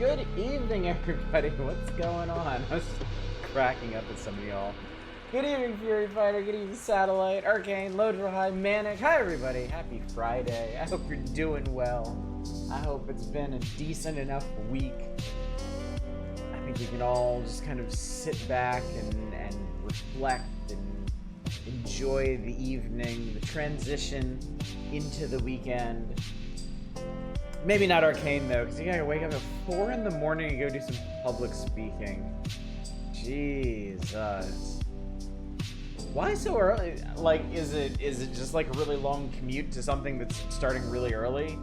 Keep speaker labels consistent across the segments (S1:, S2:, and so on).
S1: Good evening, everybody. What's going on? I was cracking up at some of y'all. Good evening, Fury Fighter. Good evening, Satellite, Arcane, Load for High, Manic. Hi, everybody. Happy Friday. I hope you're doing well. I hope it's been a decent enough week. I think we can all just kind of sit back and reflect and enjoy the evening, the transition into the weekend. Maybe not Arcane, though, because you gotta wake up at 4 in the morning and go do some public speaking. Jesus. Why so early? Like, is it just like a really long commute to something that's starting really early?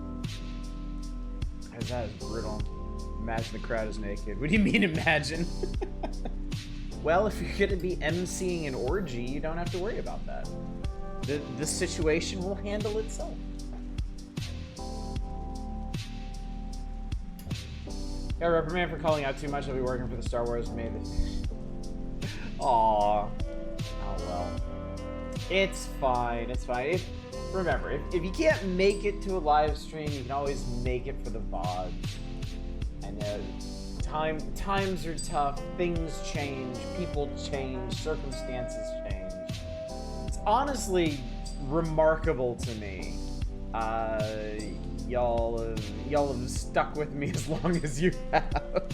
S1: Because that is brutal. Imagine the crowd is naked. What do you mean, imagine? Well, if you're gonna be emceeing an orgy, you don't have to worry about that. The situation will handle itself. Yeah, reprimand for calling out too much. I'll be working for the Star Wars maybe. Aww. Oh well. It's fine. It's fine. Remember, if you can't make it to a live stream, you can always make it for the VOD. I know times are tough. Things change. People change. Circumstances change. It's honestly remarkable to me. Y'all have stuck with me as long as you have.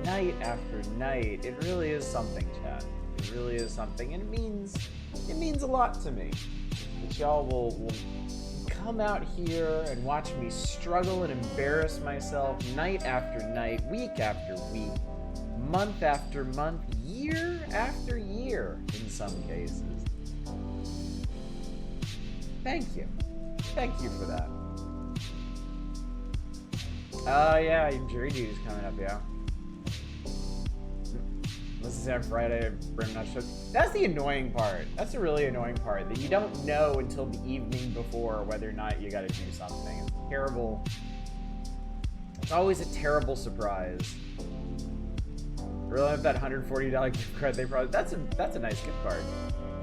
S1: Night after night. It really is something, chat. It really is something, and it means a lot to me that y'all will come out here and watch me struggle and embarrass myself night after night, week after week, month after month, year after year in some cases. Thank you. Thank you for that. Yeah, jury duty's coming up, yeah. This is on Friday, Brim not sure. That's the annoying part. That's the really annoying part, that you don't know until the evening before whether or not you gotta do something. It's terrible. It's always a terrible surprise. Really, if that $140 gift card they probably, that's a nice gift card.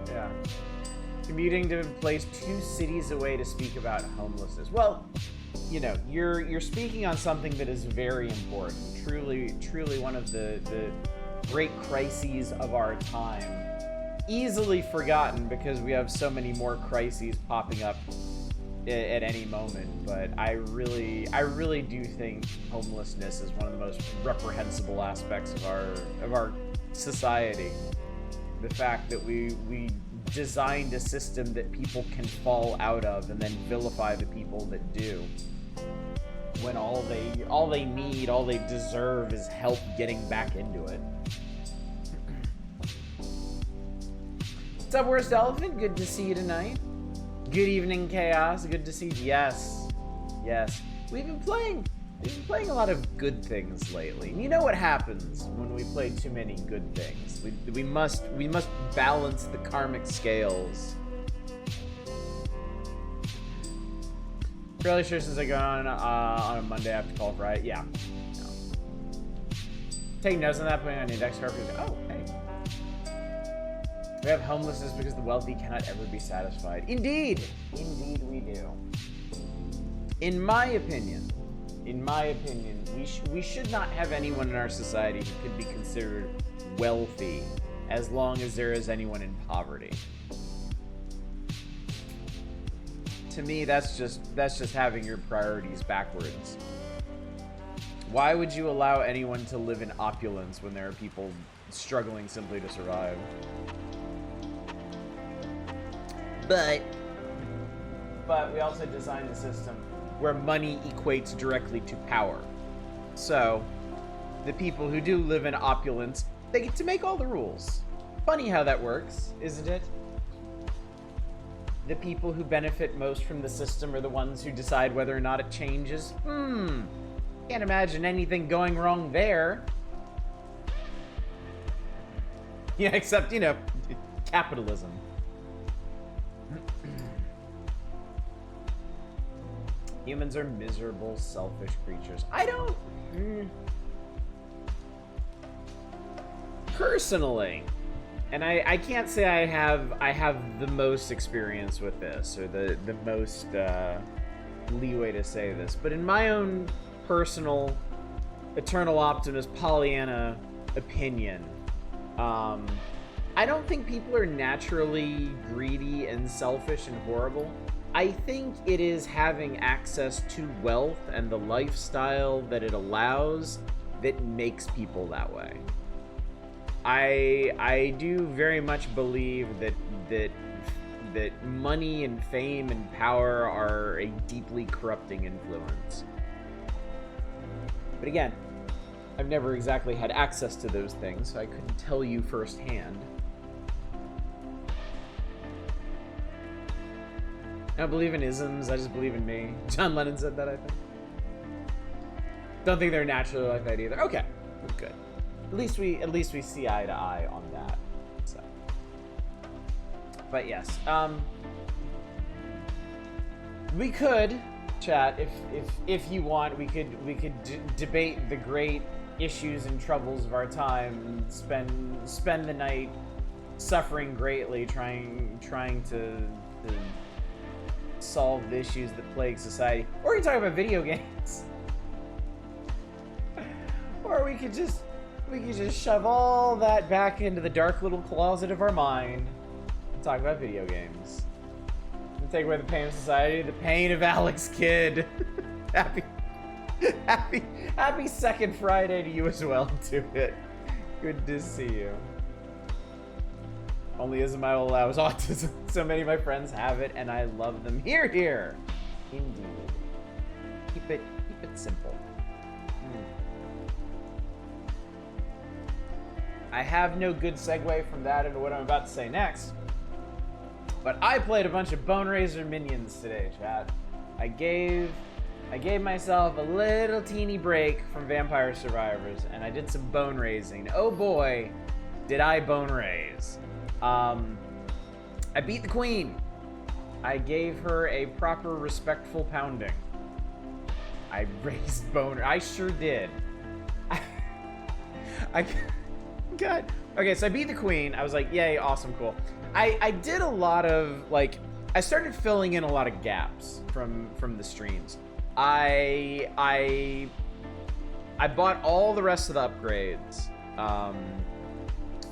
S1: Yeah. Commuting to a place 2 cities away to speak about homelessness. Well, you know, you're speaking on something that is very important. Truly one of the great crises of our time. Easily forgotten because we have so many more crises popping up at any moment. But I really do think homelessness is one of the most reprehensible aspects of our society. The fact that we designed a system that people can fall out of and then vilify the people that do, when all they need, all they deserve is help getting back into it. What's up, Worst Elephant? Good to see you tonight. Good evening, Chaos. Good to see you. Yes. We've been playing a lot of good things lately. And you know what happens when we play too many good things? We must balance the karmic scales. Fairly sure since I go on a Monday I have to call Friday. Yeah. No. Take notes on that, putting on the index card. Oh, hey. We have homelessness because the wealthy cannot ever be satisfied. Indeed we do. In my opinion, we should not have anyone in our society who could be considered wealthy as long as there is anyone in poverty. To me, that's just having your priorities backwards. Why would you allow anyone to live in opulence when there are people struggling simply to survive? But we also designed a system where money equates directly to power. So, the people who do live in opulence, they get to make all the rules. Funny how that works, isn't it? The people who benefit most from the system are the ones who decide whether or not it changes. Can't imagine anything going wrong there. Yeah, except, you know, capitalism. Humans are miserable, selfish creatures. I don't... Personally, and I can't say I have the most experience with this, or the most leeway to say this, but in my own personal Eternal Optimist Pollyanna opinion. I don't think people are naturally greedy and selfish and horrible. I think it is having access to wealth and the lifestyle that it allows that makes people that way. I do very much believe that money and fame and power are a deeply corrupting influence. But again, I've never exactly had access to those things, so I couldn't tell you firsthand. I don't believe in isms, I just believe in me. John Lennon said that, I think. Don't think they're naturally like that either. Okay, good. At least we see eye to eye on that. So. But yes, we could chat if you want. We could debate the great issues and troubles of our time and spend the night suffering greatly trying to solve the issues that plague society. Or we can talk about video games. Or we could just shove all that back into the dark little closet of our mind and talk about video games. And take away the pain of society, the pain of Alex Kidd. Happy second Friday to you as well, to it. Good to see you. Only ism I will allow is autism. So many of my friends have it, and I love them. Here. Indeed. Keep it simple. I have no good segue from that into what I'm about to say next. But I played a bunch of Bone Razor Minions today, chat. I gave myself a little teeny break from Vampire Survivors, and I did some bone raising. Oh boy, did I bone raise. I beat the queen. I gave her a proper respectful pounding. I raised bone. I sure did. God. Okay, so I beat the queen. I was like, yay, awesome, cool. I did a lot of, like, I started filling in a lot of gaps from the streams. I bought all the rest of the upgrades.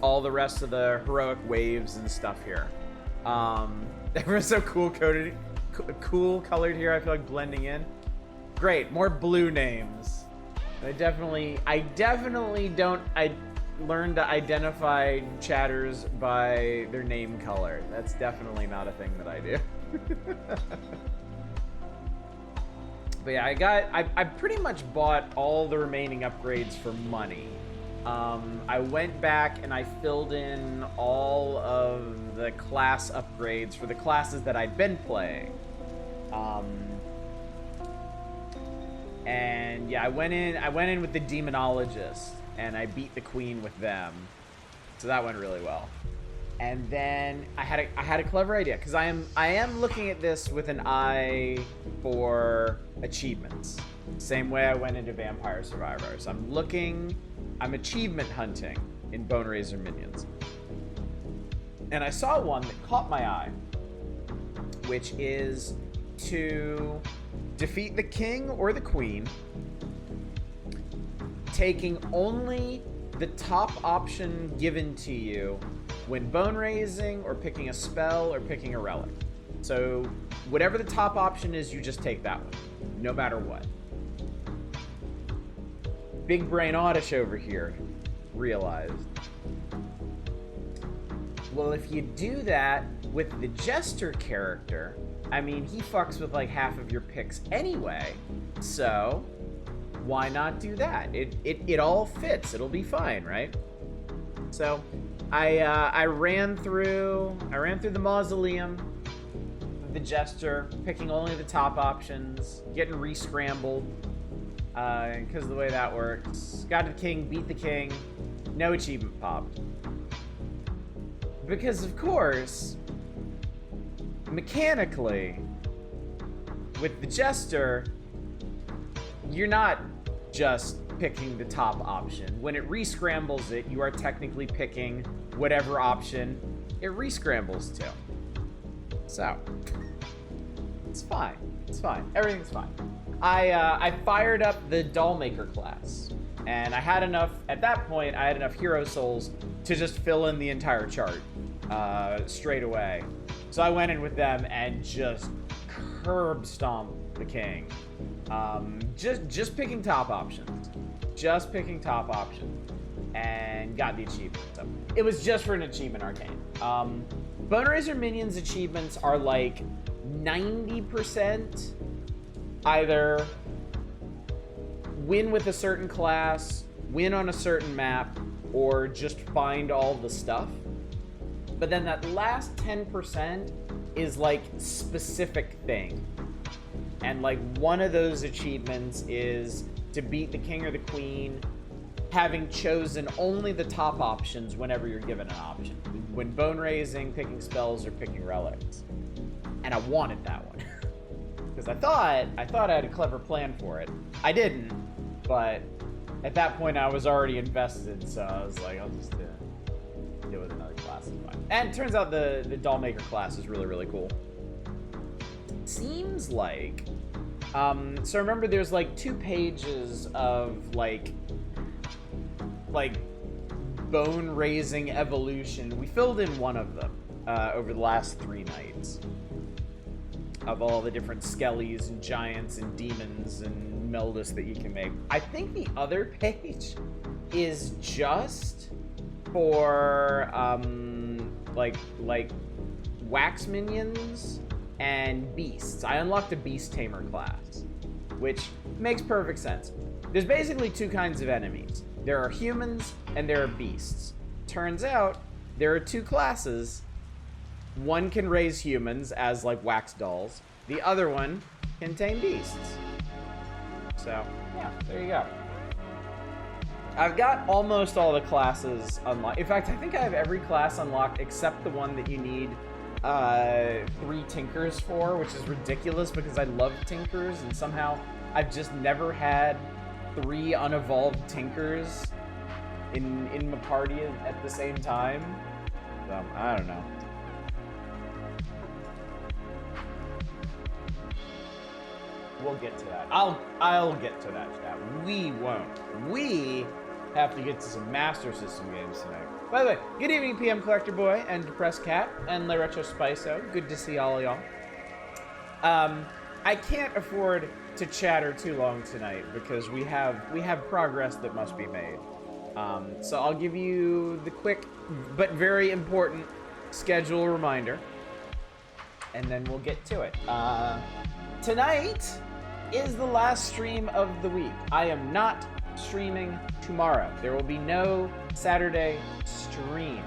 S1: All the rest of the heroic waves and stuff here. Everyone's so cool colored here. I feel like blending in. Great, more blue names. I definitely learned to identify chatters by their name color. That's definitely not a thing that I do. But yeah, I pretty much bought all the remaining upgrades for money. I went back and I filled in all of the class upgrades for the classes that I'd been playing. And yeah, I went in with the demonologist and I beat the queen with them. So that went really well. And then I had a clever idea, because I am looking at this with an eye for achievements. Same way I went into Vampire Survivors. I'm achievement hunting in Bone Razor Minions. And I saw one that caught my eye, which is to defeat the king or the queen, taking only the top option given to you when bone raising or picking a spell or picking a relic. So whatever the top option is, you just take that one, no matter what. Big brain Oddish over here realized, well, if you do that with the Jester character, I mean, he fucks with like half of your picks anyway, so why not do that? It all fits. It'll be fine, right? So I ran through the mausoleum with the Jester, picking only the top options, getting re-scrambled, because of the way that works. Got to the king, beat the king, no achievement popped. Because of course, mechanically, with the Jester, you're not just picking the top option. When it re-scrambles it, you are technically picking whatever option it re-scrambles to. So, it's fine. It's fine. Everything's fine. I fired up the Dollmaker class. And I had enough, at that point, I had enough hero souls to just fill in the entire chart straight away. So I went in with them and just curb stomped the king. Just picking top options. Just picking top options. And got the achievement. So it was just for an achievement arcane. Bone Razor Minions achievements are like 90% either win with a certain class, win on a certain map, or just find all the stuff. But then that last 10% is like specific thing. And like one of those achievements is to beat the king or the queen, having chosen only the top options whenever you're given an option. When bone raising, picking spells, or picking relics. And I wanted that one. Because I thought I had a clever plan for it. I didn't, but at that point I was already invested, so I was like, I'll just do it with another class. It's fine. And it turns out the doll maker class is really, really cool. Seems like, so remember there's like 2 pages of like bone raising evolution. We filled in one of them over the last 3 nights of all the different skellies and giants and demons and meldus that you can make. I think the other page is just for like wax minions and beasts. I unlocked a beast tamer class, which makes perfect sense. There's basically 2 kinds of enemies. There are humans and there are beasts. Turns out there are 2 classes. One can raise humans as like wax dolls. The other one can tame beasts. So yeah, there you go. I've got almost all the classes unlocked. In fact, I think I have every class unlocked except the one that you need 3 tinkers for, which is ridiculous because I love tinkers and somehow I've just never had 3 unevolved tinkers in my party at the same time. So, I don't know. We'll get to that. I'll get to that, chat. We won't. We have to get to some Master System games tonight. By the way, good evening, PM Collector Boy and Depressed Cat and La Retro Spiso. Good to see all of y'all. I can't afford to chatter too long tonight because we have progress that must be made. So I'll give you the quick but very important schedule reminder, and then we'll get to it. Tonight is the last stream of the week. I am not streaming tomorrow. There will be no Saturday stream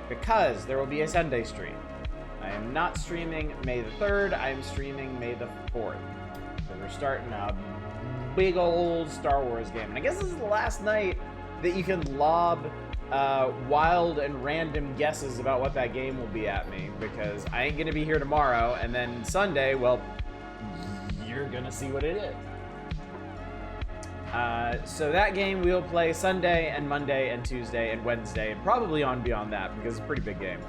S1: because there will be a Sunday stream. I am not streaming May the 3rd. I am streaming May the 4th. So we're starting a big old Star Wars game. And I guess this is the last night that you can lob wild and random guesses about what that game will be at me, because I ain't going to be here tomorrow. And then Sunday, well, you're going to see what it is. So that game we'll play Sunday and Monday and Tuesday and Wednesday and probably on beyond that because it's a pretty big game.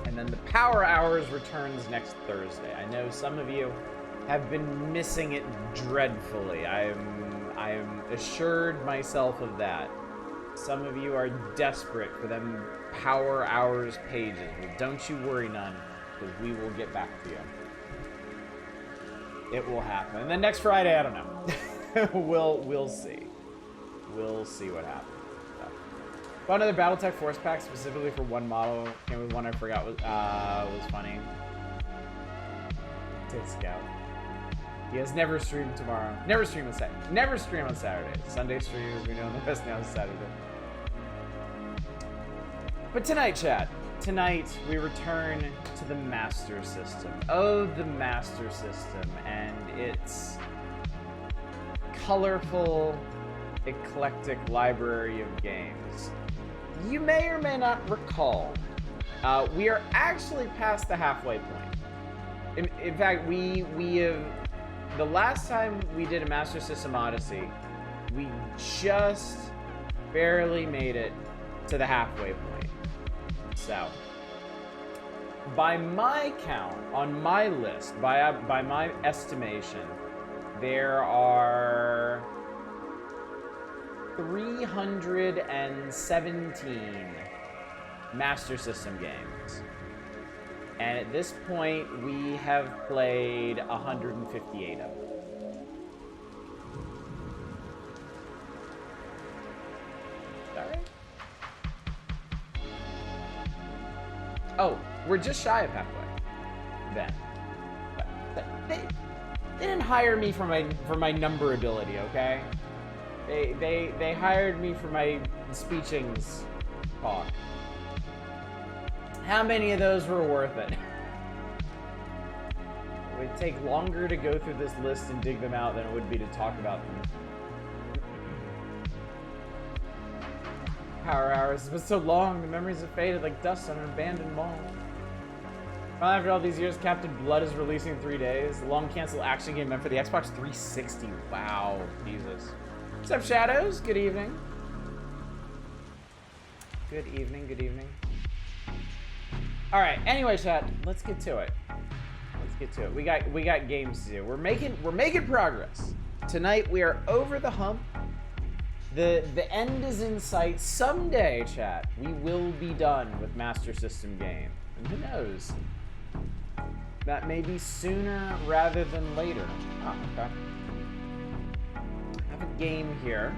S1: And then the Power Hours returns next Thursday. I know some of you have been missing it dreadfully. I am assured myself of that. Some of you are desperate for them Power Hours pages. Well, don't you worry none, because we will get back to you. It will happen. And then next Friday, I don't know. We'll see. We'll see what happens. So. Found another BattleTech Force Pack specifically for one model. Came with one I forgot was funny. Take Scout. He has never streamed tomorrow. Never stream on Saturday. Never stream on Saturday. Sunday streams, we know the best now is Saturday. But tonight, chat. Tonight, we return to the Master System. Oh, the Master System and its colorful, eclectic library of games. You may or may not recall, we are actually past the halfway point. In fact, we have, the last time we did a Master System Odyssey, we just barely made it to the halfway point. So, by my count, on my list, by my estimation, there are 317 Master System games. And at this point, we have played 158 of them. Is that right? Oh, we're just shy of halfway. Then. They didn't hire me for my number ability, okay? They hired me for my speechings talk. How many of those were worth it? It would take longer to go through this list and dig them out than it would be to talk about them. Power hours. It's been so long, the memories have faded like dust on an abandoned mall. Finally, after all these years, Captain Blood is releasing in 3 days. The long-canceled action game meant for the Xbox 360. Wow, Jesus. What's up, Shadows? Good evening. Good evening, good evening. All right, anyway, chat, let's get to it. Let's get to it. We got games to do. We're making progress. Tonight, we are over the hump. The end is in sight. Someday, chat, we will be done with Master System games. And who knows? That may be sooner rather than later. Oh, okay. I have a game here.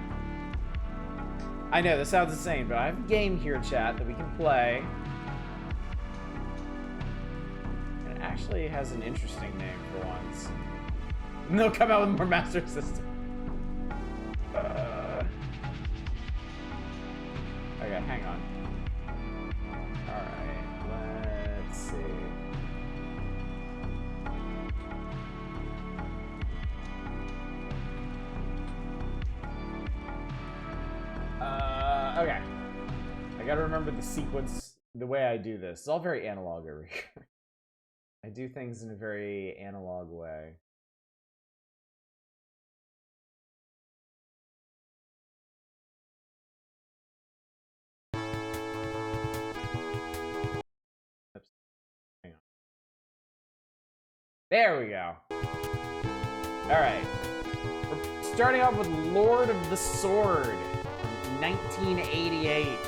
S1: I know, this sounds insane, but I have a game here, chat, that we can play. And it actually has an interesting name for once. And they'll come out with more Master System. Okay, hang on. Alright, let's see. Okay. I gotta remember the sequence, the way I do this. It's all very analog over here. I do things in a very analog way. Oops. Hang on. There we go. Alright. We're starting off with Lord of the Sword. 1988.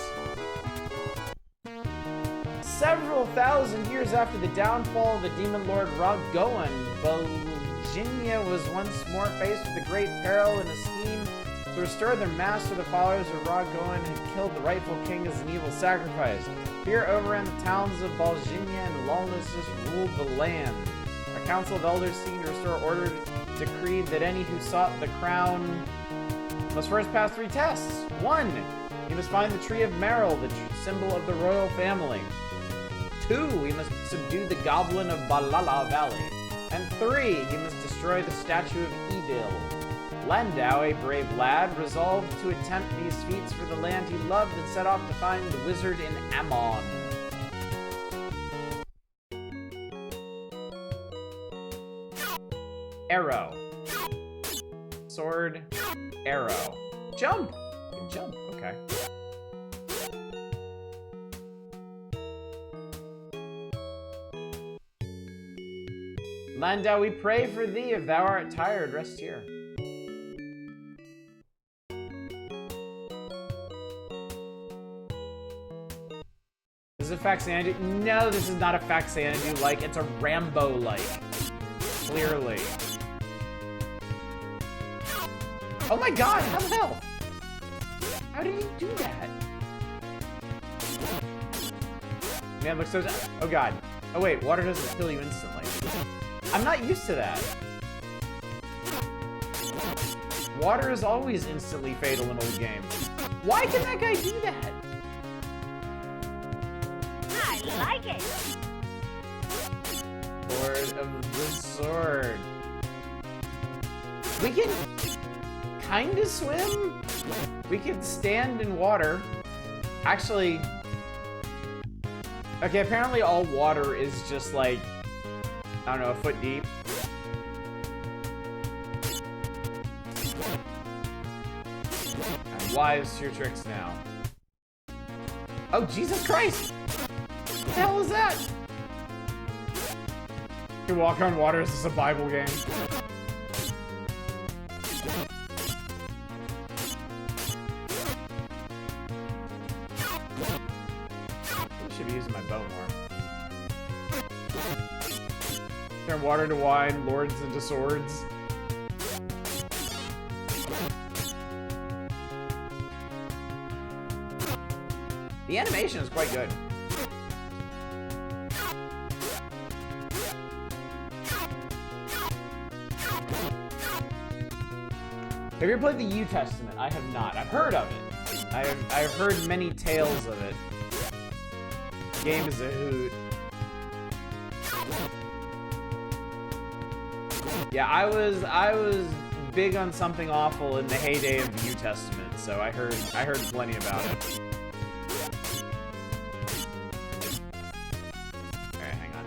S1: Several thousand years after the downfall of the demon lord Raggoan, Virginia was once more faced with a great peril in a scheme to restore their master. The followers of Raggoan had killed the rightful king as an evil sacrifice. Fear overran the towns of Virginia and lawlessness ruled the land. A council of elders seeking to restore order decreed that any who sought the crown must first pass 3 tests. 1. He must find the Tree of Merrill, the symbol of the royal family. 2. He must subdue the Goblin of Balala Valley. And 3. He must destroy the Statue of Evil. Landau, a brave lad, resolved to attempt these feats for the land he loved and set off to find the wizard in Ammon. Arrow. Sword. Arrow. Jump! You can jump, okay. Landau, we pray for thee. If thou art tired, rest here. This is a Faxanadu. No, this is not a Faxanadu-like. It's a Rambo-like. Clearly. Oh my god, how the hell? How did he do that? Man, looks so... Oh god. Oh wait, water doesn't kill you instantly. I'm not used to that. Water is always instantly fatal in old games. Why can that guy do that?
S2: I like it!
S1: Lord of the Sword. We can kinda swim? We can stand in water. Actually... Okay, apparently all water is just like, I don't know, a foot deep. I'm wise to your tricks now. Oh, Jesus Christ! What the hell is that? You walk on water, is this a Bible game? using my bow more. Turn water to wine, lords into swords. The animation is quite good. Have you ever played the U Testament? I have not. I've heard of it. I've heard many tales of it. The game is a hoot. Yeah, I was big on Something Awful in the heyday of the U Testament, so I heard plenty about it. Alright, hang on.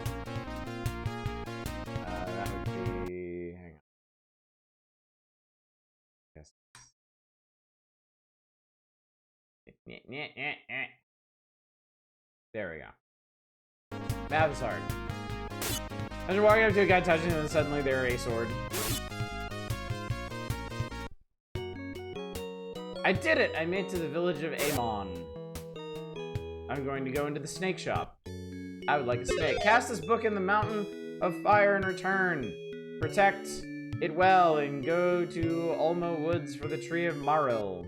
S1: That would be, hang on. Yes. There we go. Math is hard. As you're walking up to a guy touching him, and suddenly they're a sword. I did it! I made it to the village of Amon. I'm going to go into the snake shop. I would like a snake. Cast this book in the mountain of fire and return. Protect it well and go to Ulmo Woods for the tree of Maril.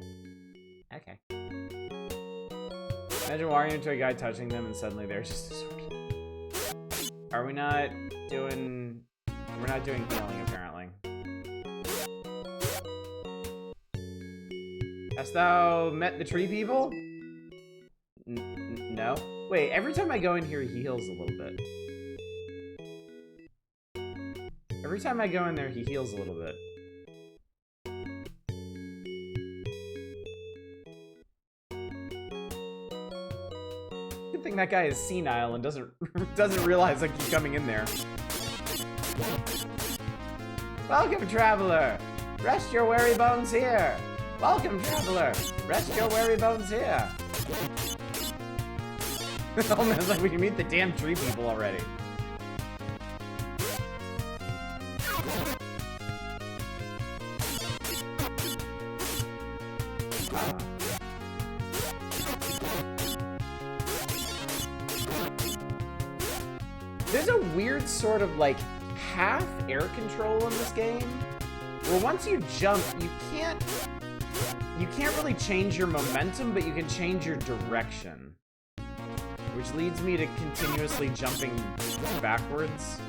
S1: Okay. Imagine walking into a guy touching them and suddenly there's just a sword. Are we not doing... We're not doing healing, apparently. Hast thou met the tree people? No? Wait, every time I go in here, he heals a little bit. Every time I go in there, he heals a little bit. Good thing that guy is senile and doesn't realize I keep coming in there. Welcome, traveler. Rest your weary bones here. Welcome, traveler. Rest your weary bones here. Oh man, it's like we can meet the damn tree people already. There's a weird sort of like half air control in this game, where once you jump, you can't really change your momentum, but you can change your direction, which leads me to continuously jumping backwards.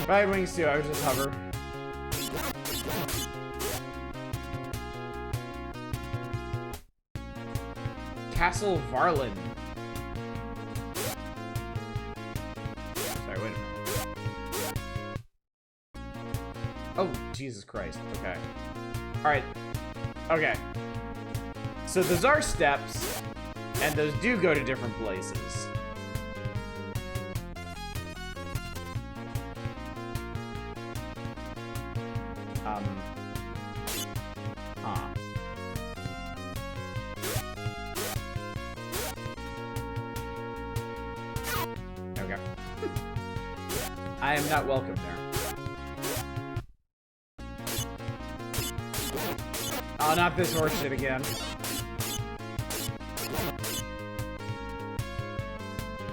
S1: If I had wings too, I would just hover. Castle Varlin. Sorry, wait a minute. Oh, Jesus Christ. Okay. Alright. Okay. So those are steps, and those do go to different places. Okay. I am not welcome there. Oh, not this horse shit again.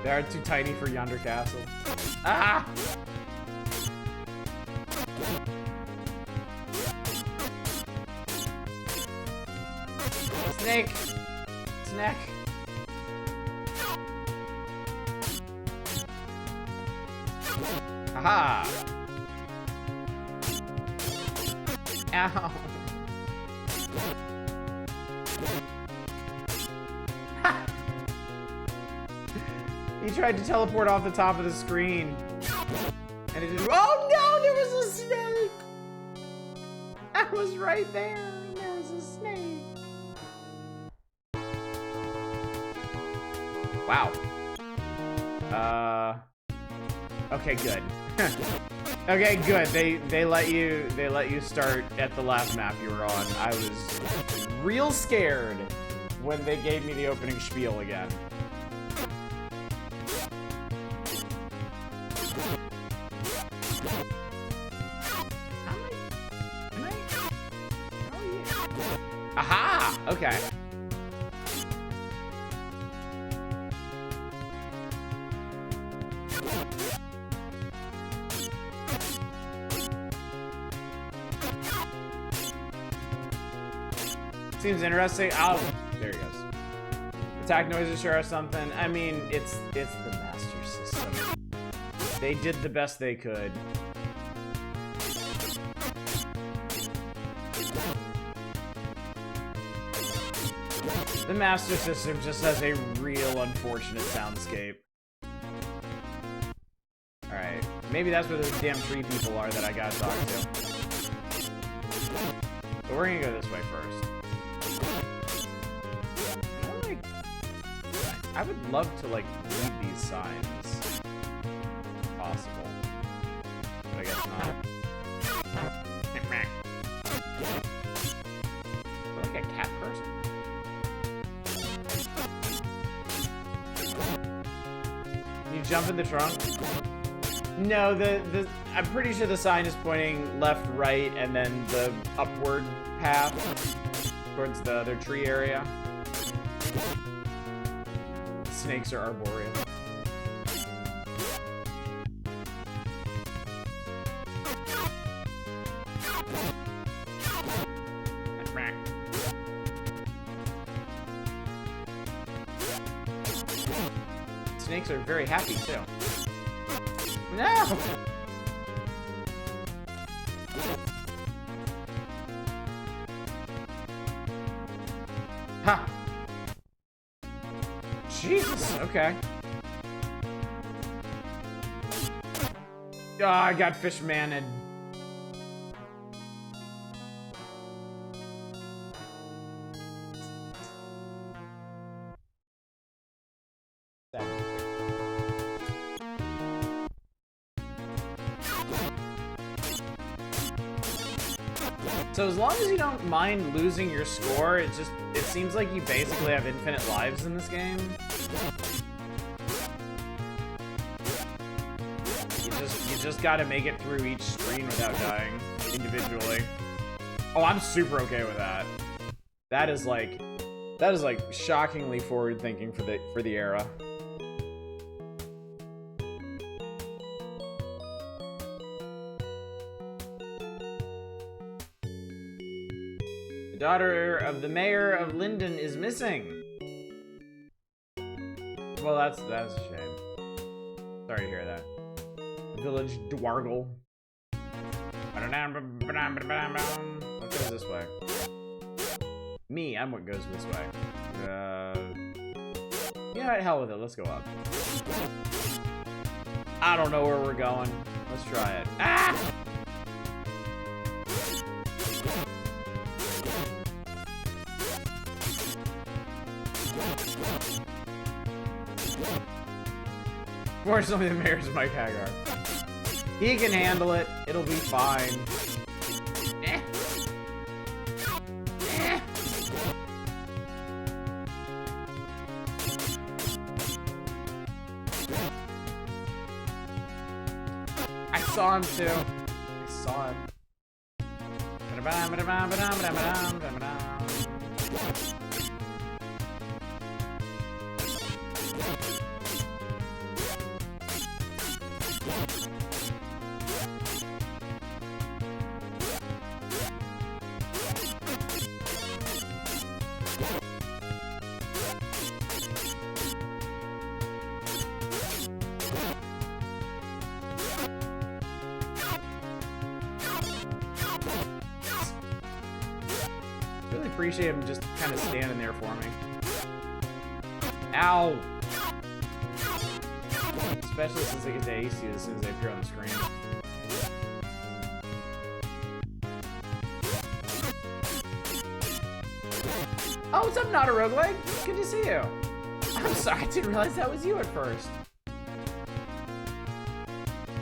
S1: They are too tiny for yonder castle. Ah! Snake! Snack! Aha! Ow! He tried to teleport off the top of the screen. And it did. Oh no! There was a snake! I was right there, and there was a snake. Wow. Okay, good. Okay, good. They let you start at the last map you were on. I was real scared when they gave me the opening spiel again. Aha! Okay. Seems interesting. Oh, there he goes. Attack noises sure or something. I mean, it's the Master System. They did the best they could. The Master System just has a real unfortunate soundscape. Alright. Maybe that's where those damn tree people are that I gotta talk to. But we're gonna go this way first. I would love to, like, read these signs. If possible. But I guess not. Like a cat person. Can you jump in the trunk? No, I'm pretty sure the sign is pointing left, right, and then the upward path towards the other tree area. Snakes are arboreal. Snakes are very happy too. No! Ha! Jesus, okay. Oh, I got fish maned. So as long as you don't mind losing your score, it seems like you basically have infinite lives in this game. You just gotta make it through each screen without dying individually. Oh, I'm super okay with that. That is like shockingly forward thinking for the era. The daughter of the mayor of Linden is missing. Well, that's a shame. Sorry to hear that. Village Dwargle. What goes this way? Me, I'm what goes this way. Yeah, hell with it. Let's go up. I don't know where we're going. Let's try it. Ah! Fortunately, the mayor's Mike Hagar. He can handle it. It'll be fine. Eh. Eh. I saw him too. I saw him. Appreciate him just kind of standing there for me. Ow! Especially since they get to ace you as soon as they appear on the screen. Oh, what's up, not a roguelike? Good to see you. I'm sorry, I didn't realize that was you at first.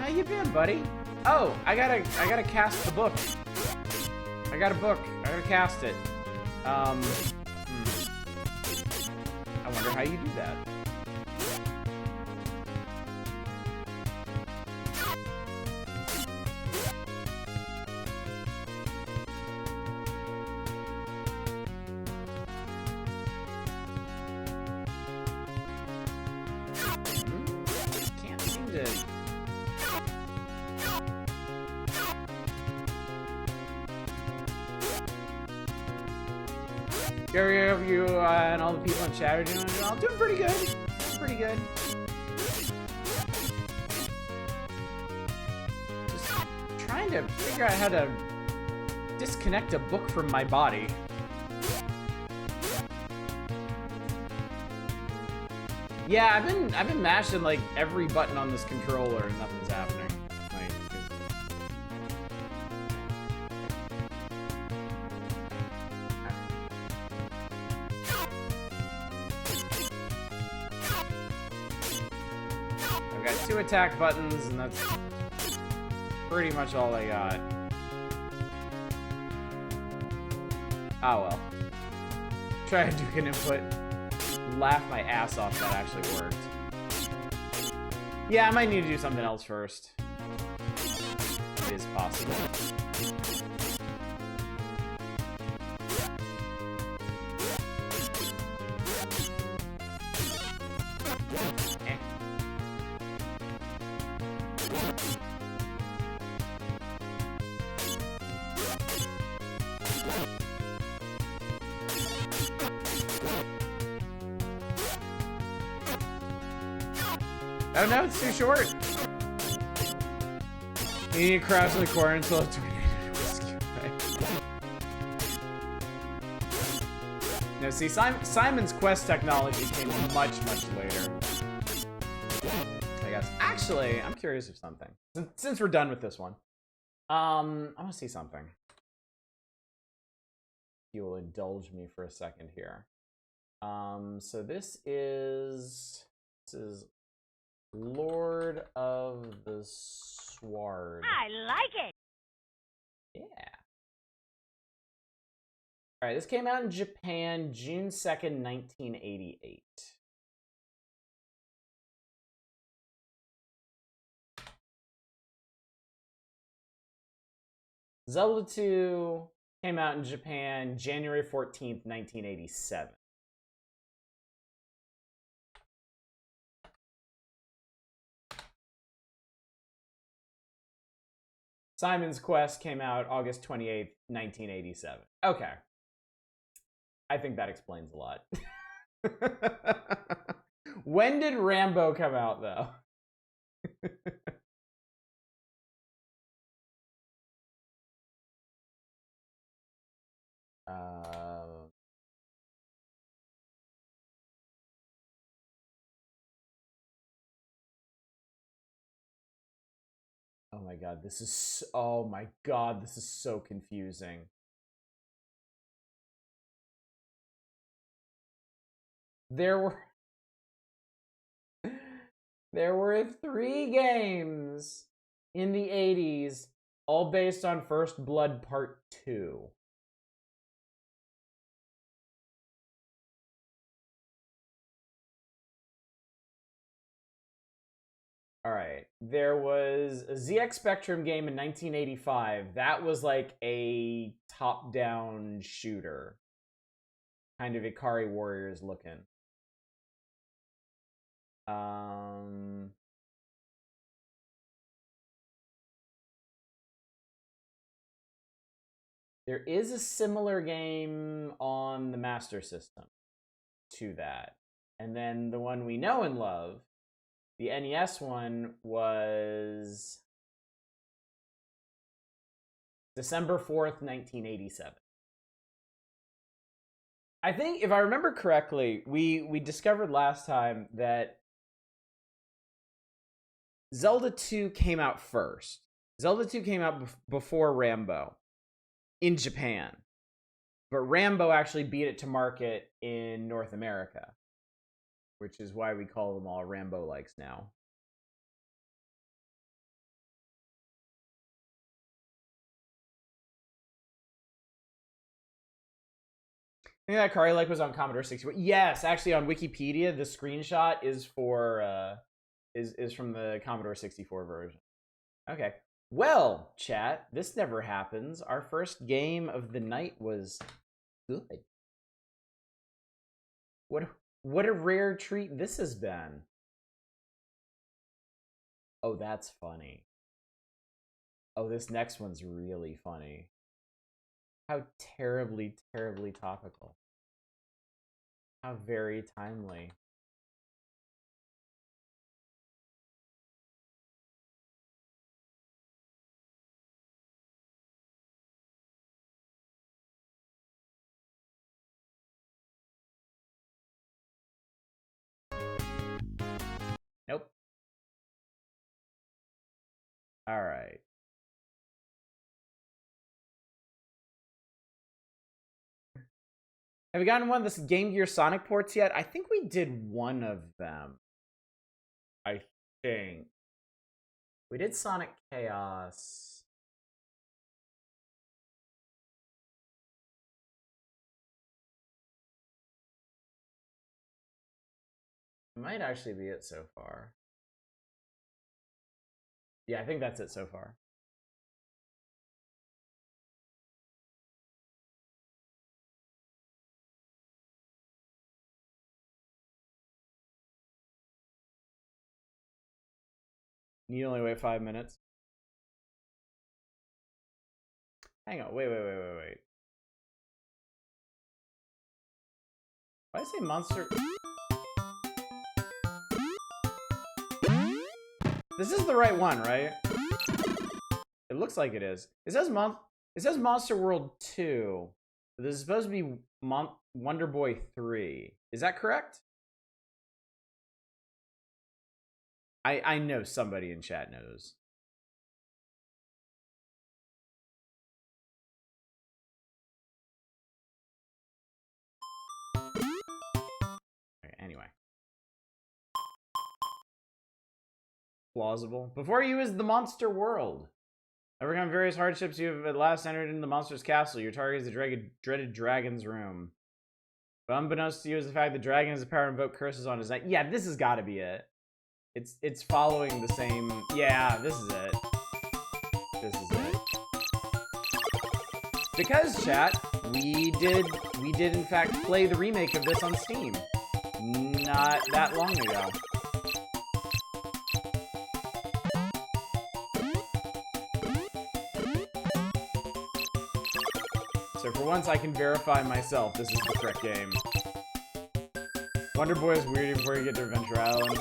S1: How you been, buddy? Oh, I gotta cast the book. I got a book. I gotta cast it. I wonder how you do that. Can't seem to... You and all the people in chat are doing it. I'm doing pretty good. Pretty good. Just trying to figure out how to disconnect a book from my body. Yeah, I've been mashing like every button on this controller and nothing's happening. I've got 2 attack buttons, and that's pretty much all I got. Oh well. Try to do an input. Laugh my ass off that actually worked. Yeah, I might need to do something else first. It is possible. Oh no, it's too short. You need to crouch in the corner until a tornado whisk you away. No, see, Simon's Quest technology came much later. I guess. Actually, I'm curious of something. Since we're done with this one, I want to see something. If you will indulge me for a second here. So this is Lord of the Sword.
S2: I like it.
S1: Yeah. All right, this came out in Japan June 2nd, 1988. Zelda 2 came out in Japan January 14th, 1987. Simon's Quest came out August 28th, 1987. Okay. I think that explains a lot. When did Rambo come out, though? Oh my god, this is... Oh my god, this is so confusing. There were 3 games in the 80s, all based on First Blood Part 2. All right. There was a ZX Spectrum game in 1985. That was like a top-down shooter. Kind of Ikari Warriors looking. There is a similar game on the Master System to that. And then the one we know and love, the NES one, was December 4th, 1987. I think, if I remember correctly, we discovered last time that Zelda 2 came out first. Zelda 2 came out before Rambo in Japan. But Rambo actually beat it to market in North America, which is why we call them all Rambo-likes now. think that car I like was on Commodore 64. Yes, actually on Wikipedia, the screenshot is for is from the Commodore 64 version. Okay. Well, chat, this never happens. Our first game of the night was good. What a rare treat this has been. Oh, that's funny. Oh, this next one's really funny. How terribly, terribly topical. How very timely. Nope. All right. Have we gotten one of the Game Gear Sonic ports yet? I think we did one of them. I think. We did Sonic Chaos. It might actually be it so far. Yeah, I think that's it so far. You only wait 5 minutes. Hang on, wait. Why did I say monster? This is the right one, right? It looks like it is. It says Monster World 2. But this is supposed to be Wonder Boy 3. Is that correct? I know somebody in chat knows. Okay, anyway. Plausible. Before you is the Monster World. Overcome various hardships, you have at last entered into the monster's castle. Your target is the dreaded dragon's room. But unbeknownst to you is the fact that the dragon has the power to invoke curses on his neck. Yeah, this has got to be it. It's following the same. Yeah, this is it. This is it. Because chat, we did in fact play the remake of this on Steam not that long ago. So for once I can verify myself, this is the correct game. Wonder Boy is weird before you get to Adventure Island.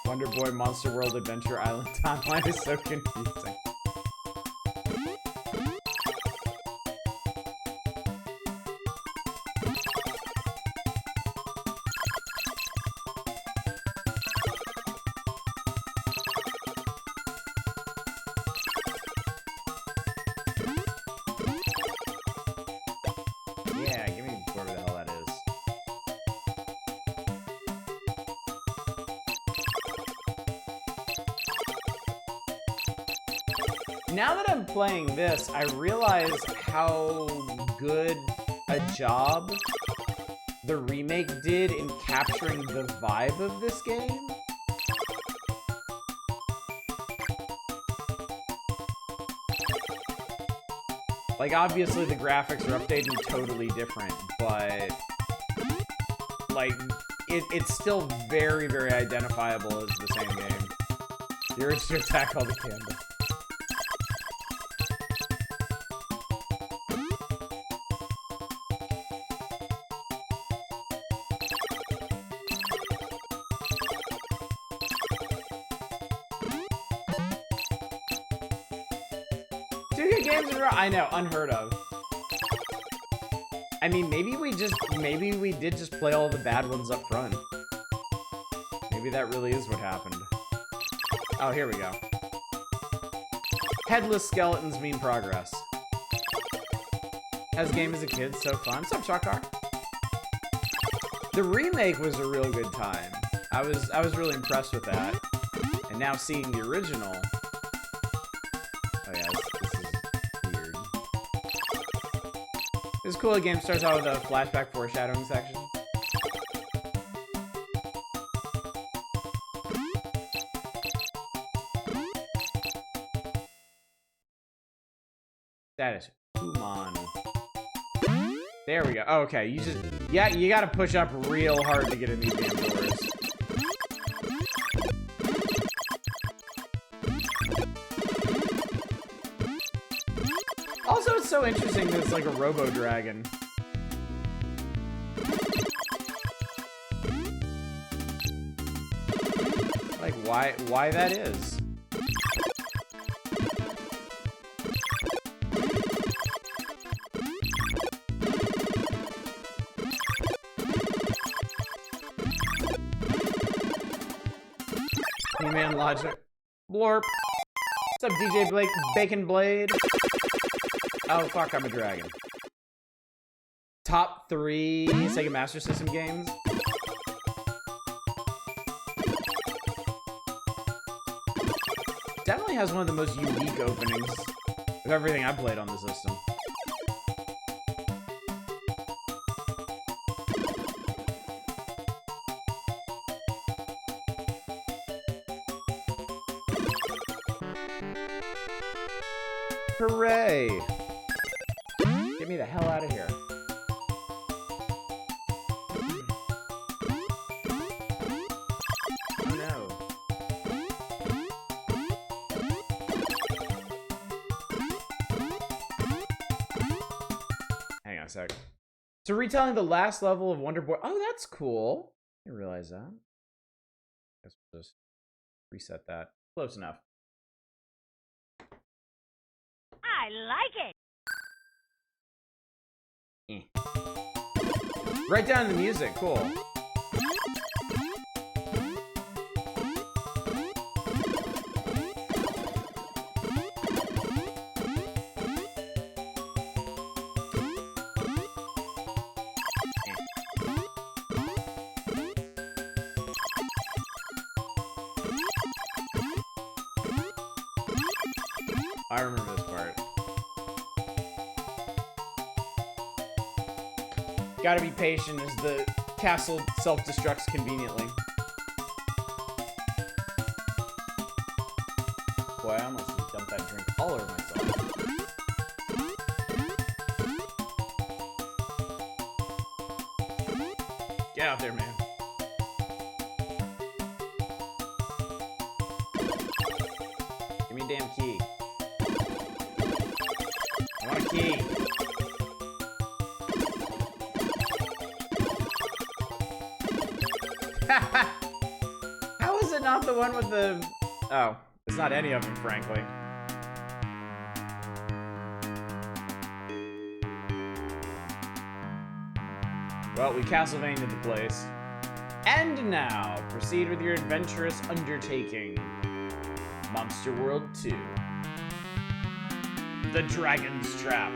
S1: Wonder Boy Monster World Adventure Island timeline is so confusing. Yeah, give me whatever the hell that is. Now that I'm playing this, I realize how good a job the remake did in capturing the vibe of this game. Like, obviously the graphics are updated and totally different, but like, it's still very, very identifiable as the same game. The urge to attack all the candles. Games in a row. I know, unheard of. I mean, maybe we did just play all the bad ones up front. Maybe that really is what happened. Oh, here we go. Headless skeletons mean progress. As game as a kid, so fun. What's up, Chakar? The remake was a real good time. I was really impressed with that. And now seeing the original. Oh yeah, this is weird. It's cool. The game starts out with a flashback foreshadowing section. Status. Kumon. There we go. Oh, okay, you just... Yeah, you gotta push up real hard to get in these damn doors. Also, it's so interesting that it's like a robo-dragon. Like, why that is? He-Man Logic. Blorp. What's up, DJ Blake? Bacon Blade. Oh, fuck, I'm a dragon. Top 3 Sega Master System games. Definitely has one of the most unique openings of everything I've played on the system. Hooray! Get me the hell out of here. Oh no. Hang on a sec. So retelling the last level of Wonder Boy. Oh, that's cool. I didn't realize that. Guess we'll just reset that. Close enough.
S2: I like it.
S1: Write down the music. Cool. I remember this part. Gotta be patient as the castle self-destructs conveniently. Boy, I almost just dumped that drink all over myself. Get out there, man. Give me a damn key. I want a key. How is it not the one with the... Oh, it's not any of them, frankly. Well, we Castlevania'd the place. And now, proceed with your adventurous undertaking. Monster World 2. The Dragon's Trap.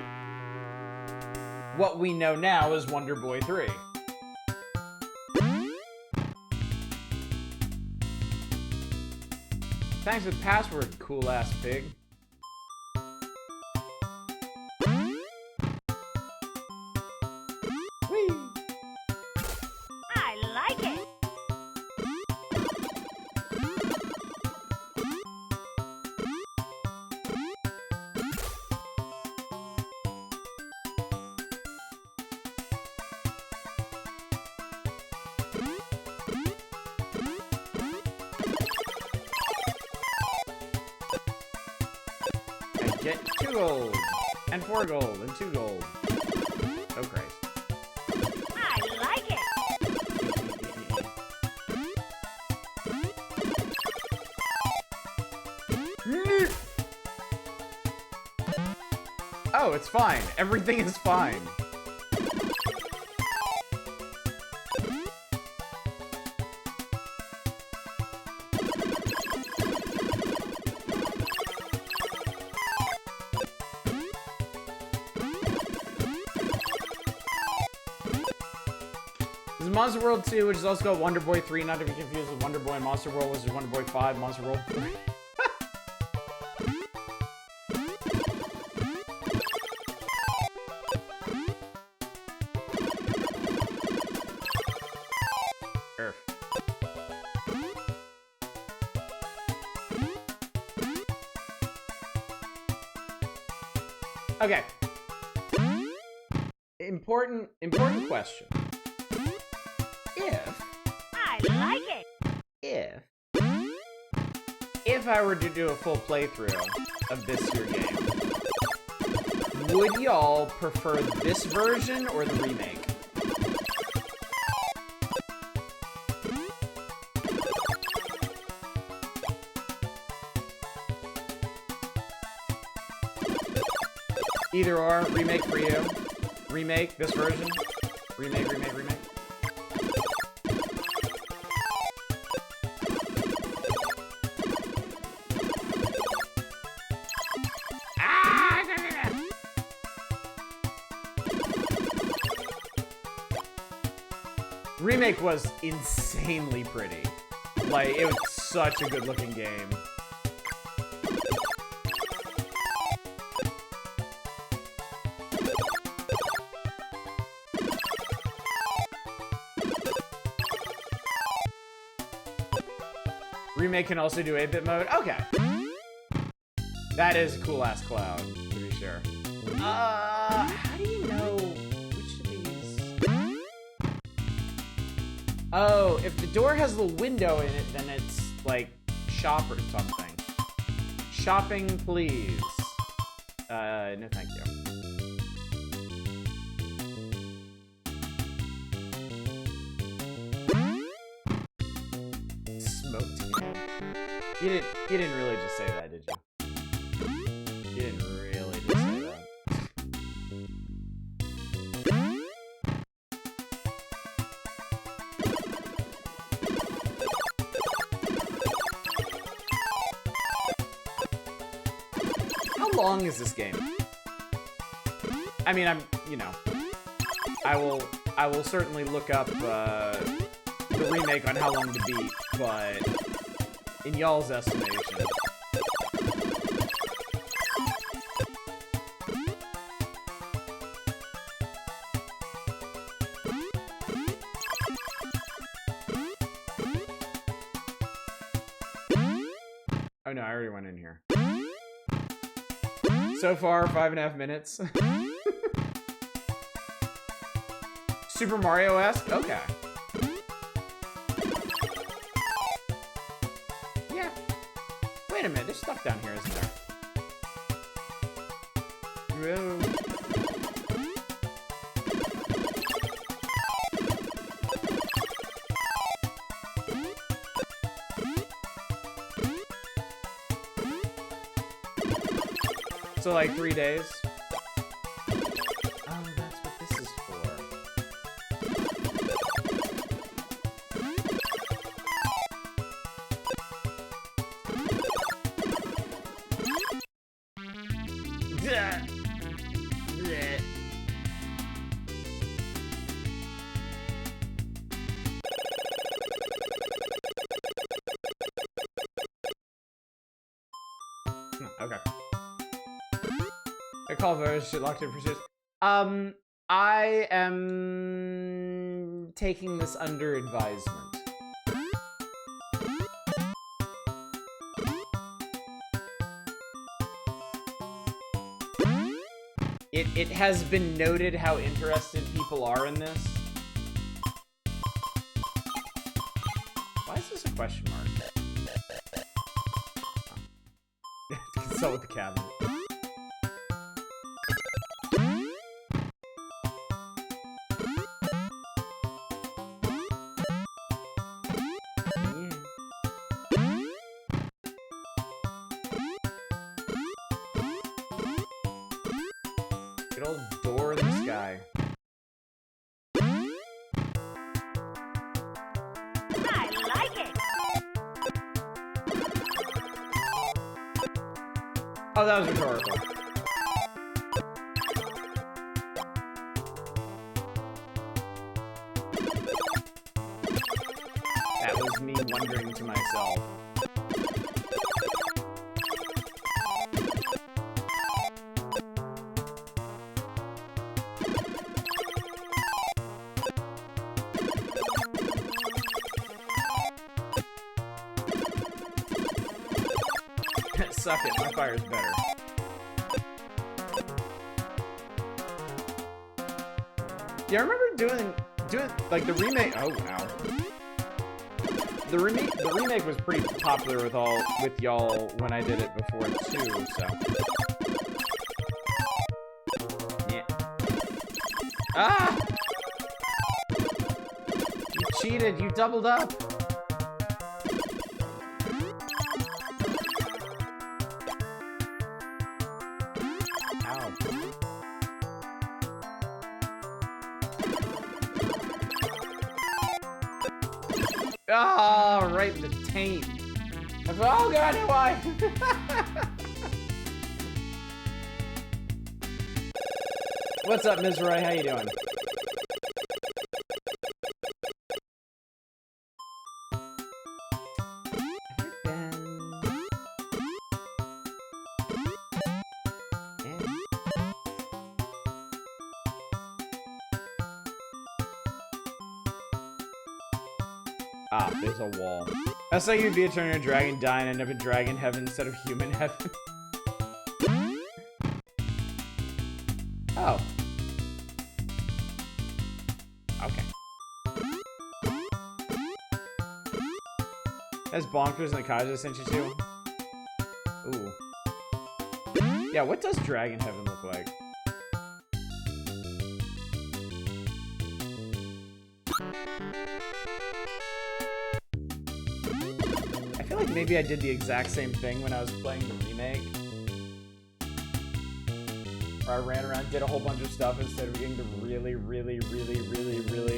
S1: What we know now as Wonder Boy 3. Thanks for the password, cool-ass pig. Whee!
S2: I like it.
S1: Get 2 gold, and 4 gold, and 2 gold. Oh, Christ.
S2: I like it.
S1: Oh, it's fine. Everything is fine. This is Monster World 2, which is also called Wonder Boy 3, not to be confused with Wonder Boy and Monster World, which is Wonder Boy 5, Monster World 3. Okay. Important question.
S2: I like it.
S1: If I were to do a full playthrough of this here game, would y'all prefer this version or the remake? Either or, remake for you. Remake, this version. Remake. Remake was insanely pretty. Like, it was such a good looking game. Remake can also do 8-bit mode? Okay. That is a cool-ass cloud, to be sure. How do you know which of these? Oh, if the door has a little window in it, then it's, like, shop or something. Shopping, please. No thank you. You didn't really just say that, did you? You didn't really just say that. How long is this game? I mean, I will certainly look up the remake on how long to beat, but in y'all's estimation. Oh no, I already went in here. So far, 5.5 minutes. Super Mario-esque? Okay. Wait a minute, there's stuff down here, isn't there? Whoa. So like 3 days? Oh, that's what this is for. Okay. I call those shit locked in pursuits. I am taking this under advisement. It has been noted how interested people are in this. Why is this a question mark? Oh. Consult with the cabinet. Good old door in the sky.
S2: I like it.
S1: Oh, that was rhetorical. That was me wondering to myself. Suck it, my fire's better. Yeah, I remember doing like the remake. Oh wow. The remake was pretty popular with y'all when I did it before too. So. Yeah. Ah! You cheated. You doubled up. Ow. Oh, right in the taint. I thought, oh god, why? What's up, Ms. Roy? How you doing? Ah, there's a wall. That's like you'd be a turn of dragon, die, and end up in dragon heaven instead of human heaven. Oh. Okay. That's bonkers and the Kaja sent you to. Ooh. Yeah, what does dragon heaven look like? I feel like maybe I did the exact same thing when I was playing the remake. Where I ran around, did a whole bunch of stuff instead of getting the really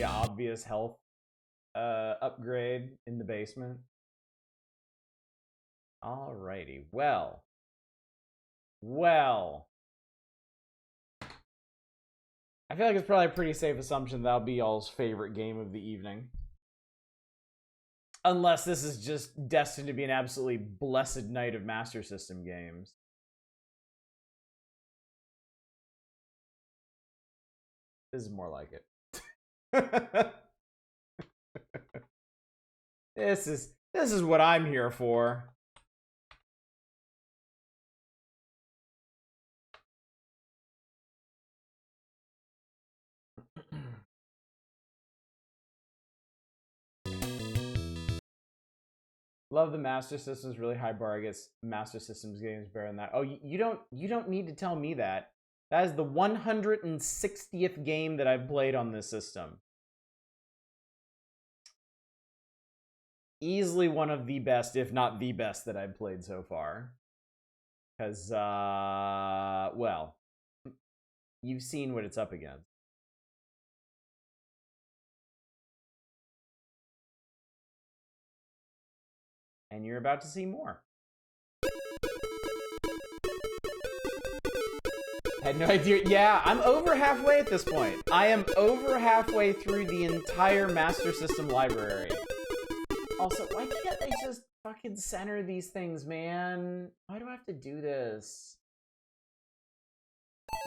S1: obvious health upgrade in the basement. Alrighty, well. I feel like it's probably a pretty safe assumption that'll be y'all's favorite game of the evening. Unless this is just destined to be an absolutely blessed night of Master System games. This is more like it. This is what I'm here for. Love the Master System's really high bar. I guess Master System's games better than that. Oh, you don't need to tell me that. That is the 160th game that I've played on this system. Easily one of the best, if not the best, that I've played so far. Because, well, you've seen what it's up against. And you're about to see more. Had no idea. Yeah, I'm over halfway at this point. I am over halfway through the entire Master System library. Also, why can't they just fucking center these things, man? Why do I have to do this?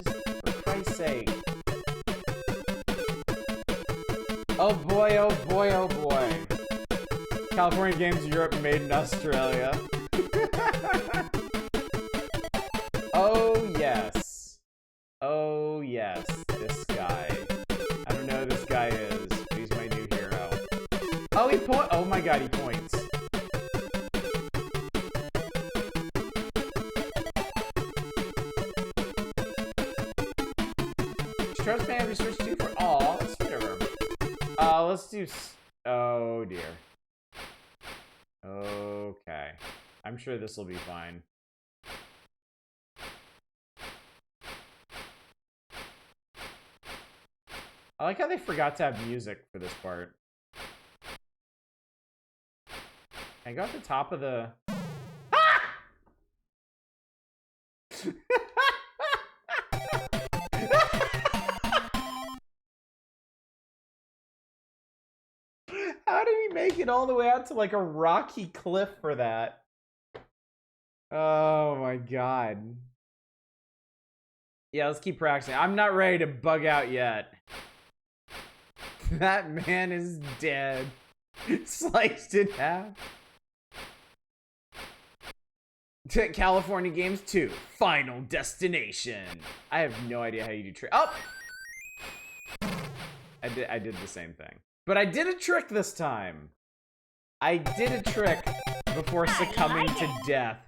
S1: Just for Christ's sake. Oh boy, oh boy, oh boy. California Games Europe made in Australia. Oh yes. Oh yes, this guy. I don't know who this guy is, but he's my new hero. Oh, he point. Oh my god, he points. Trust me, have you switched to for all? Let's get over. Let's do. Oh dear. Okay. I'm sure this will be fine. I like how they forgot to have music for this part. I got the top of the... Ah! How did he make it all the way out to like a rocky cliff for that? Oh my god. Yeah, let's keep practicing. I'm not ready to bug out yet. That man is dead. Sliced in half. California Games 2, Final Destination. I have no idea how you do trick. Oh! I did the same thing. But I did a trick this time. I did a trick before succumbing to death.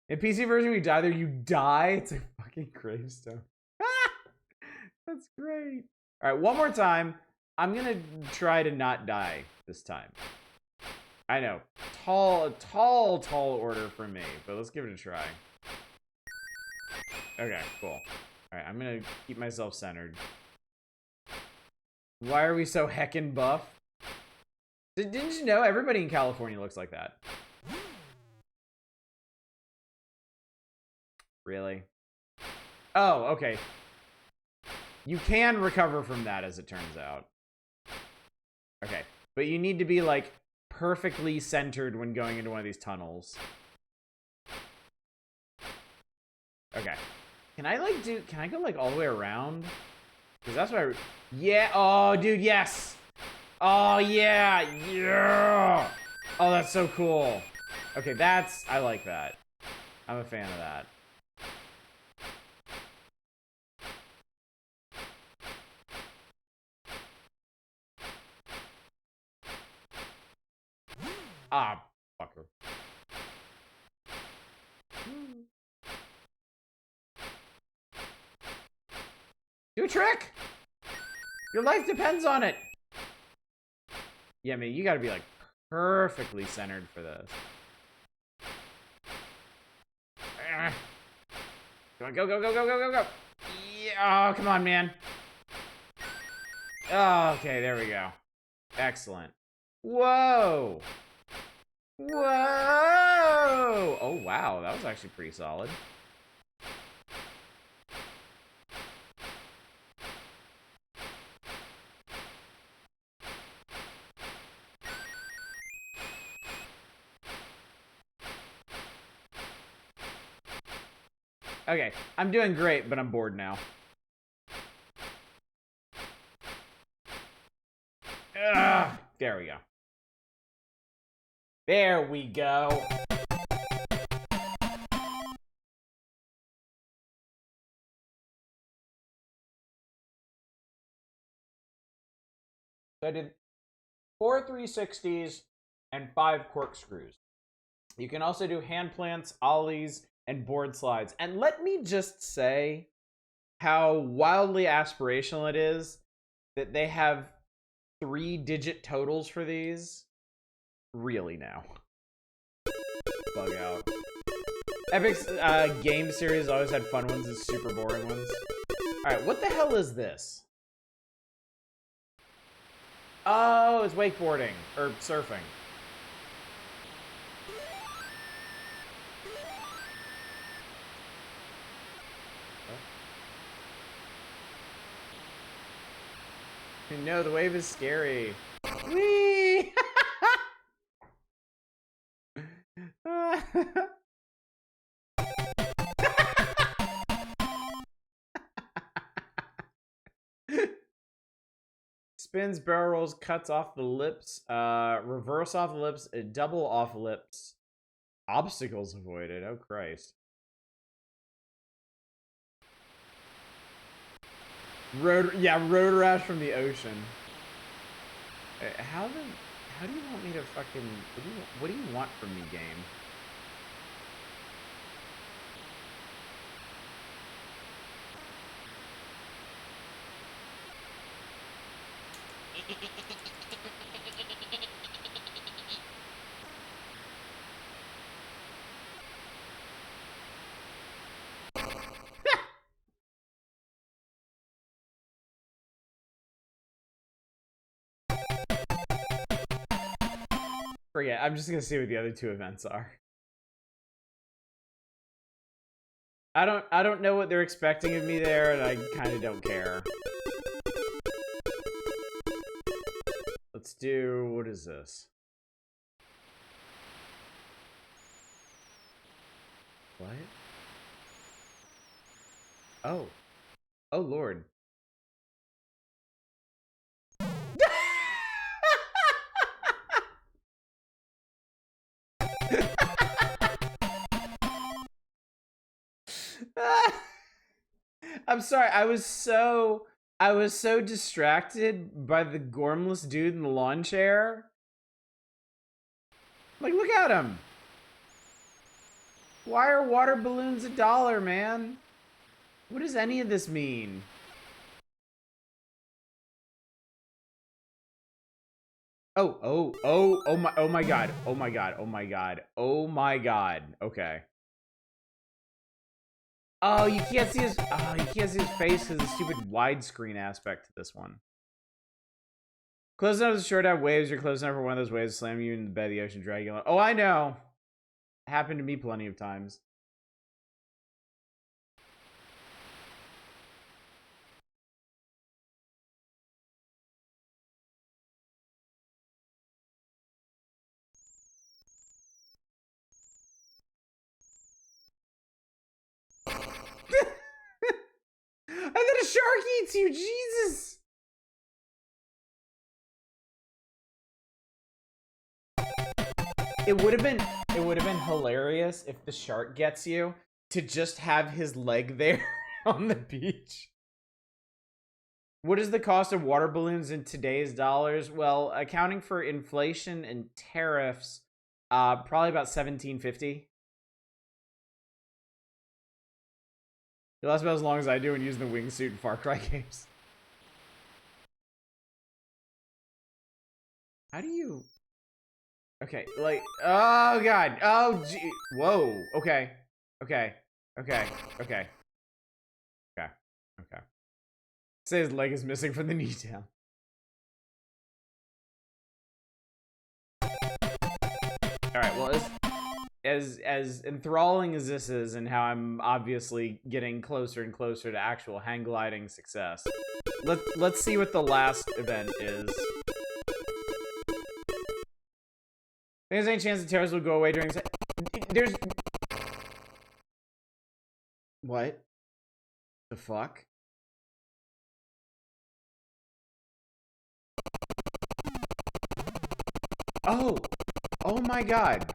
S1: In PC version, you die there, you die. It's a fucking gravestone. That's great. All right, one more time. I'm gonna try to not die this time. I know, tall order for me, but let's give it a try. Okay, cool. All right, I'm gonna keep myself centered. Why are we so heckin' buff? Didn't you know everybody in California looks like that? Really? Oh, okay. You can recover from that, as it turns out. Okay, but you need to be, like, perfectly centered when going into one of these tunnels. Okay. Can I, like, can I go, like, all the way around? Because that's what yeah, oh, dude, yes! Oh, yeah! Yeah! Oh, that's so cool. Okay, I like that. I'm a fan of that. Ah, fucker. Do a trick! Your life depends on it! Yeah, I mean, you gotta be, like, perfectly centered for this. Come on, go, go, go, go, go, go, go! Yeah, oh, come on, man. Oh, okay, there we go. Excellent. Whoa! Whoa! Oh, wow, that was actually pretty solid. Okay, I'm doing great, but I'm bored now. Ugh, there we go. There we go. So I did 4 360s and 5 corkscrews. You can also do hand plants, ollies, and board slides. And let me just say how wildly aspirational it is that they have 3-digit totals for these. Really now. Bug out. Epic's game series always had fun ones and super boring ones. Alright, what the hell is this? Oh, it's wakeboarding. Or surfing. No, the wave is scary. Whee! Spins, barrel rolls, cuts off the lips, reverse off the lips, double off lips. Obstacles avoided. Oh, Christ. Road rash from the ocean. How do you want me to fucking... What do you want from me, game? Forget. I'm just gonna see what the other two events are. I don't know what they're expecting of me there, and I kind of don't care. Let's do... What is this? What? Oh. Oh, Lord. I'm sorry. I was so distracted by the gormless dude in the lawn chair. Like, look at him. Why are water balloons $1, man? What does any of this mean? Oh my god. Oh my god. Oh my god. Oh my god. Okay. Oh, you can't see his face because of the stupid widescreen aspect to this one. Close enough to short out waves. You're close enough for one of those waves to slam you in the bed of the ocean, drag you along. Oh, I know. Happened to me plenty of times. And then a shark eats you, Jesus! It would have been hilarious if the shark gets you to just have his leg there on the beach. What is the cost of water balloons in today's dollars? Well, accounting for inflation and tariffs, probably about $17.50. It lasts about as long as I do and use the wingsuit in Far Cry games. How do you... Okay, like... Oh, God. Oh, gee. Whoa. Okay. Okay. Okay. Okay. Okay. Okay. Say his leg is missing from the knee down. Alright, well, as enthralling as this is and how I'm obviously getting closer and closer to actual hang gliding success, let's see what the last event is. There's any chance the terrorists will go away during... There's... What? The fuck? Oh! Oh my god.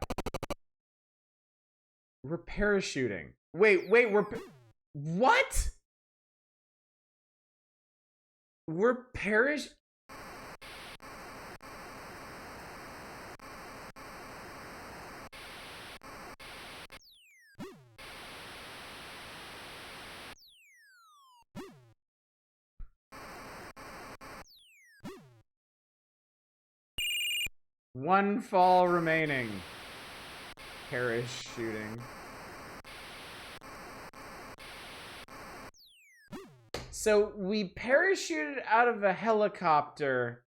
S1: We're parachuting. Wait, we're... What? We're One fall remaining. Parachuting. So we parachuted out of a helicopter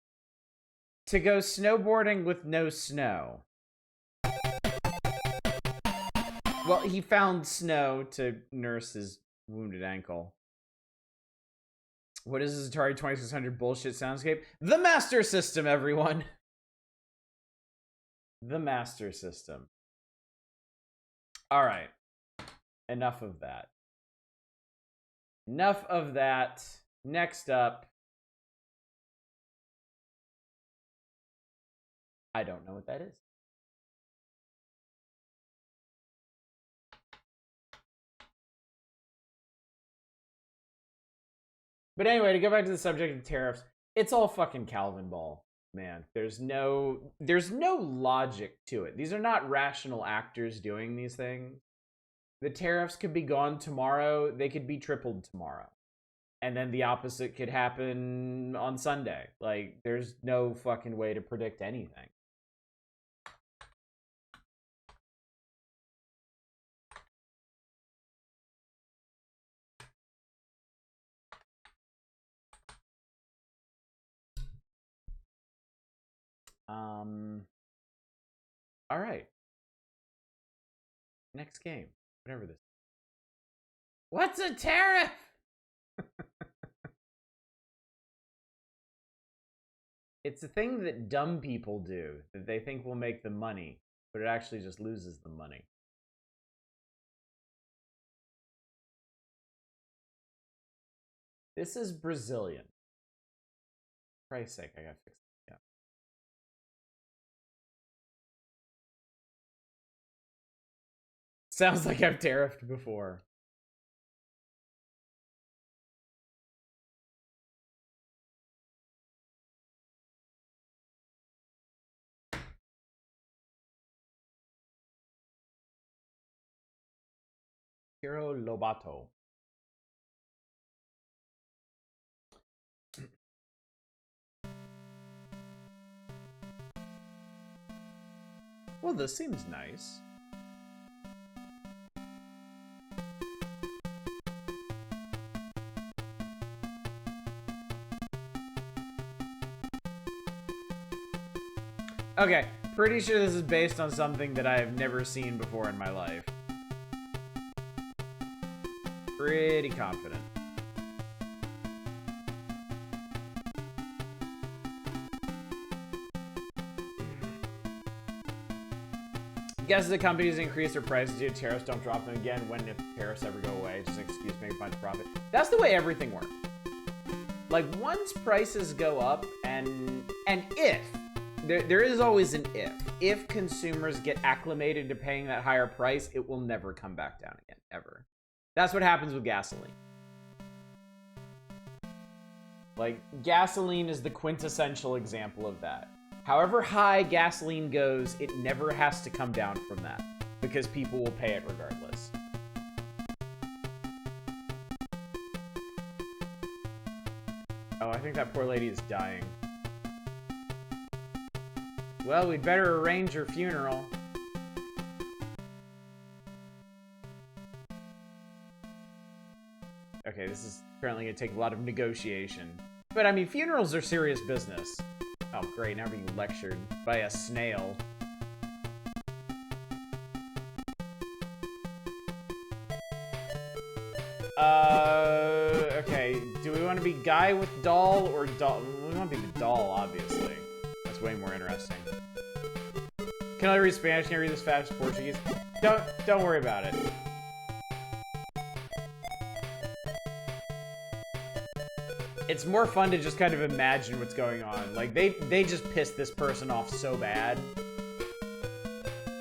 S1: to go snowboarding with no snow. Well, he found snow to nurse his wounded ankle. What is this Atari 2600 bullshit soundscape? The Master System, everyone! The Master System. Alright. Enough of that. Enough of that. Next up. I don't know what that is. But anyway, to go back to the subject of tariffs, it's all fucking Calvin Ball, man. There's no logic to it. These are not rational actors doing these things. The tariffs could be gone tomorrow. They could be tripled tomorrow. And then the opposite could happen on Sunday. Like, there's no fucking way to predict anything. All right. Next game. Whatever this is. What's a tariff? It's a thing that dumb people do that they think will make them money, but it actually just loses them money. This is Brazilian. For Christ's sake, I gotta fix it. Yeah. Sounds like I've tariffed before. Tiro Lobato. Well, this seems nice. Okay, pretty sure this is based on something that I have never seen before in my life. Pretty confident. Guess the companies increase their prices due to tariffs, don't drop them again. When if tariffs ever go away, just an excuse to make a bunch of profit. That's the way everything works. Like, once prices go up, and if there is always an if consumers get acclimated to paying that higher price, it will never come back down again, ever. That's what happens with gasoline. Like, gasoline is the quintessential example of that. However high gasoline goes, it never has to come down from that, because people will pay it regardless. Oh, I think that poor lady is dying. Well, we'd better arrange her funeral. Okay, this is apparently going to take a lot of negotiation. But, I mean, funerals are serious business. Oh, great, now we're being lectured by a snail. Okay, do we want to be guy with doll or doll? We want to be the doll, obviously. That's way more interesting. Can I read Spanish? Can I read this fast Portuguese? Don't worry about it. It's more fun to just kind of imagine what's going on. Like, they just pissed this person off so bad.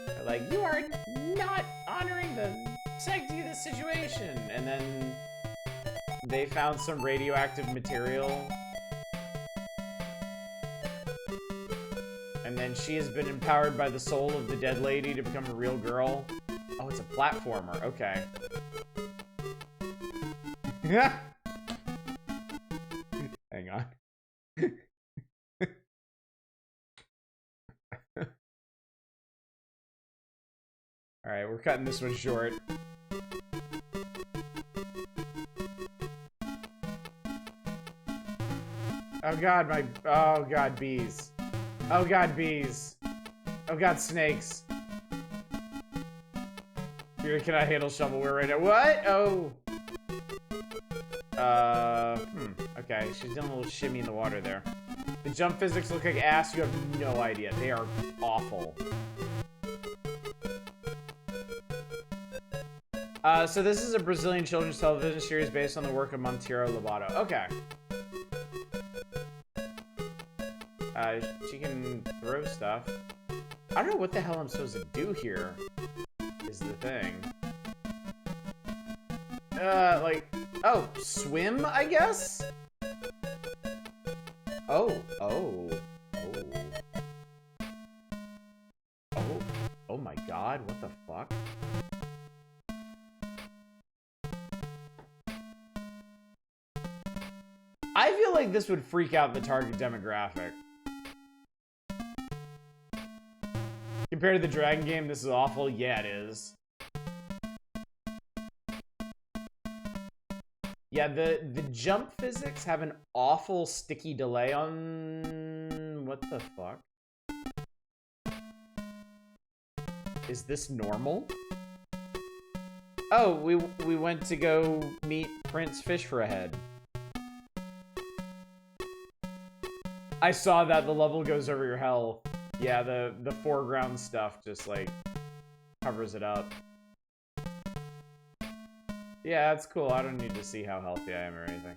S1: They're like, you are not honoring the sanctity of this situation. And then they found some radioactive material. And then she has been empowered by the soul of the dead lady to become a real girl. Oh, it's a platformer. Okay. Hang on. Alright, we're cutting this one short. Oh god, oh god, bees. Oh god, bees. Oh god, snakes. Here, can I handle shovelware right now? What? Oh. Okay, she's doing a little shimmy in the water there. The jump physics look like ass. You have no idea. They are awful. So this is a Brazilian children's television series based on the work of Monteiro Lobato. Okay. She can throw stuff. I don't know what the hell I'm supposed to do here, is the thing. Like, oh, swim, I guess? Oh my god, what the fuck? I feel like this would freak out the target demographic. Compared to the Dragon game, this is awful. Yeah, it is. Yeah, the jump physics have an awful sticky delay on... What the fuck? Is this normal? Oh, we went to go meet Prince Fish for a Head. I saw that the level goes over your hell. Yeah, the foreground stuff just, like, covers it up. Yeah, that's cool. I don't need to see how healthy I am or anything.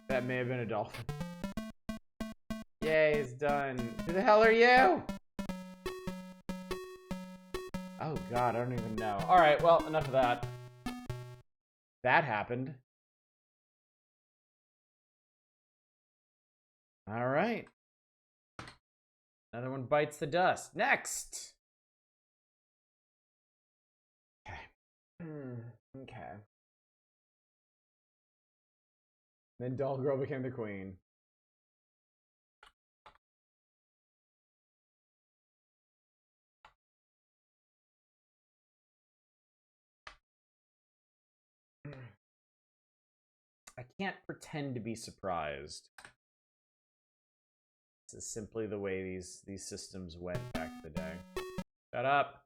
S1: That may have been a dolphin. Yay, it's done. Who the hell are you? Oh god, I don't even know. Alright, well, enough of that. That happened. Alright. Another one bites the dust. Next! Okay. Okay. Then Doll Girl became the queen. I can't pretend to be surprised. This is simply the way these systems went back in the day. Shut up.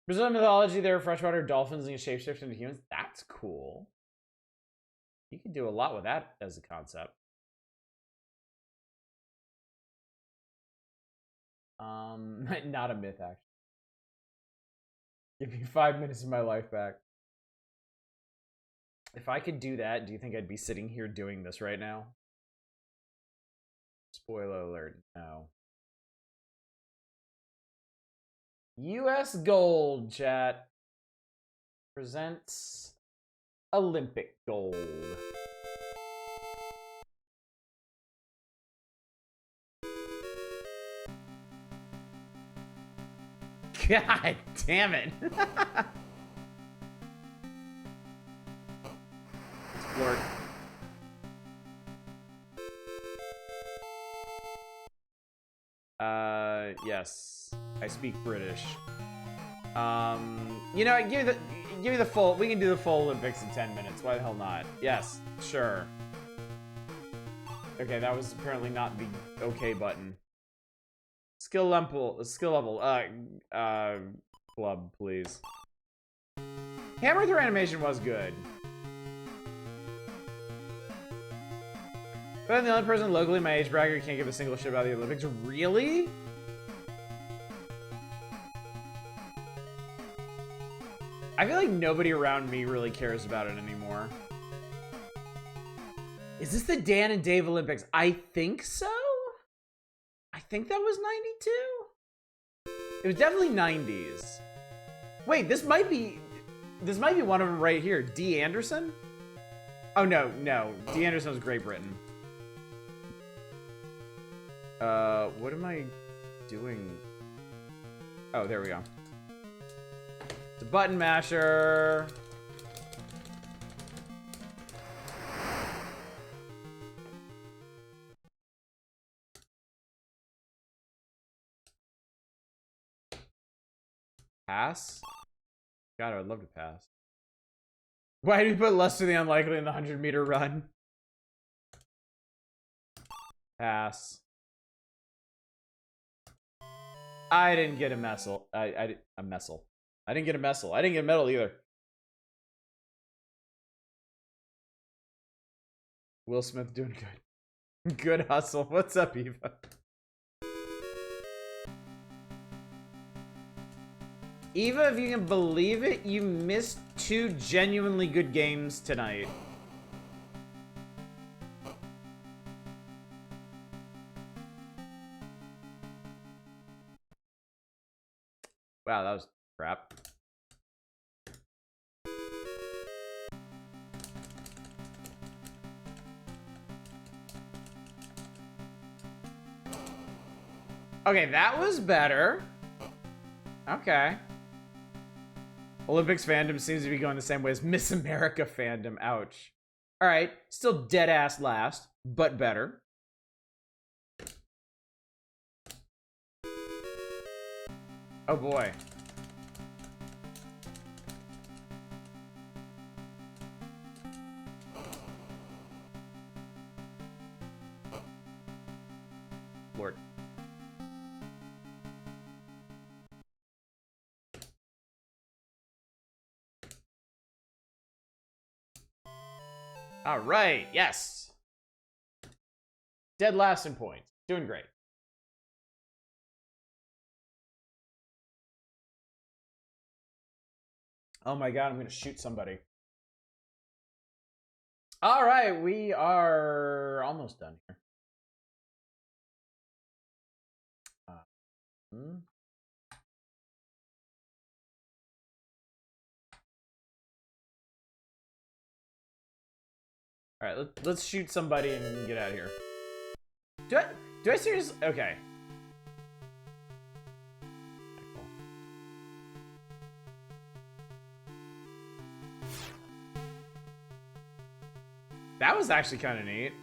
S1: Brazilian mythology, there are freshwater dolphins and you shapeshift into humans. That's cool. You can do a lot with that as a concept. Not a myth, actually. Give me 5 minutes of my life back. If I could do that, do you think I'd be sitting here doing this right now? Spoiler alert, no. US Gold, chat. Presents Olympic Gold. God damn it. Explore. Yes. I speak British. You know, give me the full, we can do the full Olympics in 10 minutes. Why the hell not? Yes, sure. Okay, that was apparently not the okay button. Skill level, club, please. Hammer through animation was good. But I'm the only person locally in my age bracket who can't give a single shit about the Olympics. Really? I feel like nobody around me really cares about it anymore. Is this the Dan and Dave Olympics? I think so? I think that was 92? It was definitely 90s. Wait, this might be one of them right here. D. Anderson? Oh, no. D. Anderson was Great Britain. What am I doing? Oh, there we go. It's a button masher. Pass? God, I would love to pass. Why did you put less to the unlikely in the 100-meter run? Pass. I didn't get a messel. A messel. I didn't get a messel. I didn't get a medal either. Will Smith doing good. Good hustle. What's up, Eva? Eva, if you can believe it, you missed 2 genuinely good games tonight. Wow, that was crap. Okay, that was better. Okay. Olympics fandom seems to be going the same way as Miss America fandom. Ouch. All right, still dead ass last, but better. Oh boy. Lord. All right, yes. Dead last in points. Doing great. Oh my god, I'm gonna shoot somebody. All right, we are almost done here. All right, let's shoot somebody and get out of here. Do I seriously? Okay. That was actually kind of neat.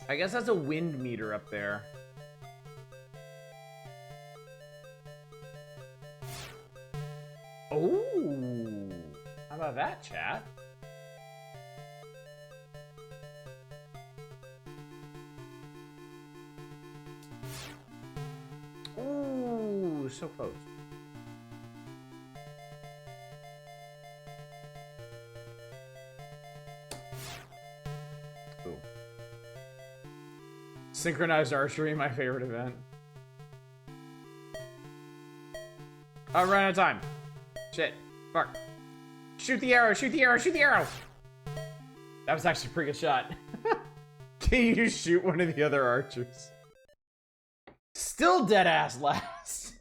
S1: I guess that's a wind meter up there. Oh, how about that, chat? Ooh, so close. Ooh. Synchronized archery, my favorite event. Oh, we're out of time. Shit. Fuck. Shoot the arrow, shoot the arrow, shoot the arrow! That was actually a pretty good shot. Can you shoot one of the other archers? Still dead ass last.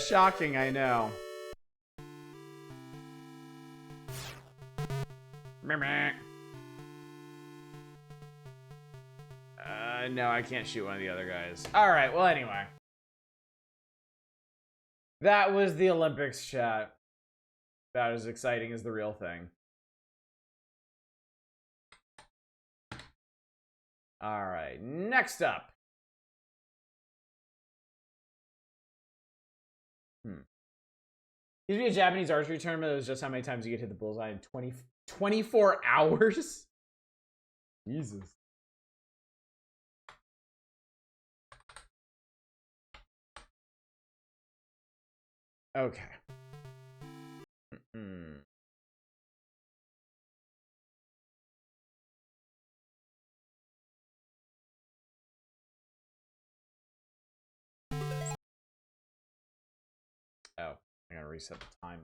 S1: Shocking, I know. No, I can't shoot one of the other guys. Alright, well, anyway. That was the Olympics, chat. About as exciting as the real thing. Alright, next up. Used to be a Japanese archery tournament. That was just how many times you get hit the bullseye in 24 hours? Jesus. Okay. Oh, I gotta reset the time.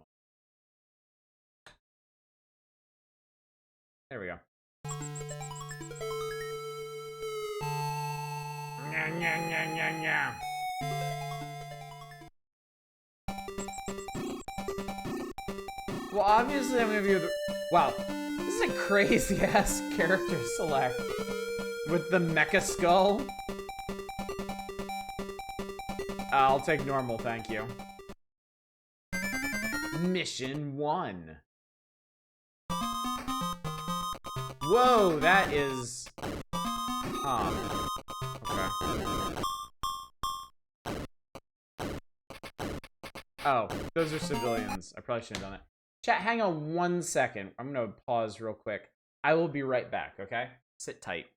S1: There we go. Nya, nya, nya, nya, nya. Well, obviously I'm gonna be with... Wow, this is a crazy-ass character select. With the mecha skull. I'll take normal, thank you. Mission 1. Whoa, that is... Okay. Oh, those are civilians. I probably shouldn't have done it. Chat, hang on 1 second. I'm gonna pause real quick. I will be right back, okay? Sit tight.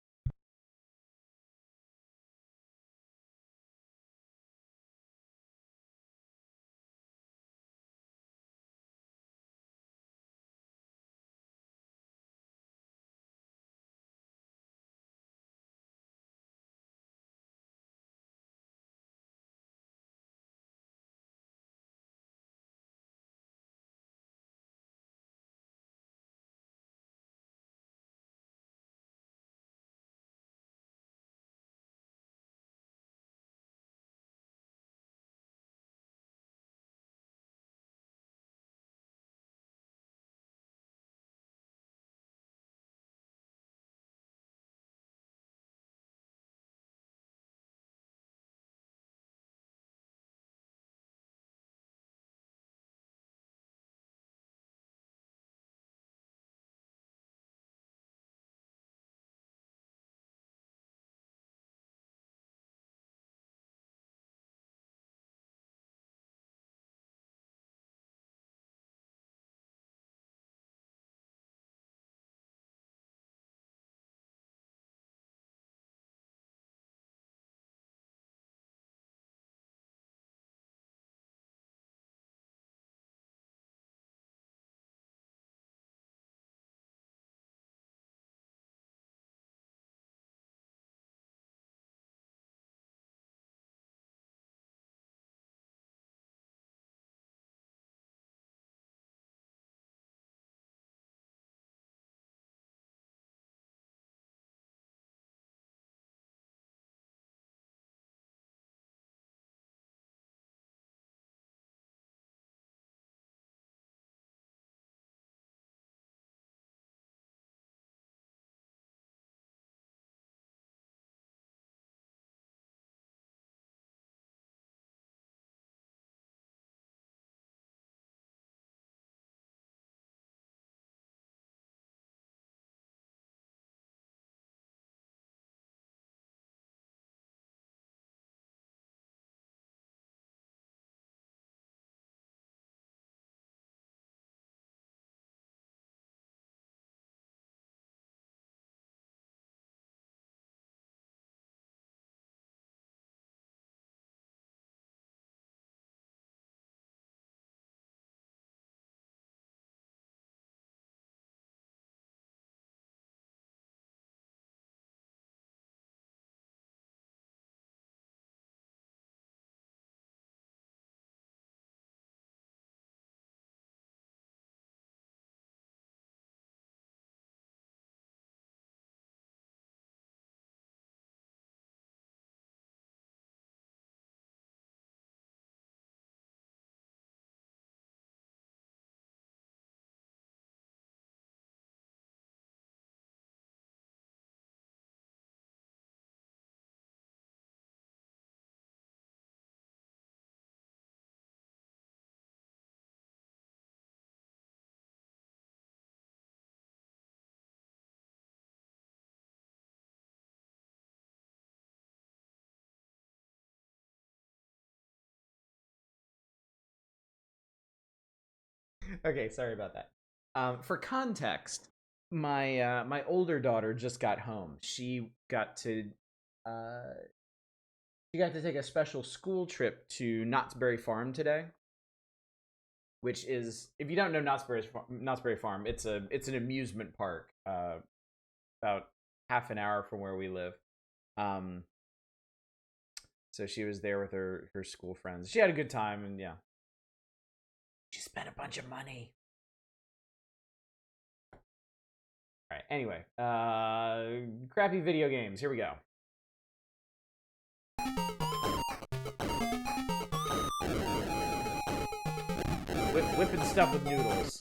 S1: Okay, sorry about that. For context, my older daughter just got home. Uh, she got to take a special school trip to Knott's Berry Farm today, which is, if you don't know Knott's Berry Farm, it's an amusement park, about half an hour from where we live. So she was there with her school friends. She had a good time, and yeah, she spent a bunch of money. All right. Anyway, crappy video games. Here we go. Whipping stuff with noodles.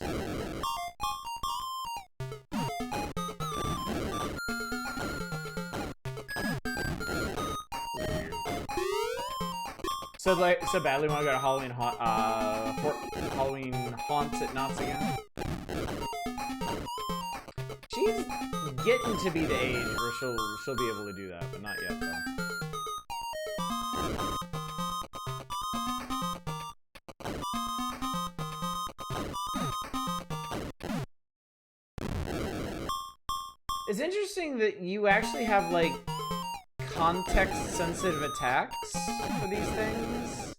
S1: So badly want to go to Halloween haunts at Knott's again. She's getting to be the age where she'll be able to do that, but not yet though. It's interesting that you actually have like context-sensitive attacks for these things.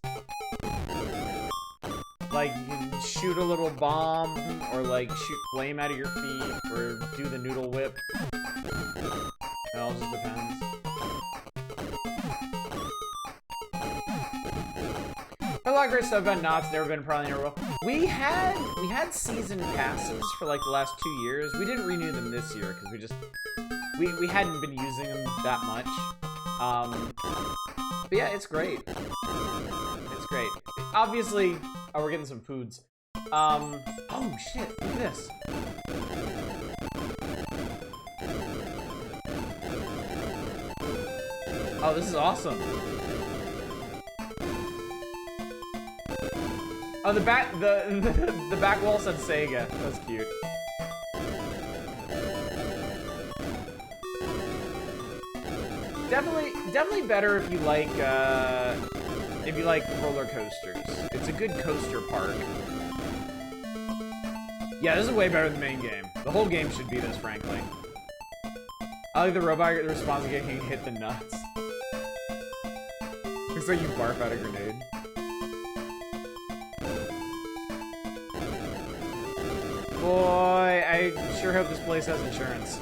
S1: Like, you can shoot a little bomb, or like shoot flame out of your feet, or do the noodle whip. It all just depends. A lot of great stuff about Knott's. Never been, probably never will. We had season passes for like the last 2 years. We didn't renew them this year because we hadn't been using them that much. But yeah, it's great. It's great. Obviously, oh, we're getting some foods. Oh shit, look at this. Oh, this is awesome. Oh, the back wall said Sega. That's cute. Definitely better if you like roller coasters. It's a good coaster park. Yeah, this is way better than the main game. The whole game should be this, frankly. I like the robot response to getting hit the nuts. Looks like you barf out a grenade. Boy, I sure hope this place has insurance.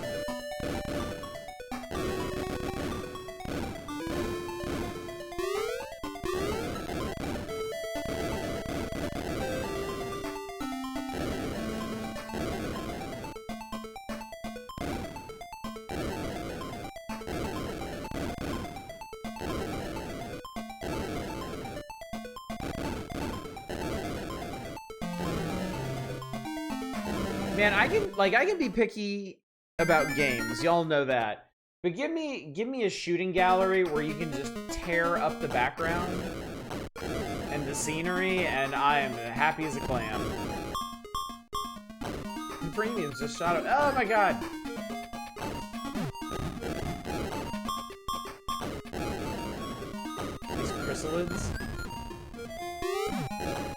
S1: Man, I can be picky about games. Y'all know that. But give me a shooting gallery where you can just tear up the background and the scenery, and I am happy as a clam. The premiums just shot up. Oh my god! These chrysalids.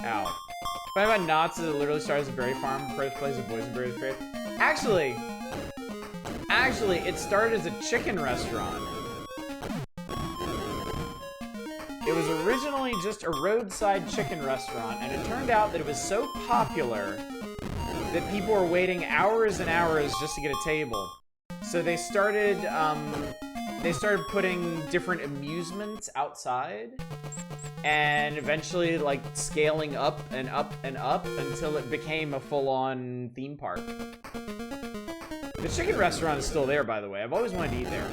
S1: Ow. What about Knott's is it literally starts as a berry farm, first plays a boysenberry's great. Actually, it started as a chicken restaurant. It was originally just a roadside chicken restaurant, and it turned out that it was so popular that people were waiting hours and hours just to get a table. So they started putting different amusements outside, and eventually like scaling up and up and up until it became a full-on theme park. The chicken restaurant is still there, by the way. I've always wanted to eat there.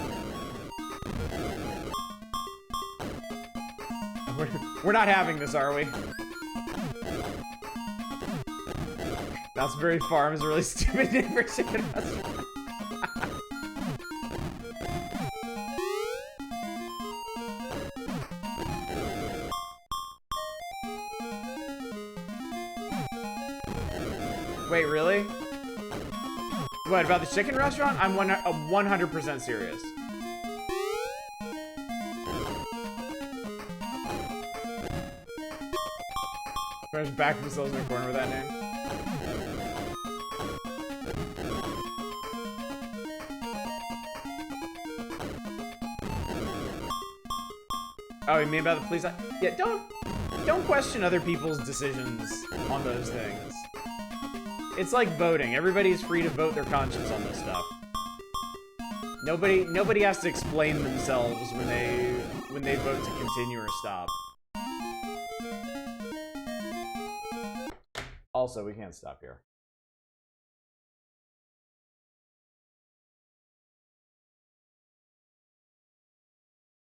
S1: We're not having this, are we? Knott's Berry Farm is a really stupid name for a chicken restaurant. Wait, really? What, about the chicken restaurant? I'm 100% serious. There's back themselves in the corner with that name. Oh, you mean about the police? Yeah, don't question other people's decisions on those things. It's like voting. Everybody's free to vote their conscience on this stuff. Nobody has to explain themselves when they vote to continue or stop. Also, we can't stop here.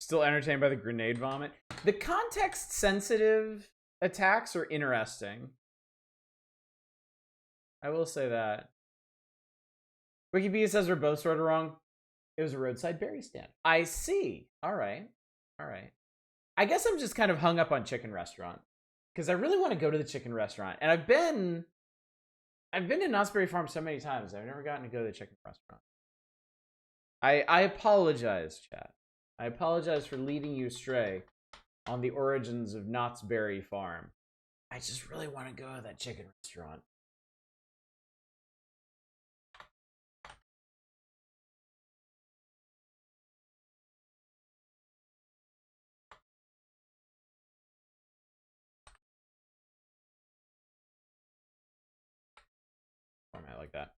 S1: Still entertained by the grenade vomit. The context-sensitive attacks are interesting. I will say that. Wikipedia says we're both sort of wrong. It was a roadside berry stand. I see. All right. All right. I guess I'm just kind of hung up on chicken restaurant because I really want to go to the chicken restaurant, and I've been to Knott's Berry Farm so many times. I've never gotten to go to the chicken restaurant. I apologize, chat. I apologize for leading you astray on the origins of Knott's Berry Farm. I just really want to go to that chicken restaurant. Format like that.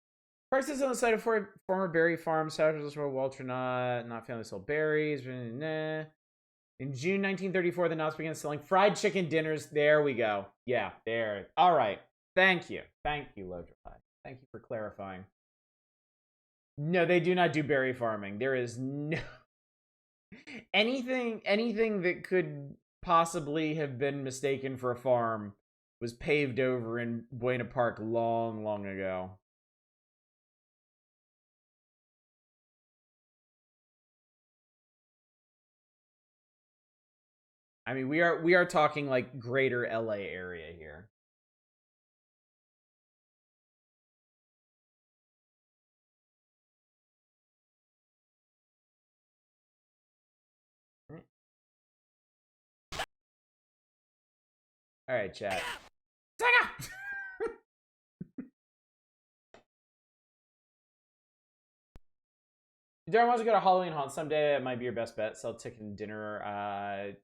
S1: Prices on the site of former berry farms, Southwest Road, Walter not family sold berries. Nah. In June 1934, the Knots began selling fried chicken dinners. There we go. Yeah, there. All right. Thank you. Thank you, Lodrai. Thank you for clarifying. No, they do not do berry farming. There is no anything that could possibly have been mistaken for a farm was paved over in Buena Park long, long ago. I mean, we are talking like greater LA area here. All right, chat. Sega! Darren wants to go to Halloween Haunt someday. It might be your best bet. Sell ticket and dinner,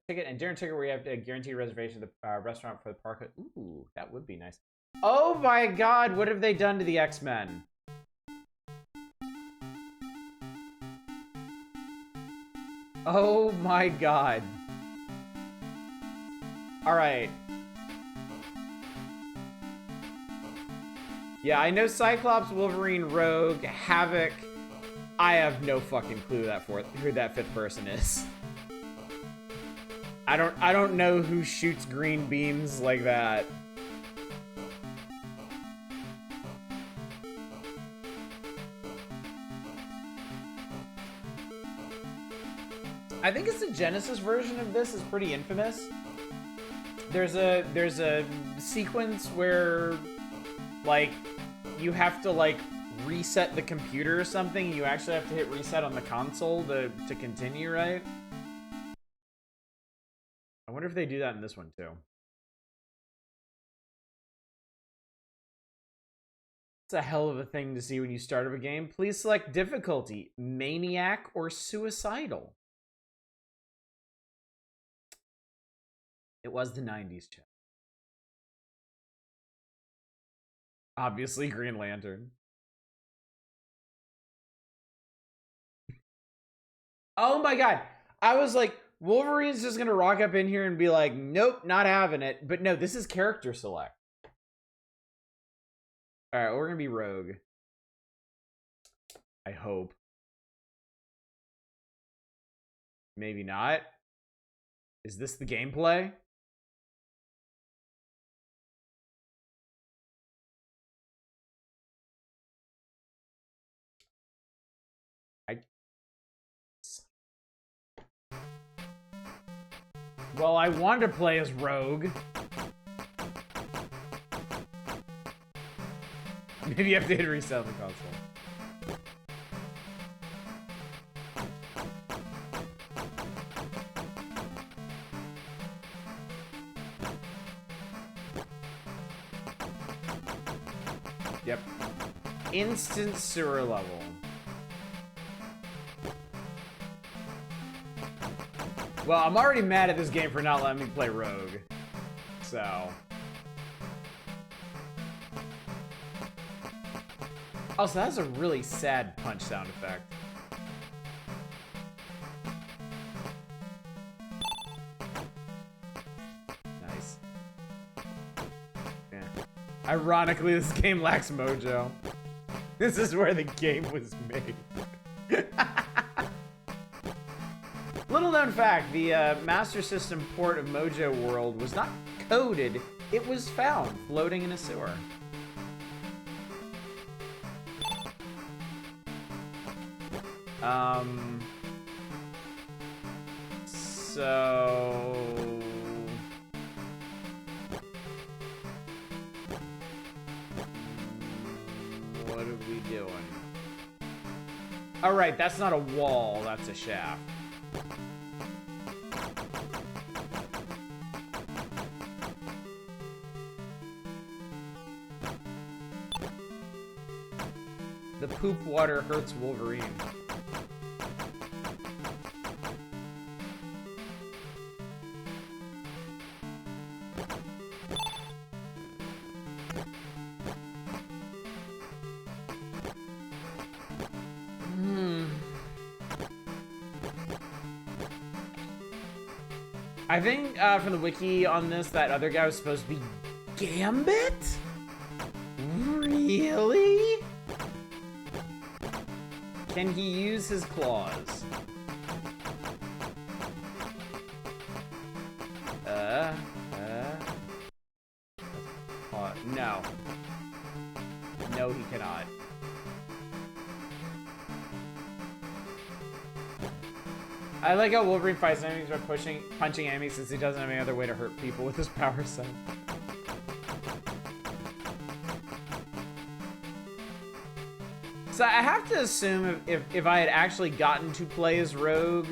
S1: ticket where you have to guarantee a reservation at the restaurant for the park. Ooh, that would be nice. Oh my God, what have they done to the X-Men? Oh my God. All right. Yeah, I know Cyclops, Wolverine, Rogue, Havoc. I have no fucking clue who that fifth person is. I don't know who shoots green beams like that. I think it's the Genesis version of this is pretty infamous. There's a sequence where like you have to like reset the computer or something. You actually have to hit reset on the console to continue, right? I wonder if they do that in this one too. It's a hell of a thing to see when you start up a game. Please select difficulty, maniac or suicidal. It was the 90s, chat. Obviously, Green Lantern. Oh my God. I was like, Wolverine's just gonna rock up in here and be like, nope, not having it. But no, this is character select. All right, we're gonna be Rogue. I hope. Maybe not. Is this the gameplay? Well, I want to play as Rogue. Maybe you have to hit reset the console. Yep. Instant sewer level. Well, I'm already mad at this game for not letting me play Rogue. So. Also, that's a really sad punch sound effect. Nice. Yeah. Ironically, this game lacks mojo. This is where the game was made. Little known fact, the Master System port of Mojo World was not coded, it was found floating in a sewer. So... what are we doing? Alright, that's not a wall, that's a shaft. The poop water hurts Wolverine. I think from the wiki on this, that other guy was supposed to be Gambit? Really? Can he use his claws? No. No, he cannot. I like how Wolverine fights enemies by punching enemies since he doesn't have any other way to hurt people with his power set. So I have to assume if I had actually gotten to play as Rogue,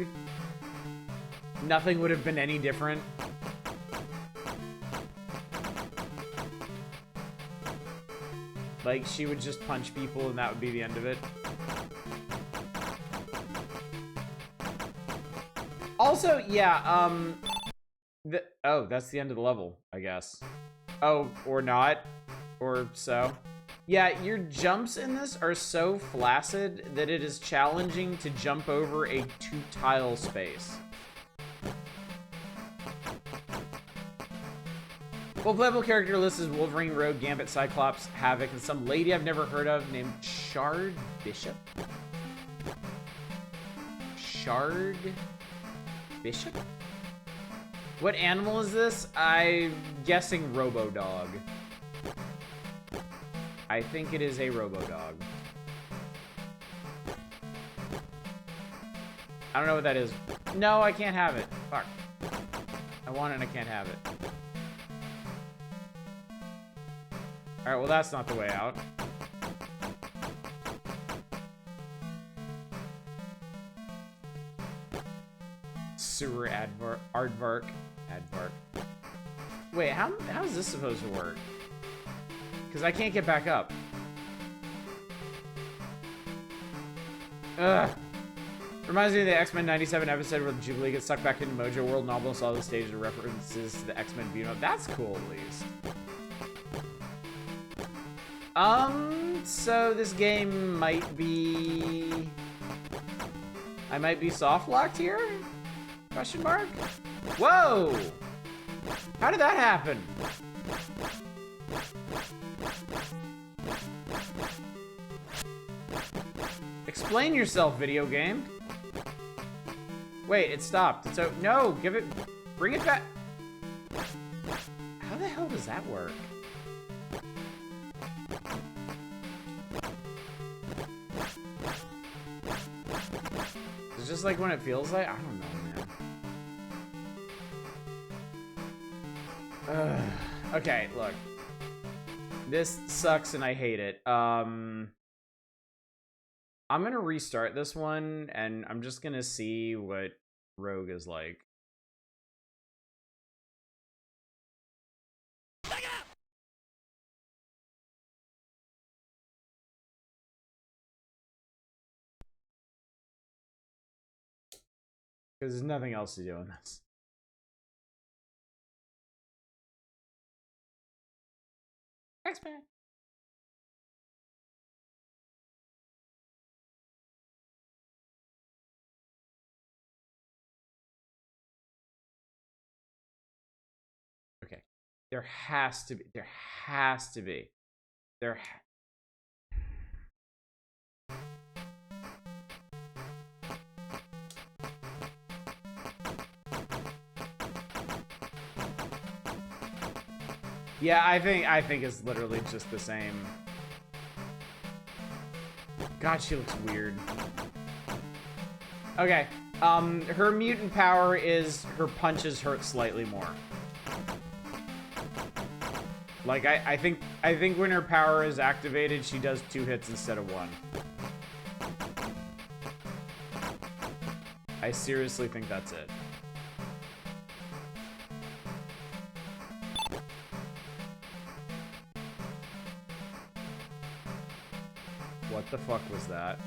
S1: nothing would have been any different. Like, she would just punch people and that would be the end of it. Also, yeah, oh, that's the end of the level, I guess. Oh, or not. Or so. Yeah, your jumps in this are so flaccid that it is challenging to jump over a 2-tile space. Well, playable character list is Wolverine, Rogue, Gambit, Cyclops, Havoc, and some lady I've never heard of named Shard Bishop. Shard Bishop? What animal is this? I'm guessing Robo-Dog. I think it is a Robo-Dog. I don't know what that is. No, I can't have it. Fuck. I want it and I can't have it. Alright, well that's not the way out. Sewer Aardvark. Wait, how is this supposed to work? Because I can't get back up. Ugh. Reminds me of the X-Men 97 episode where the Jubilee gets sucked back into Mojo World and almost all the stages are references to the X-Men beat 'em up. That's cool, at least. So this game might be... I might be soft-locked here? Question mark? Whoa! How did that happen? Explain yourself, video game. Wait, it stopped. It's no, give it... Bring it back. How the hell does that work? It's just like when it feels like... I don't know, man. Okay, look. This sucks and I hate it. I'm gonna restart this one, and I'm just gonna see what Rogue is like. Because there's nothing else to do in this. X-Men. Okay. There has to be. Yeah, I think it's literally just the same. God, she looks weird. Okay. Her mutant power is her punches hurt slightly more. Like I think when her power is activated, she does 2 hits instead of 1. I seriously think that's it. What the fuck was that?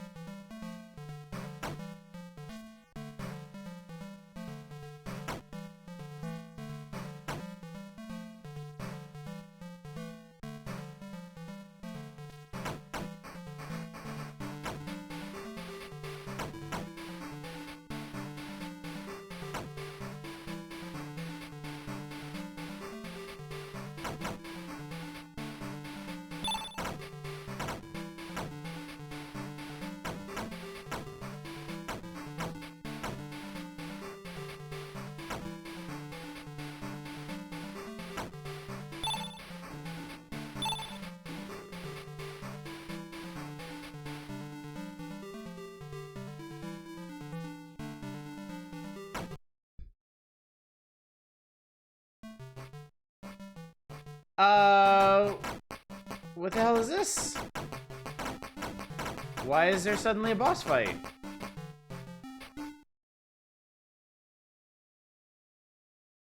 S1: What the hell is this? Why is there suddenly a boss fight?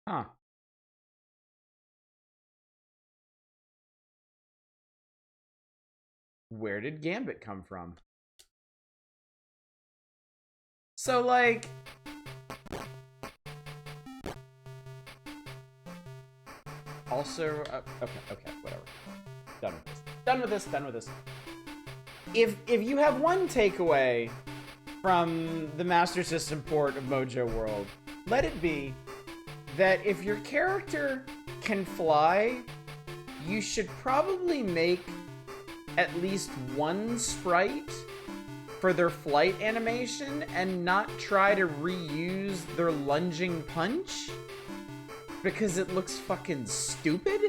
S1: Huh. Where did Gambit come from? So, like... Also... okay, whatever. Done with this. If you have one takeaway from the Master System port of Mojo World, let it be that if your character can fly, you should probably make at least one sprite for their flight animation and not try to reuse their lunging punch because it looks fucking stupid.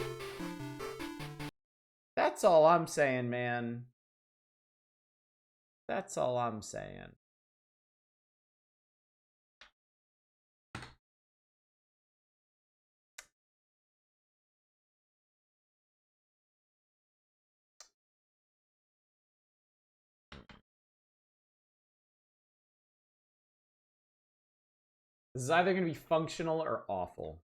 S1: That's all I'm saying, man. That's all I'm saying. This is either going to be functional or awful.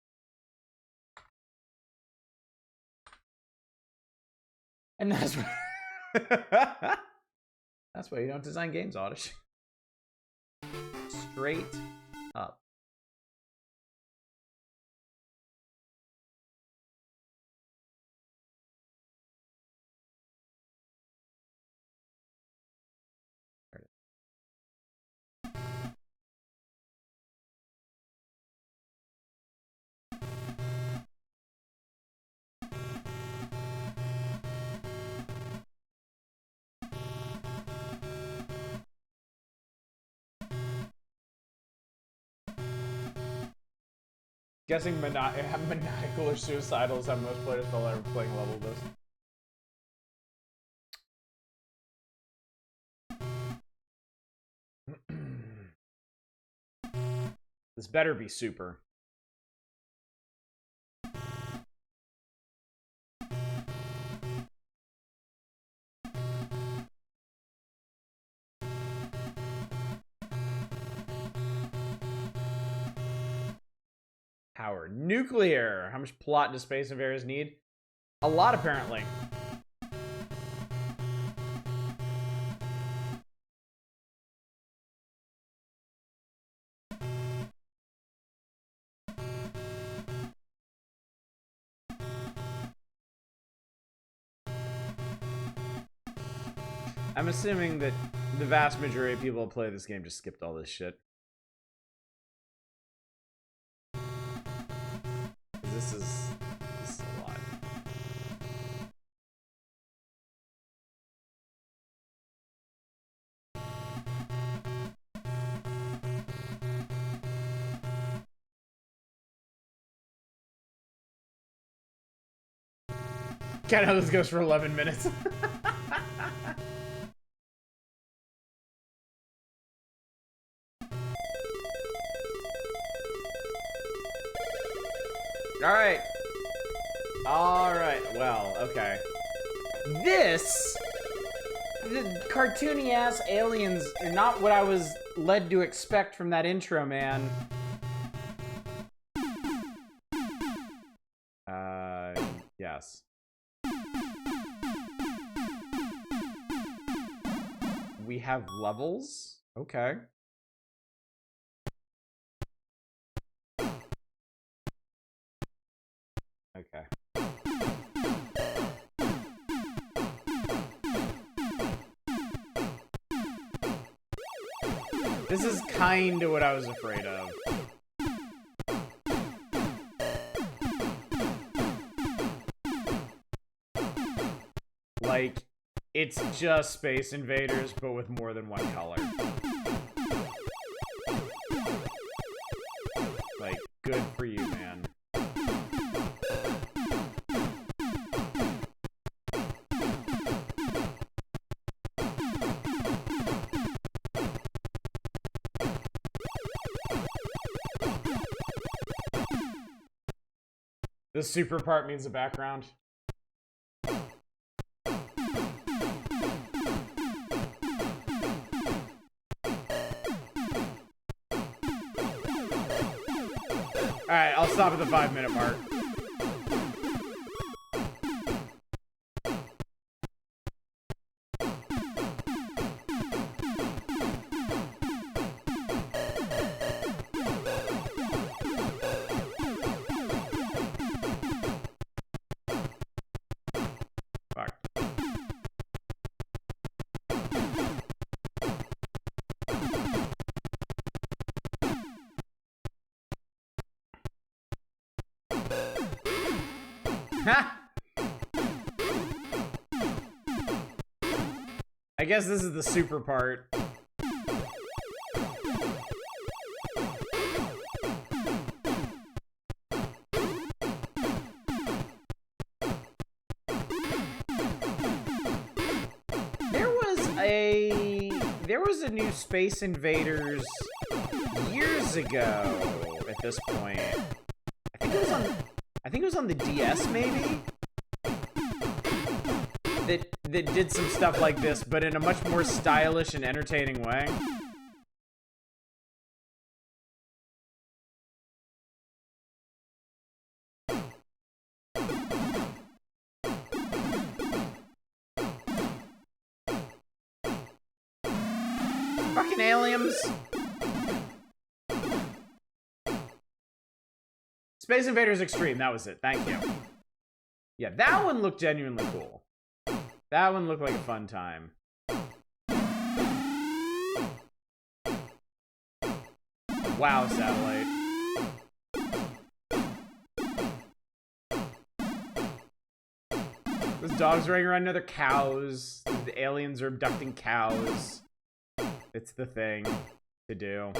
S1: And that's why... That's why you don't design games, Odyssey. Straight up. Guessing maniacal or suicidal is how most players feel ever playing a level of this. This better be super. Power. Nuclear. How much plot does Space Invaders need? A lot, apparently. I'm assuming that the vast majority of people who play this game just skipped all this shit. This is a lot. Can't know this goes for 11 minutes. Alright. Alright, well, okay. The cartoony ass aliens are not what I was led to expect from that intro, man. Yes. We have levels? Okay. Okay. This is kind of what I was afraid of. Like, it's just Space Invaders, but with more than one color. Like, good for you, man. The super part means the background. Alright, I'll stop at the 5-minute mark. I guess this is the super part. There was a new Space Invaders years ago at this point. I think it was on the DS maybe? That did some stuff like this, but in a much more stylish and entertaining way. Fucking aliens. Space Invaders Extreme, that was it. Thank you. Yeah, that one looked genuinely cool. That one looked like a fun time. Wow, satellite. Those dogs running around other cows. The aliens are abducting cows. It's the thing to do.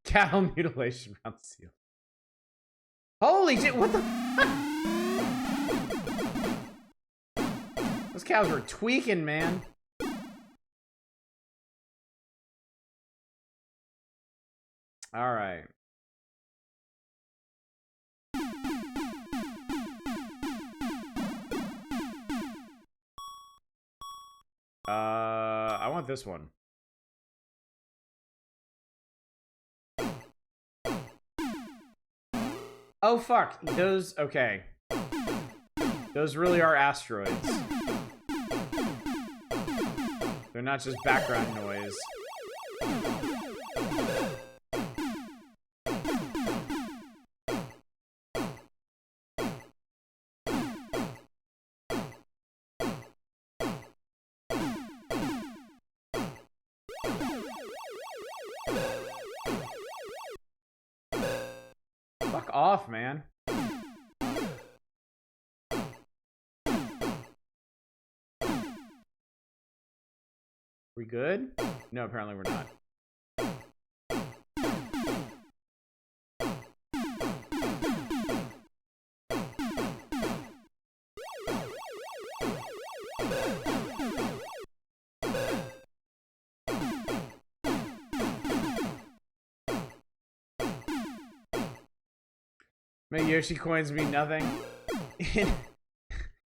S1: Cattle mutilation around seal. Holy shit, what the Those cows were tweaking, man. All right. I want this one. Oh, fuck. Those, okay. Those really are asteroids. They're not just background noise. Fuck off, man. We good? No, apparently we're not. Make Yoshi coins mean nothing.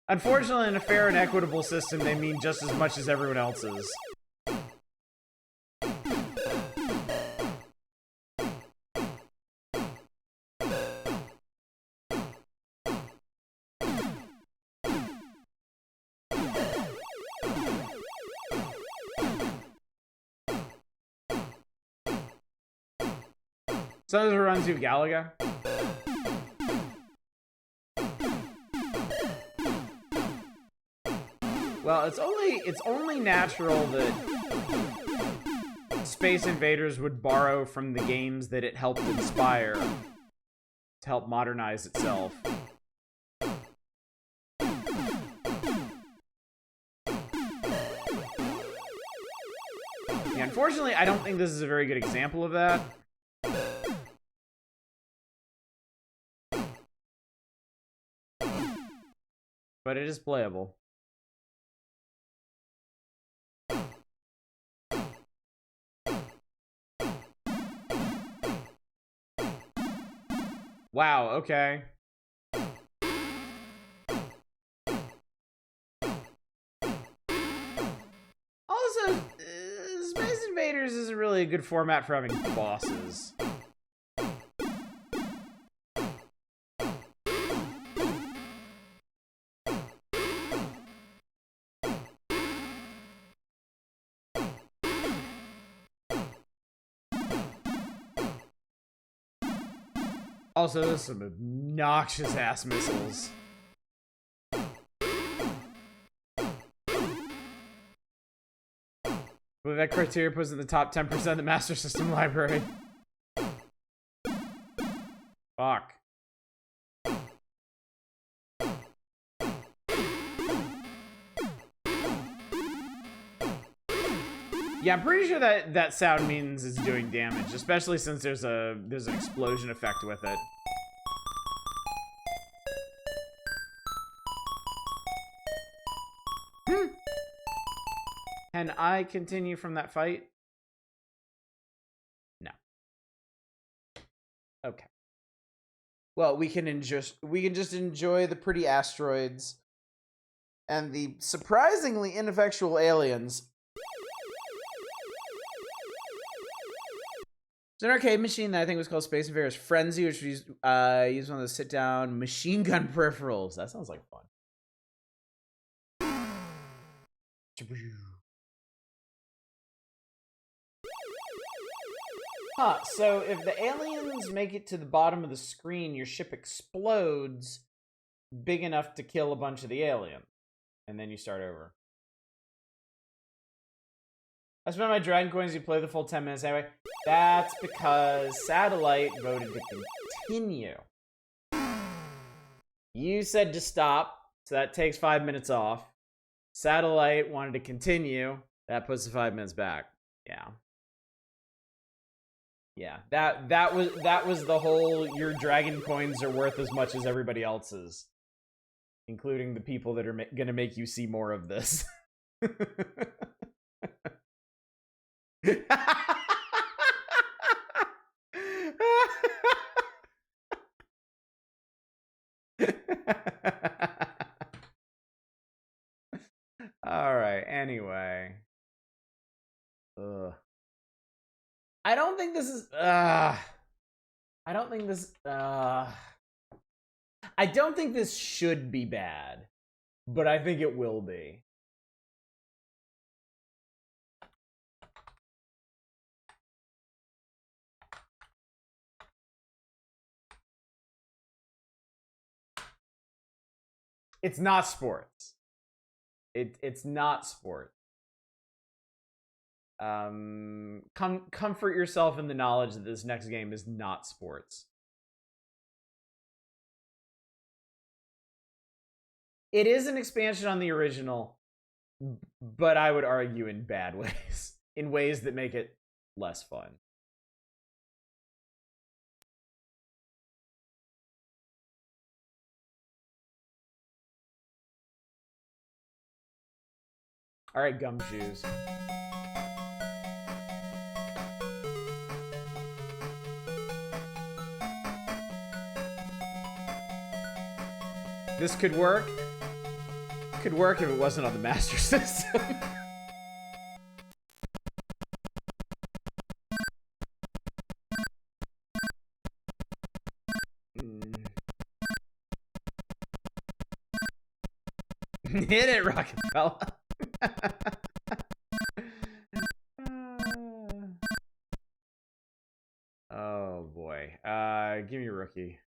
S1: Unfortunately, in a fair and equitable system, they mean just as much as everyone else's. So those runs you Galaga. Well, it's only natural that Space Invaders would borrow from the games that it helped inspire to help modernize itself. Yeah, unfortunately, I don't think this is a very good example of that. But it is playable. Wow, okay. Also, Space Invaders isn't really a good format for having bosses. Also, there's some obnoxious ass missiles. But that criteria puts in the top 10% of the Master System library. Fuck. Yeah, I'm pretty sure that sound means it's doing damage, especially since there's an explosion effect with it. Can I continue from that fight? No. Okay. Well, we can just enjoy the pretty asteroids and the surprisingly ineffectual aliens. There's an arcade machine that I think was called Space Invaders Frenzy, which used one of those sit-down machine gun peripherals. That sounds like fun. Huh, so if the aliens make it to the bottom of the screen, your ship explodes big enough to kill a bunch of the aliens. And then you start over. I spent my Dragon Coins, you play the full 10 minutes anyway. That's because Satellite voted to continue. You said to stop, so that takes 5 minutes off. Satellite wanted to continue, that puts the 5 minutes back. Yeah. Yeah, that was the whole your Dragon Coins are worth as much as everybody else's. Including the people that are gonna make you see more of this. Alright, anyway. Ugh. I don't think this is I don't think this I don't think this should be bad, but I think it will be. It's not sports. It's not sport. Comfort yourself in the knowledge that this next game is not sports. It is an expansion on the original, but I would argue in bad ways. In ways that make it less fun. All right, gumshoes. This could work. Could work if it wasn't on the Master System. Hit it, Rockefeller. Oh boy. Give me Rookie.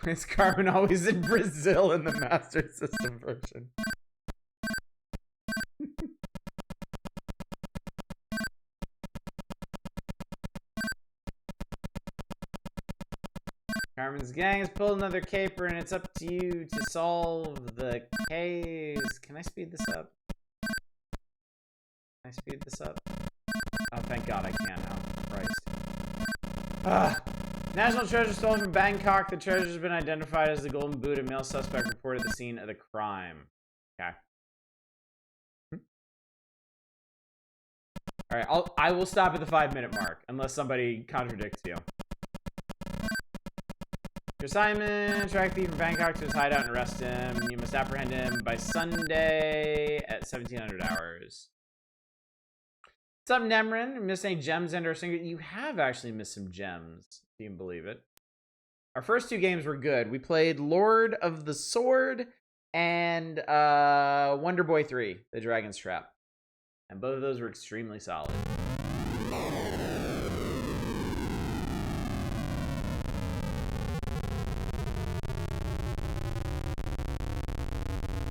S1: Is Carmen always in Brazil in the Master System version? Carmen's gang has pulled another caper, and it's up to you to solve the case. Can I speed this up? Can I speed this up? Oh, thank God I can now. Christ. National treasure stolen from Bangkok. The treasure has been identified as the Golden Buddha. Male suspect reported the scene of the crime. Okay. All right, I will stop at the 5-minute mark unless somebody contradicts you. Your assignment: track thief from Bangkok to his hideout and arrest him. You must apprehend him by Sunday at 1700 hours. What's up, Nemrin? Missed any gems and or single? You have actually missed some gems, if you can believe it. Our first 2 games were good. We played Lord of the Sword and Wonder Boy 3, The Dragon's Trap. And both of those were extremely solid.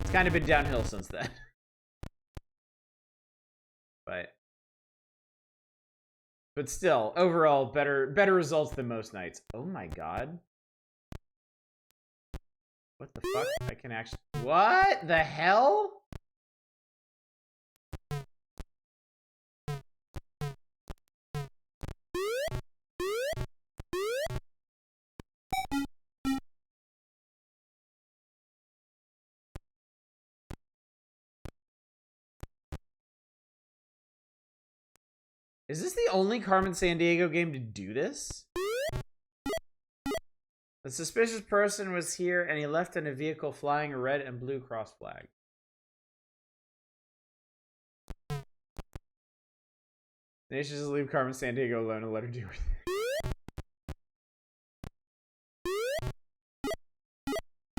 S1: It's kind of been downhill since then. But still, overall, better results than most nights. Oh my God. What the fuck? I can actually... What the hell? Is this the only Carmen Sandiego game to do this? The suspicious person was here and he left in a vehicle flying a red and blue cross flag. They should just leave Carmen Sandiego alone and let her do her thing.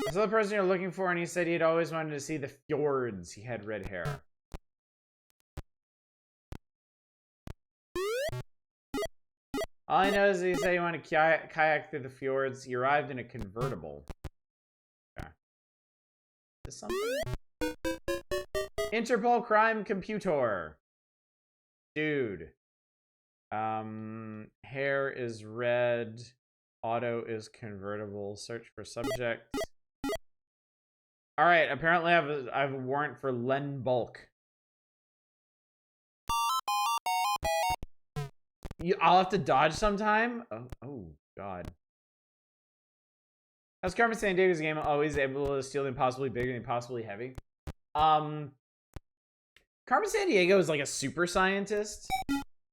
S1: I saw the person you're looking for and he said he'd always wanted to see the fjords. He had red hair. All I know is that he said he wanted to kayak through the fjords. He arrived in a convertible. Okay. Is this something? Interpol crime computer. Dude. Hair is red. Auto is convertible. Search for subject. Alright, apparently I have a warrant for Len Bulk. I'll have to dodge sometime? Oh God. How's Carmen Sandiego's game always able to steal the impossibly big and impossibly heavy? Carmen Sandiego is like a super scientist.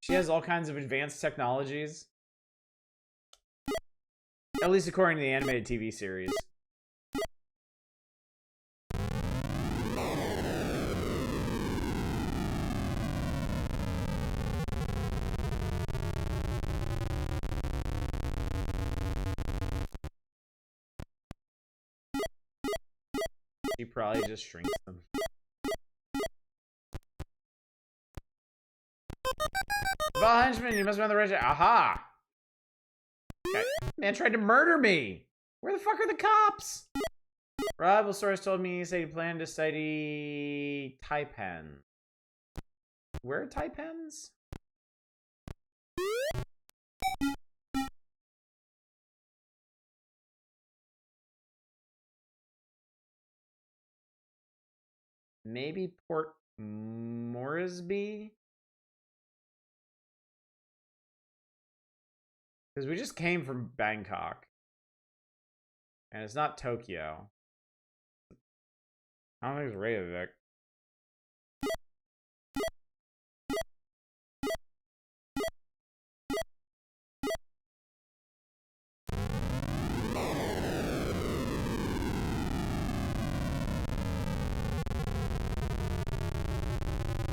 S1: She has all kinds of advanced technologies. At least according to the animated TV series. She probably just shrinks them. Val Henchman, you must be on the right side. Aha! Okay. Man tried to murder me! Where the fuck are the cops? Reliable source told me he said he planned to study Taipan. Where are Taipans? maybe Port Moresby? Because we just came from Bangkok. And it's not Tokyo. I don't think it's Reykjavik.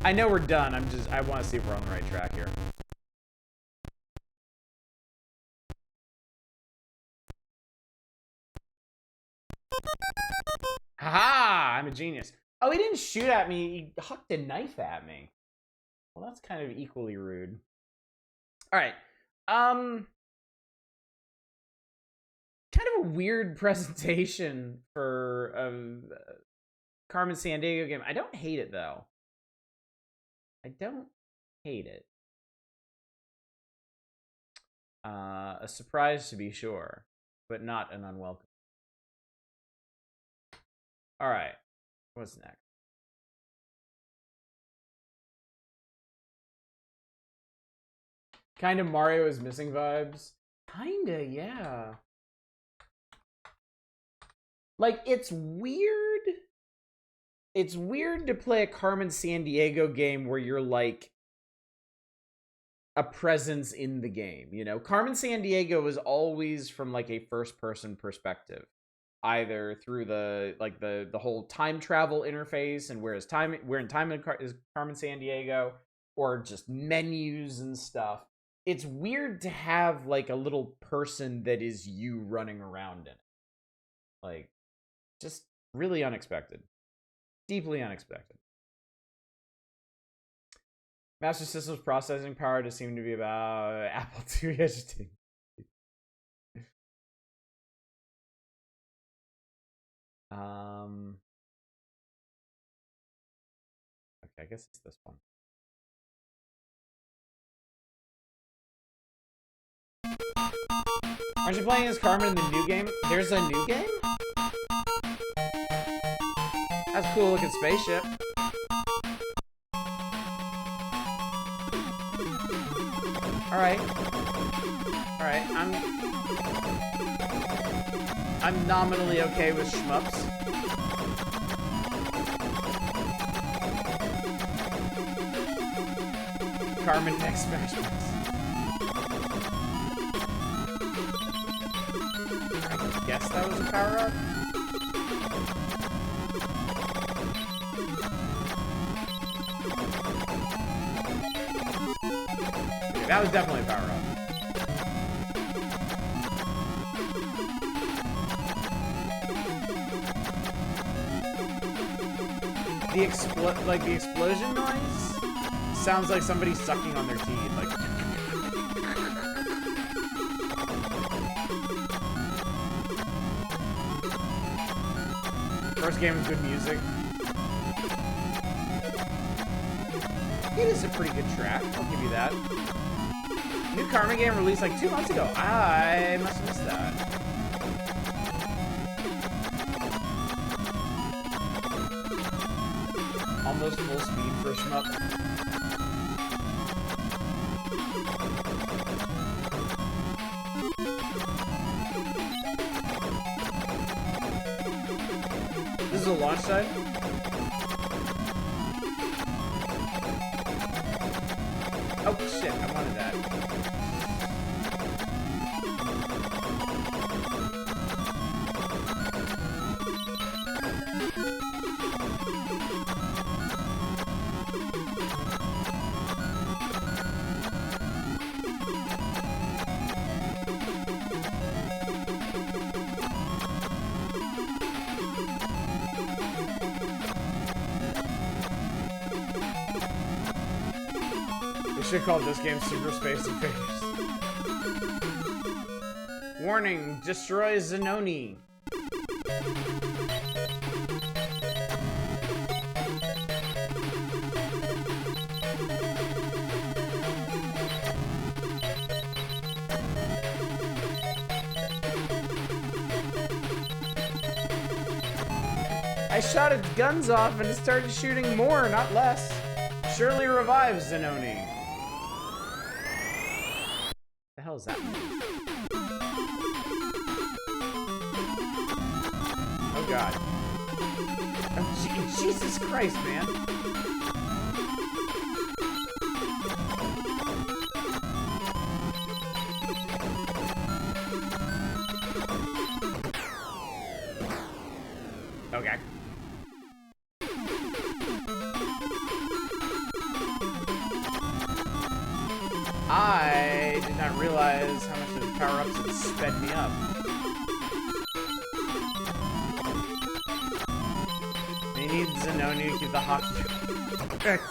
S1: I know we're done. I want to see if we're on the right track here. Haha! I'm a genius. Oh, he didn't shoot at me. He hucked a knife at me. Well, that's kind of equally rude. All right. Kind of a weird presentation for a Carmen Sandiego game. I don't hate it, though. I don't hate it. A surprise to be sure, but not an unwelcome. All right, what's next? Kind of Mario is Missing vibes. Kinda, yeah. Like, it's weird. It's weird to play a Carmen Sandiego game where you're like a presence in the game, you know? Carmen Sandiego is always from like a first-person perspective, either through the whole time travel interface and where in time is Carmen Sandiego, or just menus and stuff. It's weird to have like a little person that is you running around in it. Like, just really unexpected. Deeply unexpected. Master System's processing power just seemed to be about Apple II editing. Okay, I guess it's this one. Aren't you playing as Carmen in the new game? There's a new game? That's a cool looking spaceship. Alright. Alright, I'm nominally okay with shmups. Carmen next Smash Bros. I guess that was a power-up? Okay, that was definitely a power-up. The explosion noise sounds like somebody sucking on their teeth, like. First game with good music. It is a pretty good track, I'll give you that. New Karma game released like 2 months ago. I must have missed that. Almost full speed for a shmup. This is a launch site? Oh shit, I wanted that. Should call this game Super Space Invaders. Warning, destroy Zanoni. I shot its guns off and it started shooting more, not less. Surely revive Zanoni. The hell is that? Oh god. Oh, Jesus Christ, man. Okay. I did not realize how much of the power-ups had sped me up. They need Zanoni to keep the hockey. Shit.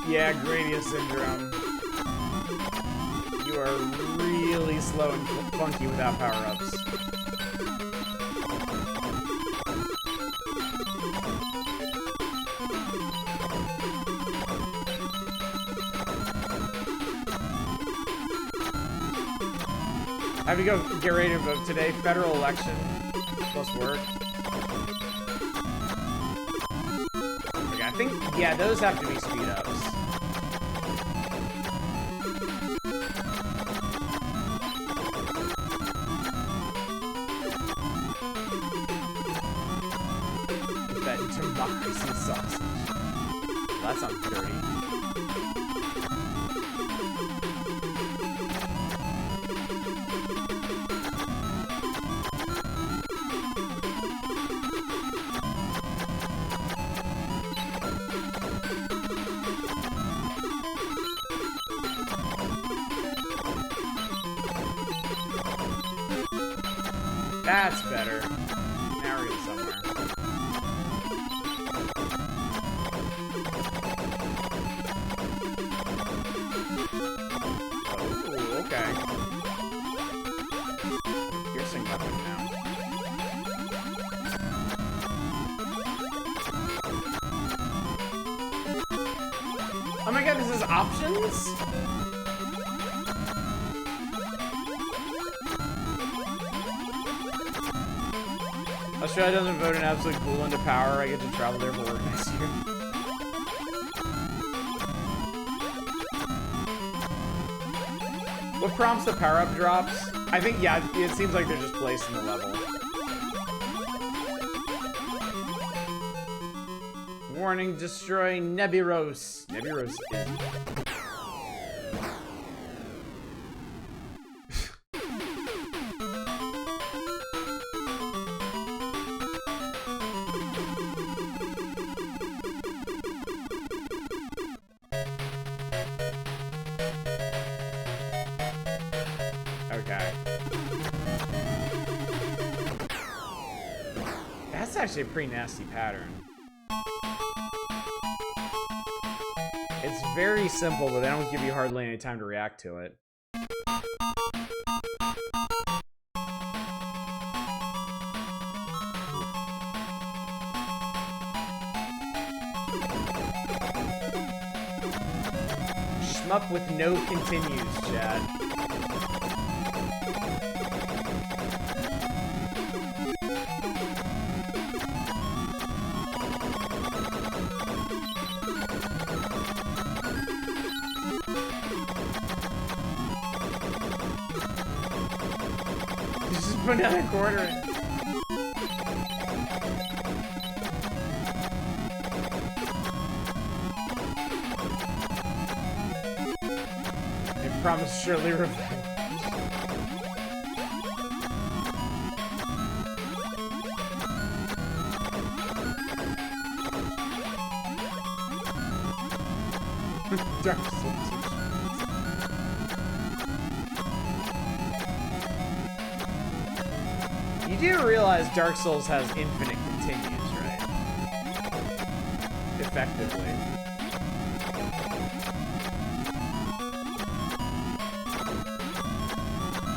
S1: Yeah, Gradius Syndrome. You are really slow and funky without power-ups. I have to go get ready to vote today. Federal election plus work. Okay, I think, yeah, those have to be speed-ups. Democracy sausage. That sounds dirty. That's better. Now we're getting somewhere. Okay. Piercing weapon now. Oh my god, this is options? Australia doesn't vote an absolute ghoul into power. I get to travel there for work next year. What prompts the power-up drops? I think, yeah, it seems like they're just placed in the level. Warning, destroy Nebiros. Nebiros is... Okay. That's actually a pretty nasty pattern. It's very simple, but they don't give you hardly any time to react to it. Shmup with no continues, Chad. Just put another quarter in. I promise surely revenge. Dark Souls. You do realize Dark Souls has infinite continues, right? Effectively.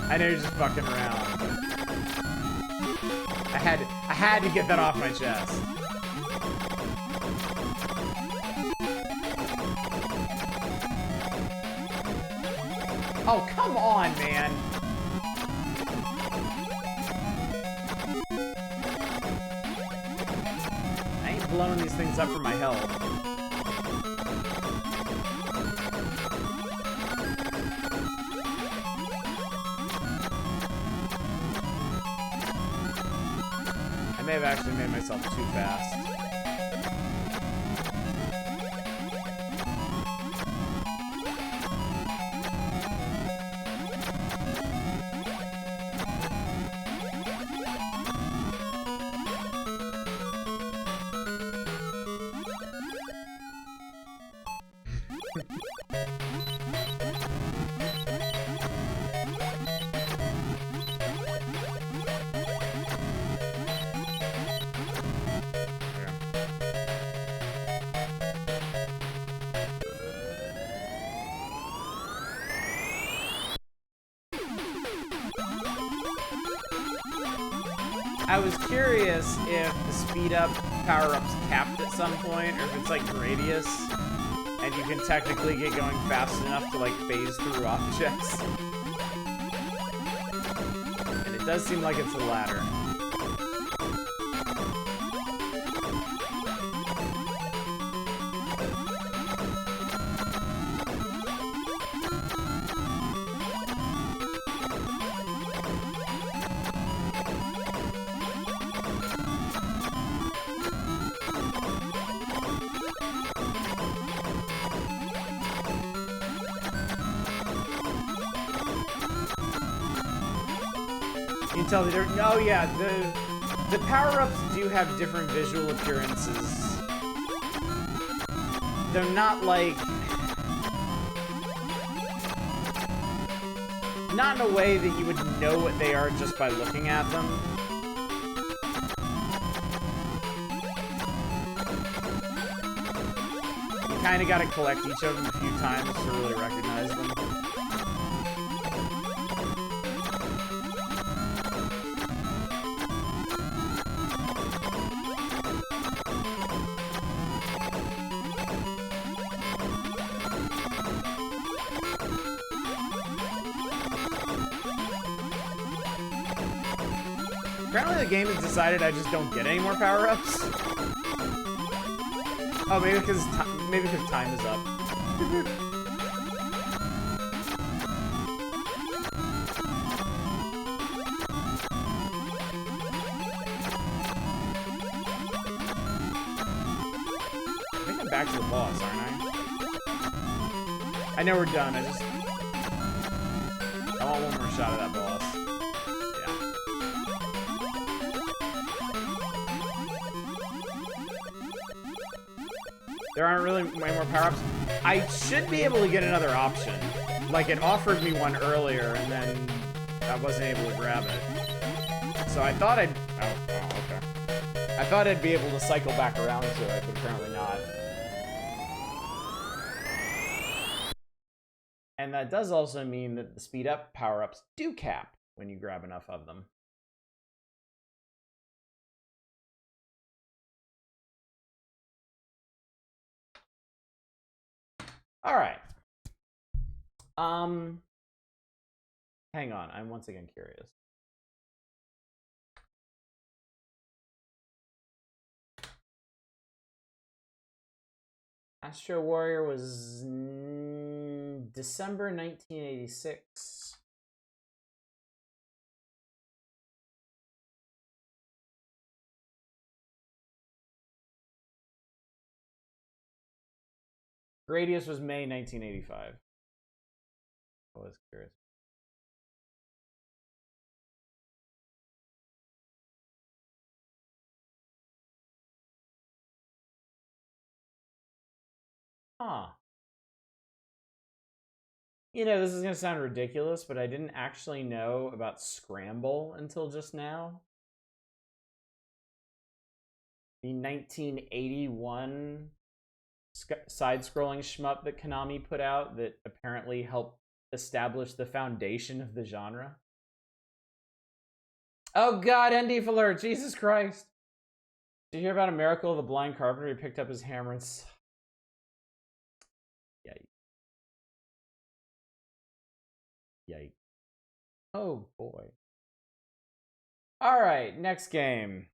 S1: I know you're just fucking around. I had to get that off my chest. Oh, come on, man. I ain't blowing these things up for my health. I may have actually made myself too fast. I was curious if the speed up power-up's capped at some point, or if it's like Gradius, and you can technically get going fast enough to like phase through objects. And it does seem like it's the latter. You can tell the difference. Oh yeah, the power-ups do have different visual appearances. They're not like... Not in a way that you would know what they are just by looking at them. You kind of got to collect each of them a few times to really recognize them. Apparently the game has decided I just don't get any more power-ups. Oh, maybe because time is up. I think I'm back to the boss, aren't I? I know we're done. I want one more shot of that boss. There aren't really way more power-ups. I should be able to get another option. Like, it offered me one earlier, and then I wasn't able to grab it. So I thought I'd... Oh, okay. I thought I'd be able to cycle back around to it, but apparently not. And that does also mean that the speed-up power-ups do cap when you grab enough of them. All right. Hang on. I'm once again curious. Astro Warrior was December 1986. Gradius was May 1985. I was curious. Huh. You know, this is going to sound ridiculous, but I didn't actually know about Scramble until just now. The 1981 side-scrolling shmup that Konami put out that apparently helped establish the foundation of the genre. Oh god, ND alert! Jesus Christ! Did you hear about a miracle of the blind carpenter who picked up his hammer and... Yeah. Yikes. Oh, boy. All right, next game.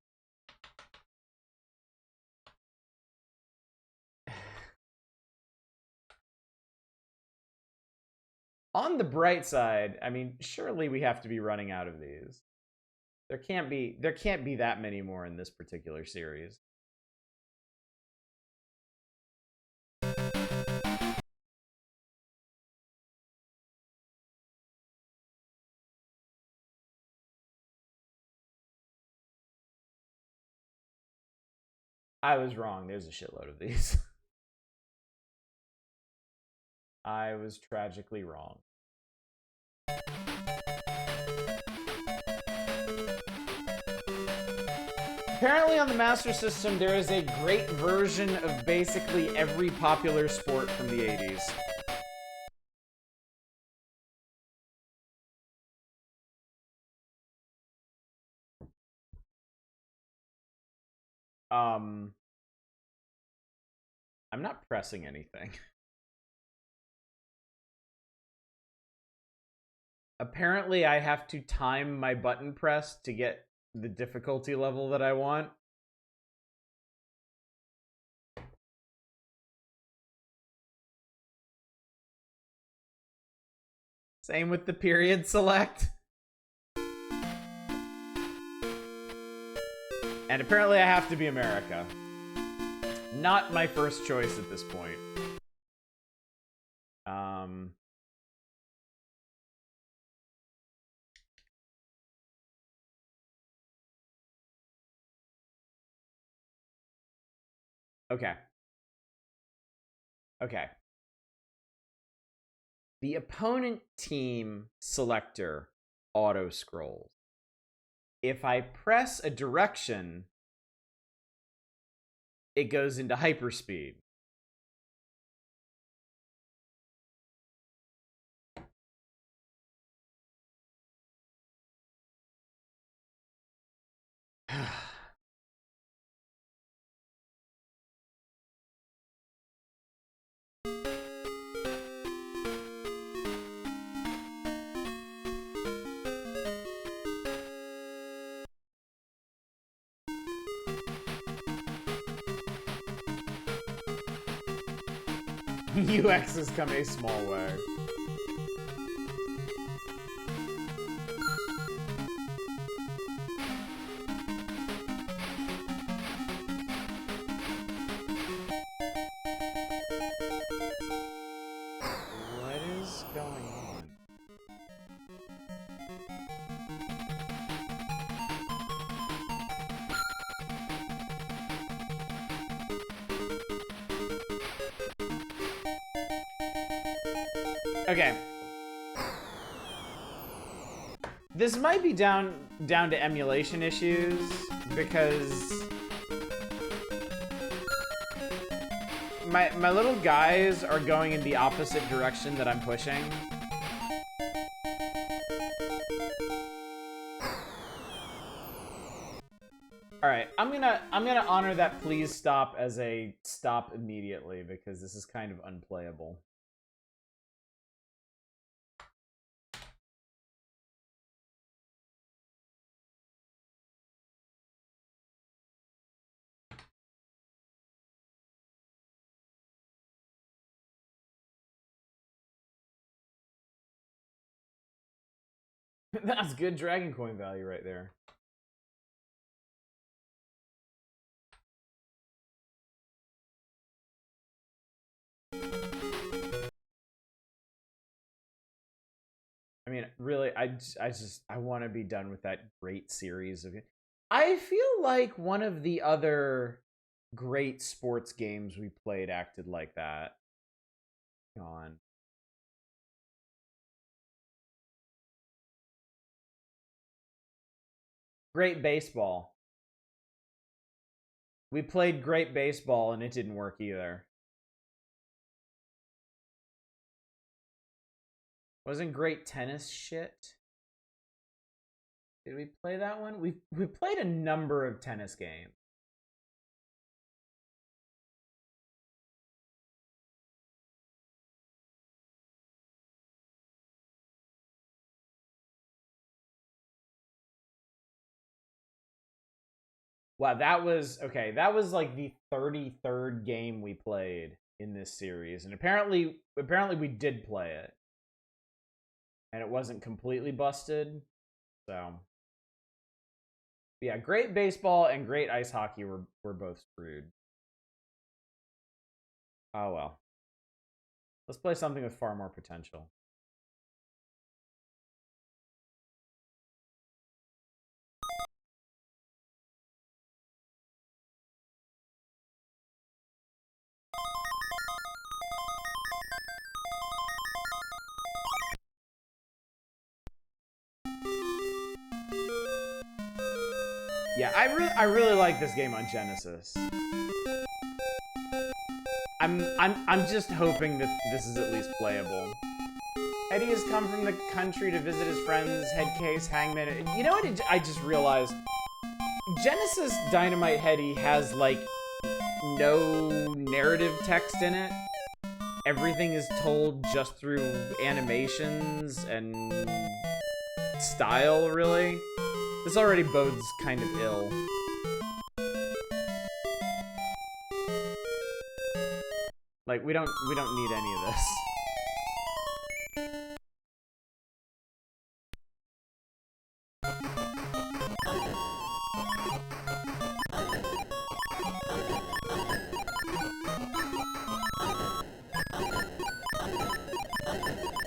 S1: On the bright side, I mean, surely we have to be running out of these. There can't be that many more in this particular series. I was wrong. There's a shitload of these. I was tragically wrong. Apparently on the Master System, there is a great version of basically every popular sport from the 80s. I'm not pressing anything. Apparently, I have to time my button press to get the difficulty level that I want. Same with the period select. And apparently I have to be America. Not my first choice at this point. Okay. Okay. The opponent team selector auto scrolls. If I press a direction, it goes into hyperspeed. UX has come a small way. What is going on? Okay. This might be down to emulation issues because my little guys are going in the opposite direction that I'm pushing. All right, I'm gonna honor that please stop as a stop immediately because this is kind of unplayable. That's good Dragon Coin value right there. I mean, really, I want to be done with that great series of. I feel like one of the other great sports games we played acted like that. On. Great Baseball. We played Great Baseball and it didn't work either. Wasn't Great Tennis shit? Did we play that one? We played a number of tennis games. Wow, that was okay. That was like the 33rd game we played in this series, and apparently we did play it, and it wasn't completely busted. So, yeah, great baseball and great ice hockey were both screwed. Oh well. Let's play something with far more potential. Yeah, I really like this game on Genesis. I'm just hoping that this is at least playable. Eddie has come from the country to visit his friends, Headcase, Hangman. You know what? I just realized Genesis Dynamite Heady has like no narrative text in it. Everything is told just through animations and style, really. This already bodes kind of ill. Like, we don't need any of this.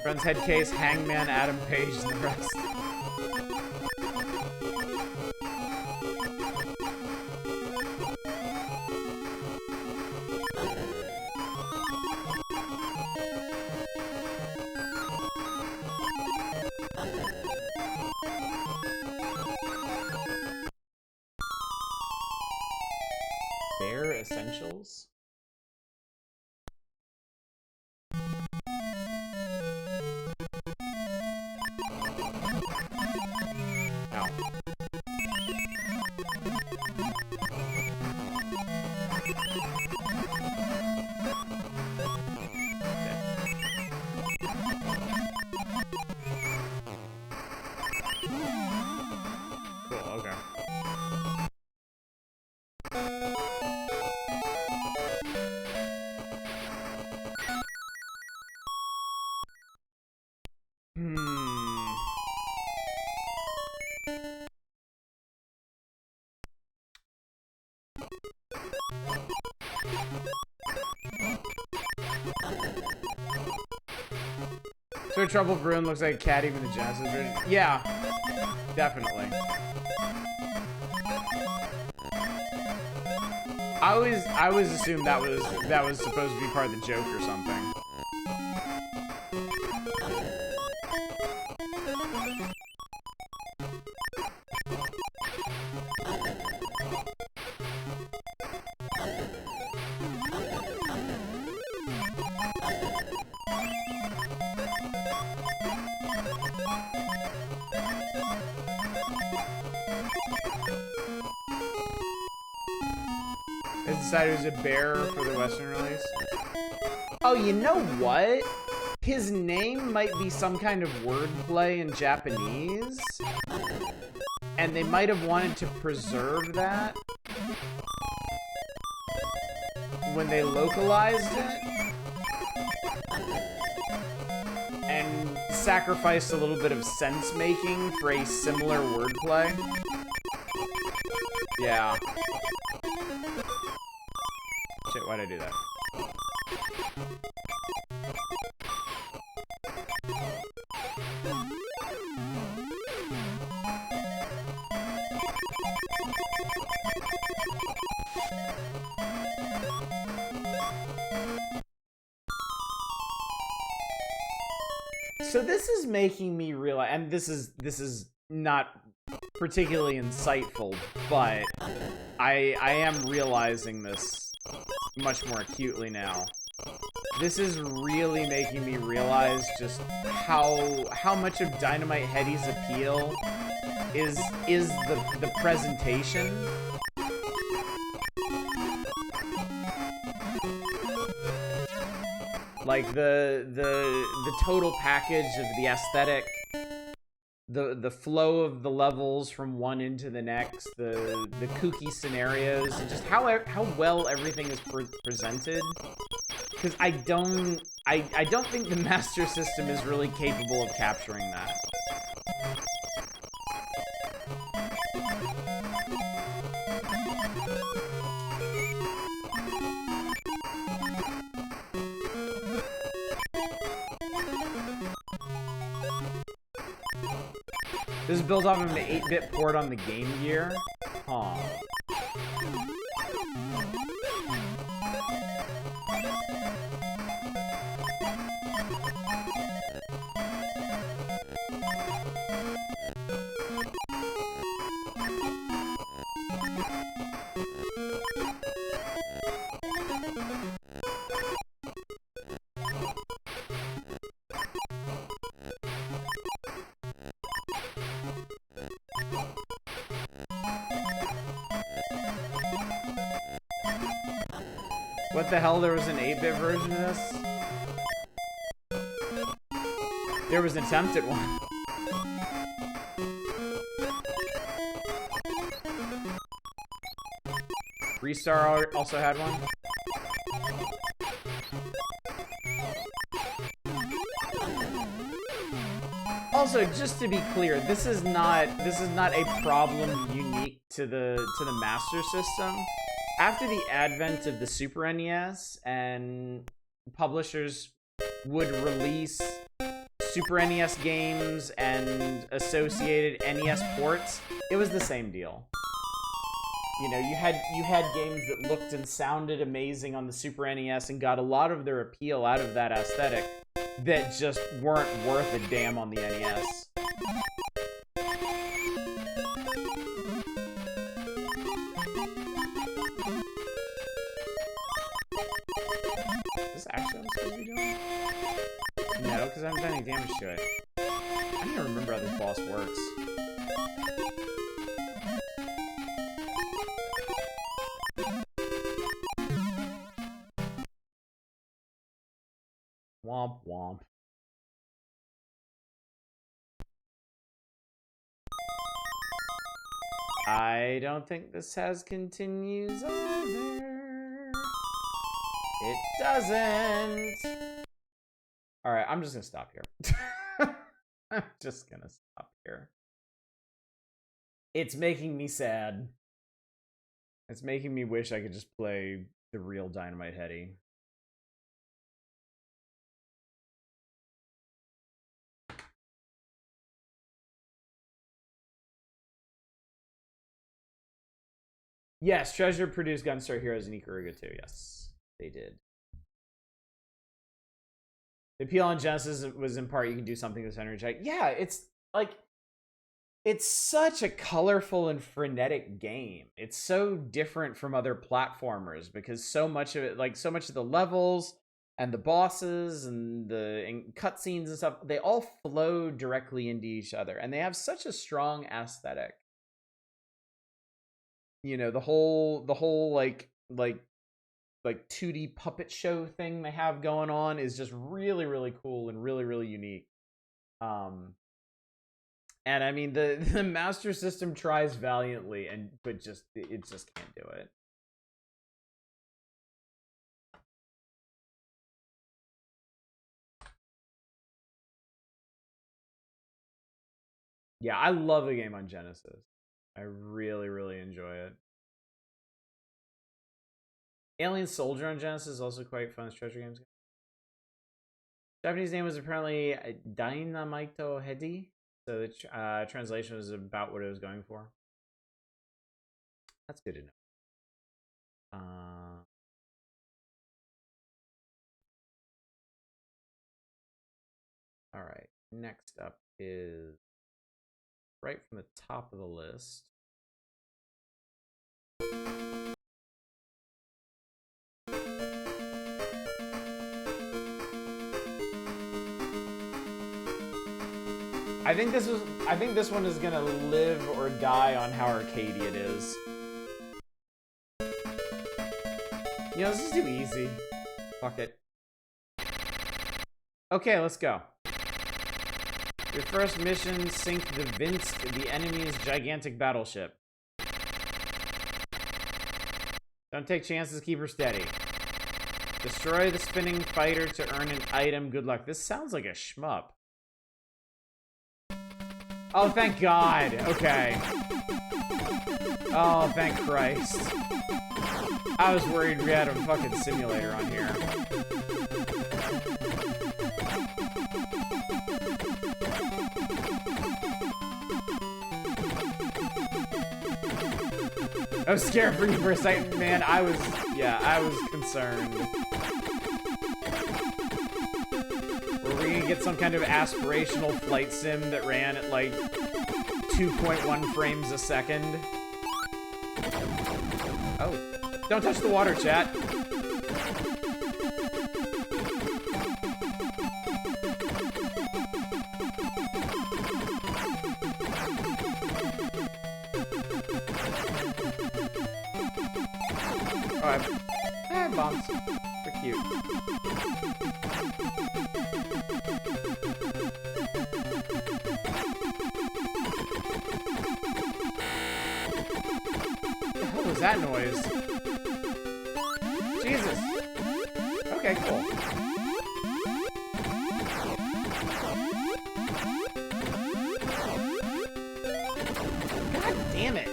S1: Friends, Headcase, Hangman, Adam Page, and the rest. Bare Essentials? Ow. Cool, okay. So Trouble Bruin looks like a cat even the Genesis version. Yeah, definitely. I always assumed that was supposed to be part of the joke or something. They decided it was a bear for the Western release. Oh, you know what? His name might be some kind of wordplay in Japanese. And they might have wanted to preserve that when they localized it. And sacrificed a little bit of sense making for a similar wordplay. Yeah. Shit, why'd I do that? So this is making me realize, and this is not particularly insightful, but I am realizing this much more acutely now. This is really making me realize just how much of Dynamite Heady's appeal is the presentation. Like the total package of the aesthetic, the flow of the levels from one into the next, the kooky scenarios, and just how well everything is presented. Because I don't think the Master System is really capable of capturing that. This is built off of an 8-bit port on the Game Gear. Huh. What the hell? There was an 8-bit version of this? There was an attempt at one. Restar also had one. Also, just to be clear, this is not a problem unique to the Master System. After the advent of the Super NES, and publishers would release Super NES games and associated NES ports, it was the same deal. You know, you had games that looked and sounded amazing on the Super NES and got a lot of their appeal out of that aesthetic that just weren't worth a damn on the NES. Is this actually what I'm supposed to be doing? No, because I haven't done any damage to it. I don't even remember how this boss works. Womp womp. I don't think this has continues either. It doesn't. Alright, I'm just gonna stop here. I'm just gonna stop here. It's making me sad. It's making me wish I could just play the real Dynamite Heady. Yes, Treasure produced Gunstar Heroes and Ikaruga too. Yes, they did. The appeal on Genesis was in part you can do something with Henry Jack. Yeah, it's like, it's such a colorful and frenetic game. It's so different from other platformers because so much of it, like so much of the levels and the bosses and the cutscenes and stuff, they all flow directly into each other, and they have such a strong aesthetic. You know, the whole like 2D puppet show thing they have going on is just really, really cool and really, really unique. And I mean, the Master System tries valiantly, but it just can't do it. Yeah, I love the game on Genesis. I really, really enjoy it. Alien Soldier on Genesis is also quite fun as treasure games. Japanese name was apparently Dynamito Heady, so the translation was about what it was going for. That's good to know. All right, next up is right from the top of the list. I think this one is gonna live or die on how arcadey it is. You know, this is too easy. Fuck it. Okay, let's go. Your first mission, sink the Vinsk, the enemy's gigantic battleship. Don't take chances, keep her steady. Destroy the spinning fighter to earn an item. Good luck. This sounds like a shmup. Oh, thank God. Okay. Oh, thank Christ. I was worried we had a fucking simulator on here. I was scared for you for a second, man. I was concerned. Were we gonna get some kind of aspirational flight sim that ran at like 2.1 frames a second? Oh, don't touch the water, chat. I have bombs. They're cute. What the hell was that noise? Jesus. Okay, cool. God damn it.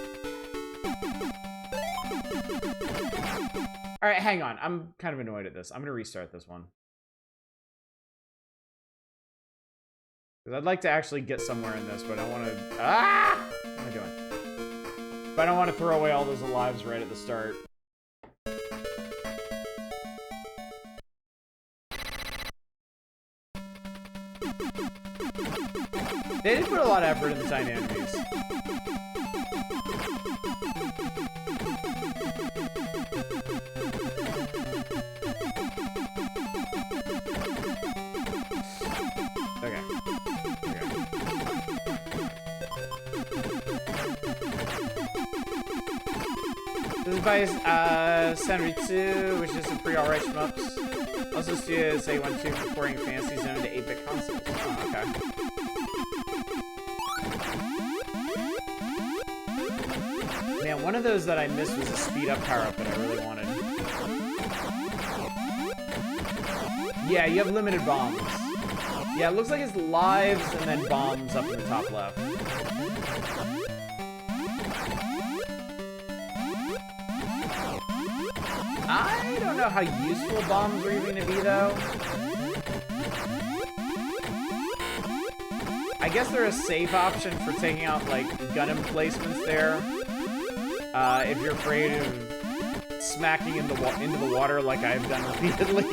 S1: Alright, hang on. I'm kind of annoyed at this. I'm going to restart this one. Because I'd like to actually get somewhere in this, but I want to... Ah! What am I doing? But I don't want to throw away all those lives right at the start. They did put a lot of effort into tiny enemies. Okay. This is by Sanritsu, which is some pretty alright shmups. Also studios say 1-2 for porting Fantasy Zone to 8-bit consoles. Oh, okay. Man, one of those that I missed was a speed up power-up that I really wanted. Yeah, you have limited bombs. Yeah, it looks like it's lives and then bombs up in the top left. I don't know how useful bombs are even going to be, though. I guess they're a safe option for taking out, like, gun emplacements there. If you're afraid of smacking into the water like I've done repeatedly.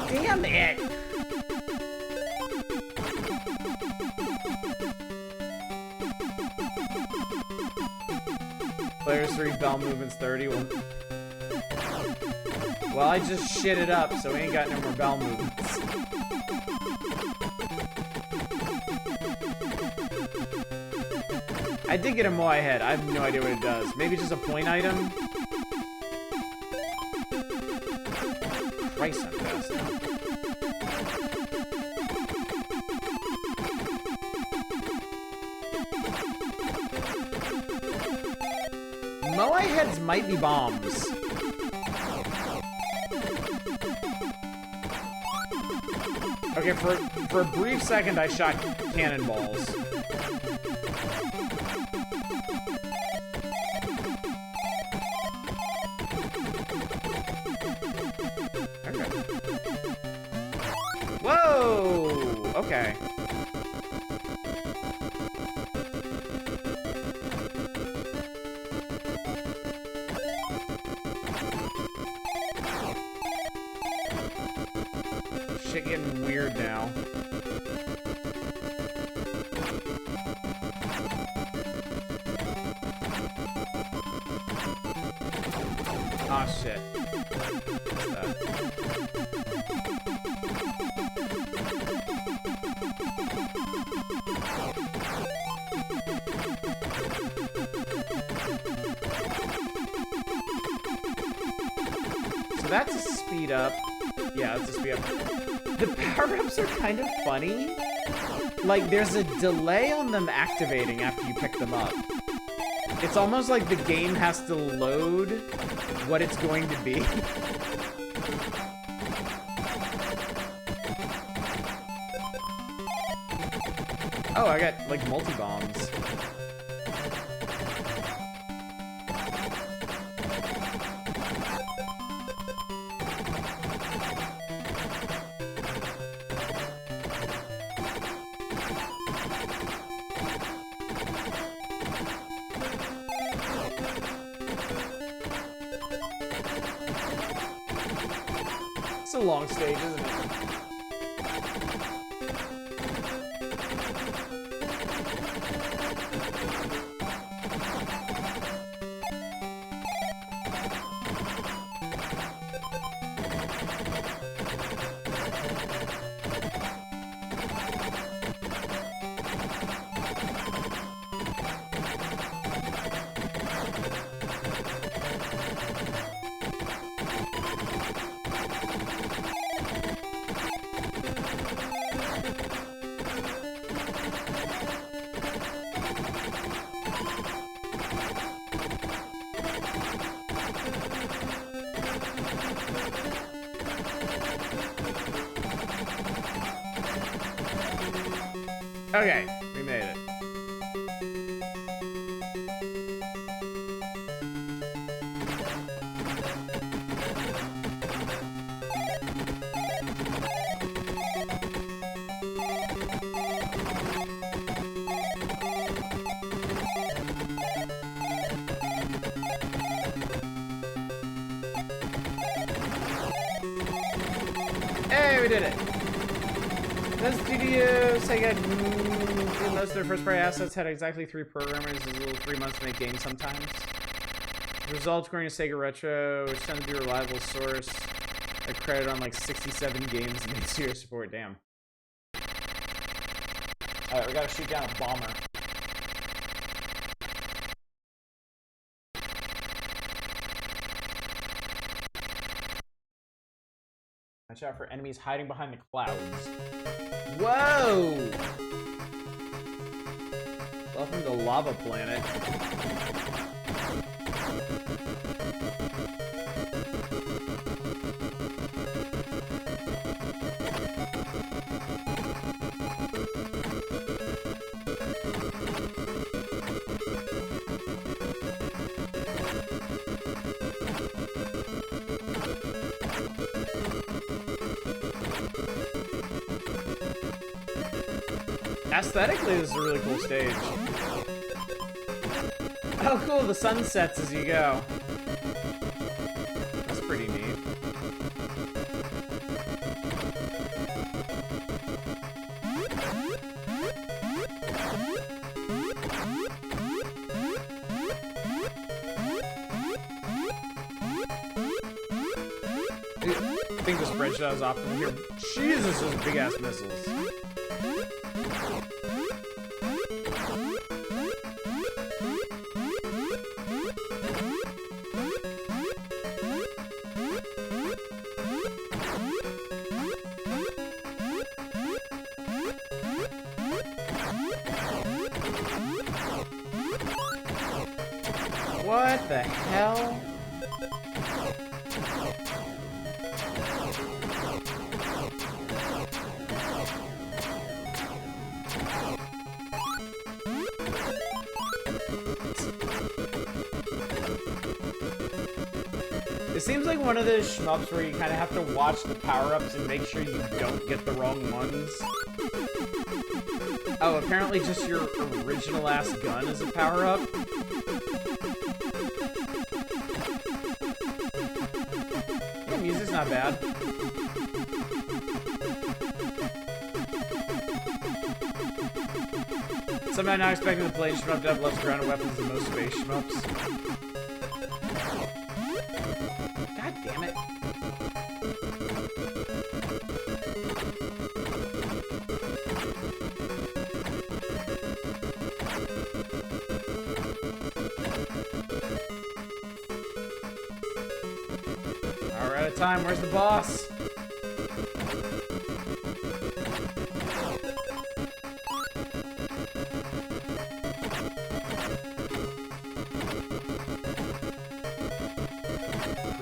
S1: Damn it! Players 3, bell movements 30. Well, I just shit it up, so we ain't got no more bell movements. I did get a Moai head. I have no idea what it does. Maybe just a point item? Christ, I'm fast now. Moai heads might be bombs. Okay, for a brief second, I shot cannonballs. Okay. Whoa! Okay. Shit getting weird now. Aw, shit. What's that? So that's a speed up. Yeah, that's a speed up. The power-ups are kind of funny. Like, there's a delay on them activating after you pick them up. It's almost like the game has to load what it's going to be. Oh, I got, like, multi-bombs. It's a long stage, isn't it? Okay, we made it. Hey, we did it. The studio Sega, most of their first-party assets had exactly 3 programmers. It's a little 3 months to make games sometimes. The results, according to Sega Retro, which tends to be a reliable source, a credit on like 67 games in serious support. Damn. Alright, we gotta shoot down a bomber. Watch out for enemies hiding behind the clouds. Whoa! Welcome to Lava Planet. Aesthetically, this is a really cool stage. Oh, cool, the sun sets as you go. That's pretty neat. I think the spread shot is optimal here. Jesus, those big-ass missiles. What the hell? It seems like one of those shmups where you kind of have to watch the power-ups and make sure you don't get the wrong ones. Oh, apparently just your original-ass gun is a power-up? Yeah, music's not bad. Somehow not expecting the plane shmup to have less grounded weapons than most space shmups. God damn it. We're out of time. Where's the boss?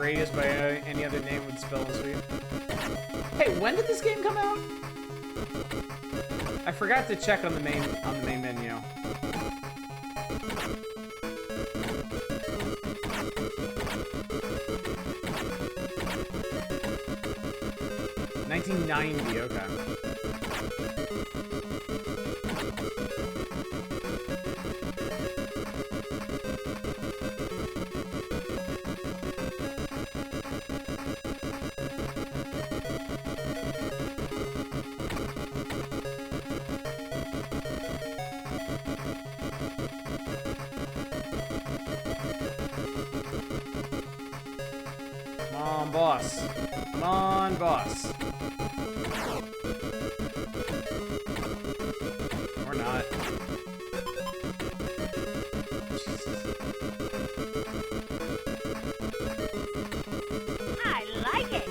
S1: Gradius by any other name would spell sweet. Hey, when did this game come out? I forgot to check on the main menu. $1990, okay. Come on, boss. Come on, boss. Or not.
S2: I like it.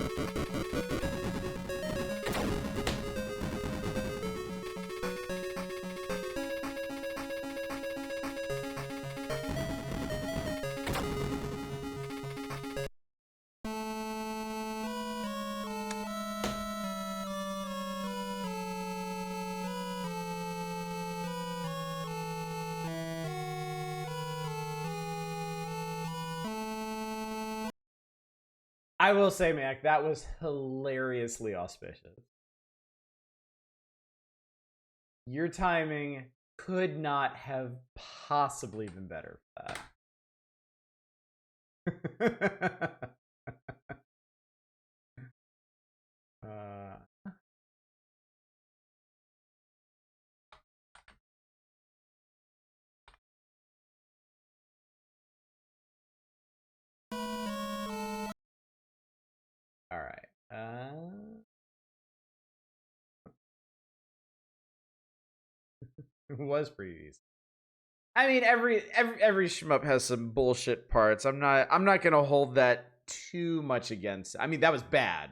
S1: I will say, Mac, that was hilariously auspicious. Your timing could not have possibly been better for that. All right. It was pretty easy. I mean, every shmup has some bullshit parts. I'm not gonna hold that too much against. I mean, that was bad.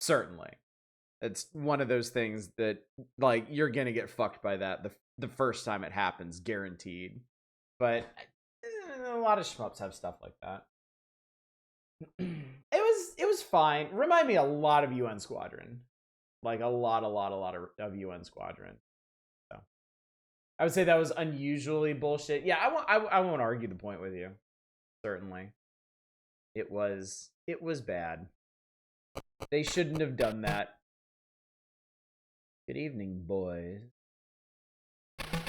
S1: Certainly, it's one of those things that like you're gonna get fucked by that the first time it happens, guaranteed. But a lot of shmups have stuff like that. It was fine. Remind me a lot of UN Squadron, like a lot of UN Squadron. So I would say that was unusually bullshit. Yeah, I won't argue the point with you. Certainly, it was bad. They shouldn't have done that. Good evening, boys.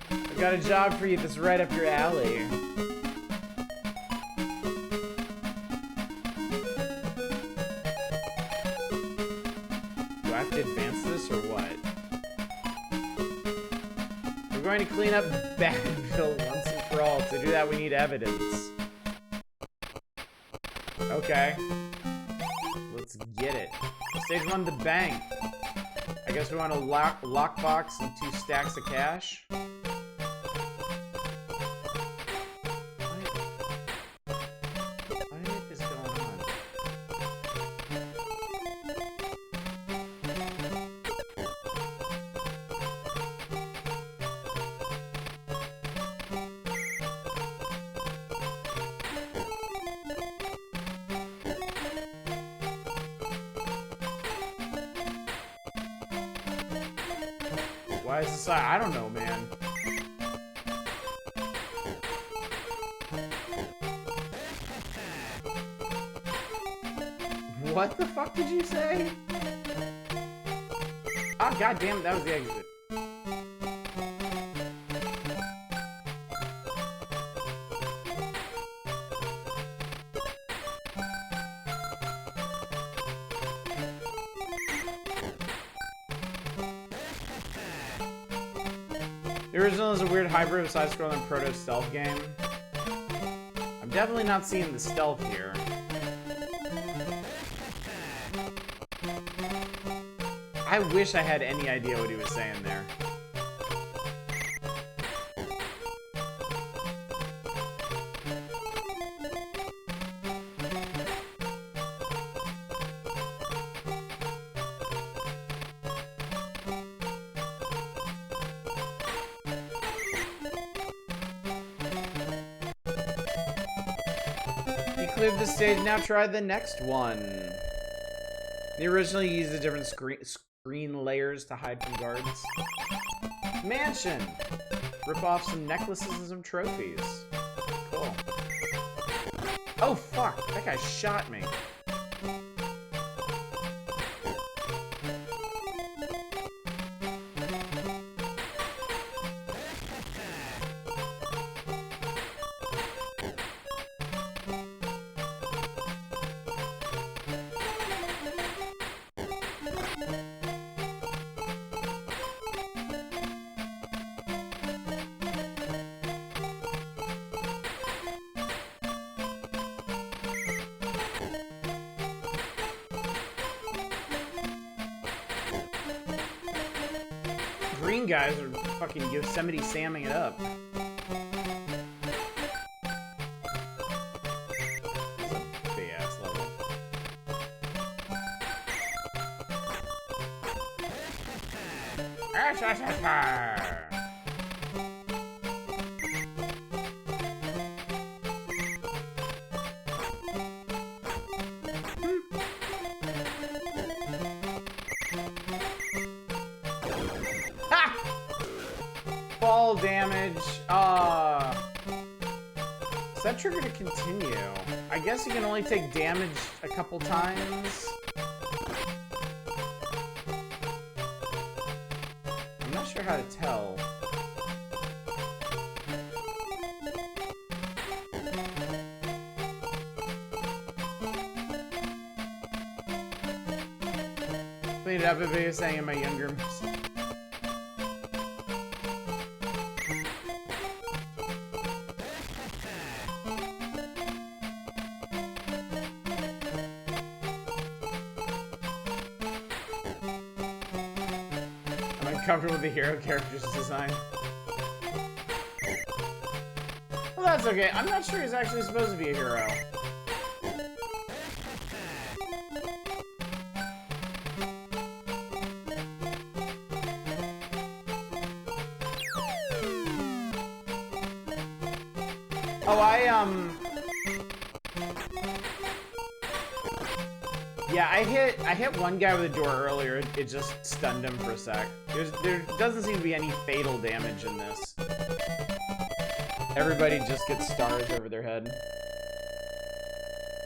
S1: I've got a job for you that's right up your alley. Do I have to advance this or what? We're going to clean up Badville once and for all. To do that, we need evidence. Okay. Let's get it. Stage 1, the bank. I guess we want a lockbox and 2 stacks of cash. What is going on? Why is this? I don't know, man. What the fuck did you say? Oh, goddamn, that was the exit. The original is a weird hybrid of side-scrolling proto-stealth game. I'm definitely not seeing the stealth here. I wish I had any idea what he was saying there. cleared this stage, now try the next one. The original used the different screen layers to hide from guards. Mansion! Rip off some necklaces and some trophies. Cool. Oh fuck, that guy shot me. Green guys are fucking Yosemite Samming it up. That's a big ass level. Fall damage. Is that trigger to continue? I guess you can only take damage a couple times. I'm not sure how to tell. Clean it up a bit, saying in my younger. Comfortable with the hero character's design. Well, that's okay. I'm not sure he's actually supposed to be a hero. Oh, yeah, I hit one guy with a door earlier. It just stunned him for a sec. There doesn't seem to be any fatal damage in this. Everybody just gets stars over their head.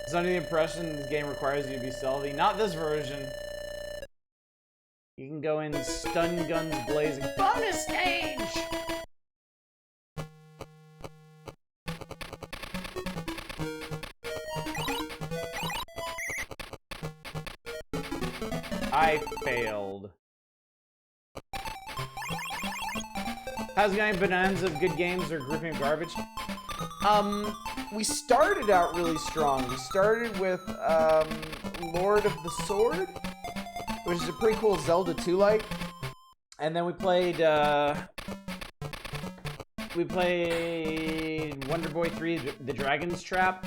S1: It's under the impression this game requires you to be stealthy. Not this version. You can go in stun guns blazing. Bonus stage! I failed. How's it going? Bonanza of good games or grouping of garbage? We started out really strong. We started with, Lord of the Sword, which is a pretty cool Zelda 2-like. And then we played Wonder Boy 3, The Dragon's Trap.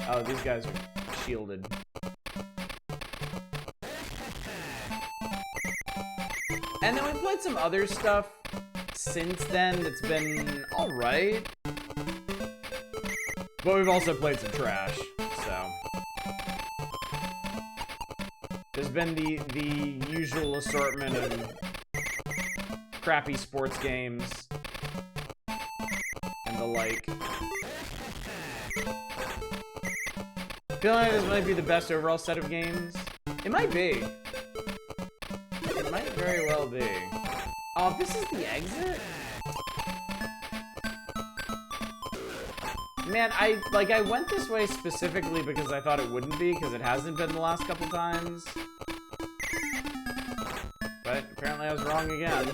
S1: Oh, these guys are shielded. And then we played some other stuff since then that's been alright. But we've also played some trash, so. There's been the usual assortment of crappy sports games and the like. Feeling like this might be the best overall set of games. It might be. It might very well be. Oh, this is the exit? Man, I went this way specifically because I thought it wouldn't be, because it hasn't been the last couple times. But apparently I was wrong again.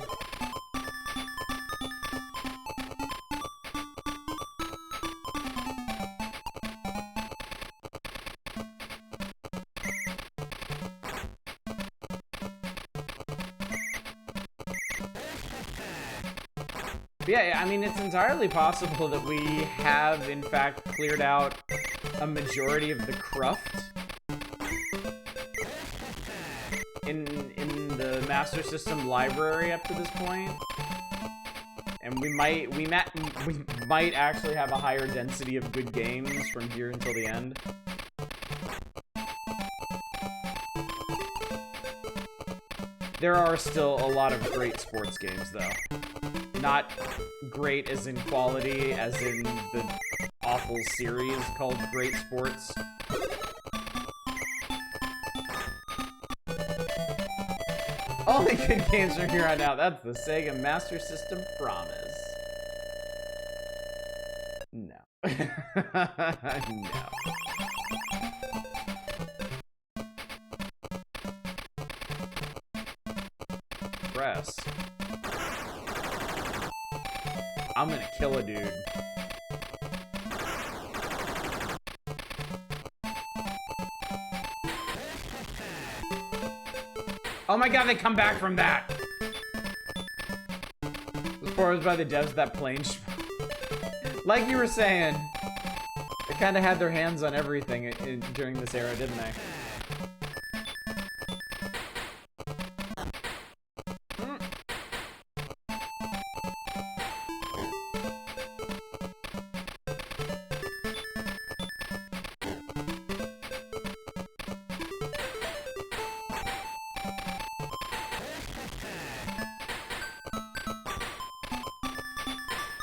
S1: Yeah, I mean, it's entirely possible that we have, in fact, cleared out a majority of the cruft in the Master System library up to this point. And we might actually have a higher density of good games from here until the end. There are still a lot of great sports games, though. Not great as in quality, as in the awful series called Great Sports. Only good games from here on out. That's the Sega Master System promise. No. No. Press. I'm gonna kill a dude. Oh my god, they come back from that! Was formed by the devs of that plane. Like you were saying, they kind of had their hands on everything during this era, didn't they?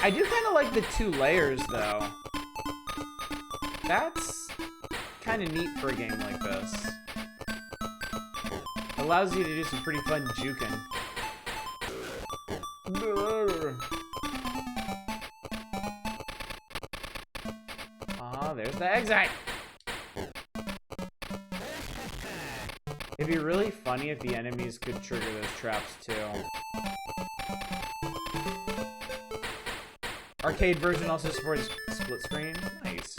S1: I do kind of like the 2 layers, though. That's kind of neat for a game like this. Allows you to do some pretty fun juking. Ah, there's the exit! It'd be really funny if the enemies could trigger those traps, too. Arcade version also supports split screen. Nice.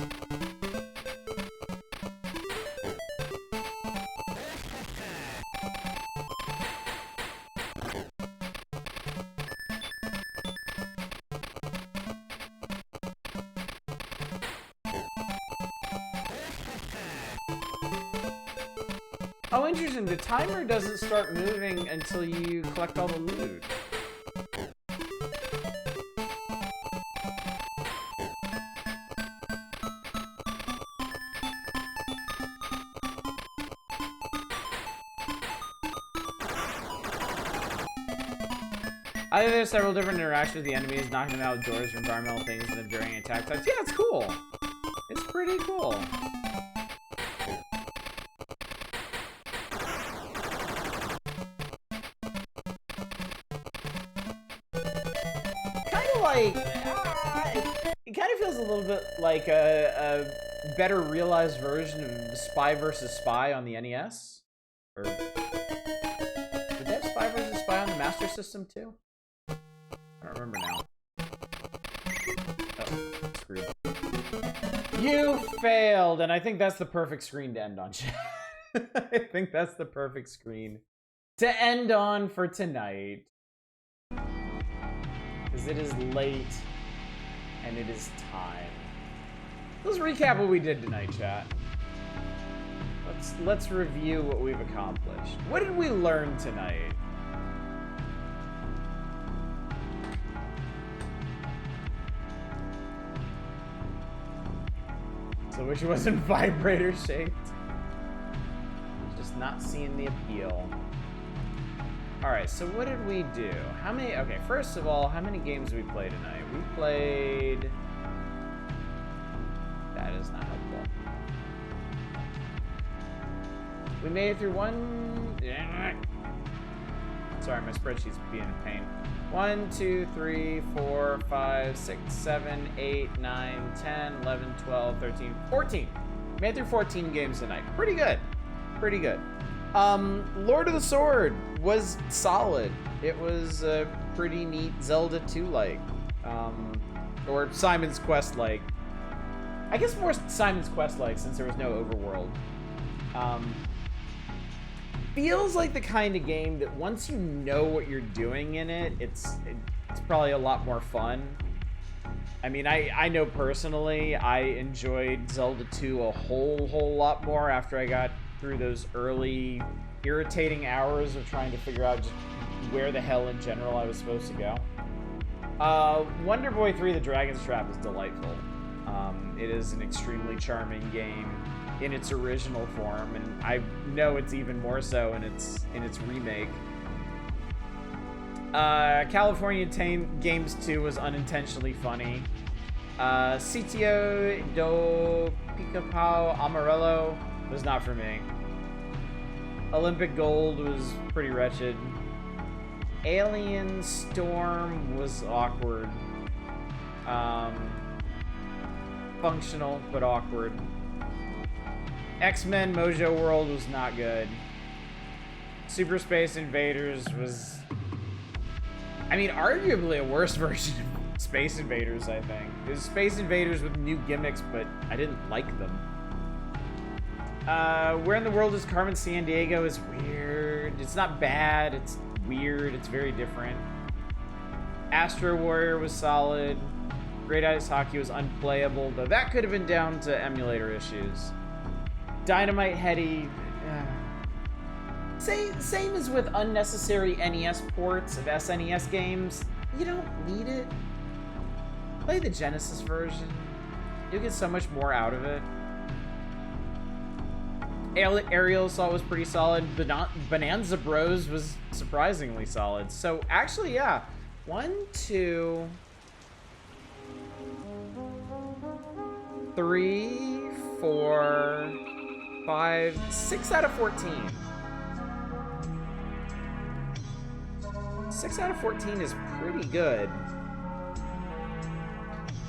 S1: Oh, interesting. The timer doesn't start moving until you collect all the loot. I think there's several different interactions with the enemies, knocking them out with doors, environmental things, and varying attack types. Yeah, it's cool. It's pretty cool. Kind of like... it kind of feels a little bit like a better realized version of Spy vs. Spy on the NES. Or... did they have Spy vs. Spy on the Master System, too? I don't remember now. Oh, screwed. You failed, and I think that's the perfect screen to end on. I think that's the perfect screen to end on for tonight. Because it is late, and it is time. Let's recap what we did tonight, chat. Let's review what we've accomplished. What did we learn tonight? So which wasn't vibrator shaped. Just not seeing the appeal. Alright, so what did we do? How many, okay, first of all, how many games did we play tonight? We played... that is not helpful. We made it through one... sorry, my spreadsheet's being a pain. 1, 2, 3, 4, 5, 6, 7, 8, 9, 10, 11, 12, 13, 14. Made it through 14 games tonight. Pretty good. Pretty good. Lord of the Sword was solid. It was a pretty neat Zelda 2-like. Or Simon's Quest-like. I guess more Simon's Quest-like since there was no overworld. Feels like the kind of game that once you know what you're doing in it, it's probably a lot more fun. I mean, I know personally I enjoyed Zelda 2 a whole lot more after I got through those early irritating hours of trying to figure out just where the hell in general I was supposed to go. Wonder Boy 3: The Dragon's Trap is delightful. It is an extremely charming game in its original form, and I know it's even more so in its remake. California Games 2 was unintentionally funny. Sitio do Pica-Pau Amarillo was not for me. Olympic Gold was pretty wretched. Alien Storm was awkward. Functional, but awkward. X-Men Mojo World was not good. Super Space Invaders was... I mean, arguably a worse version of Space Invaders, I think. It was Space Invaders with new gimmicks, but I didn't like them. Where in the World is Carmen Sandiego is weird. It's not bad, it's weird, it's very different. Astro Warrior was solid. Great Ice Hockey was unplayable, though that could have been down to emulator issues. Dynamite Heady... Same as with unnecessary NES ports of SNES games. You don't need it. Play the Genesis version. You'll get so much more out of it. Aerial Assault was pretty solid. Bonanza Bros was surprisingly solid. So actually, yeah. 1, 2, 3, 4, 5, 6 out of 14. 6 out of 14 is pretty good.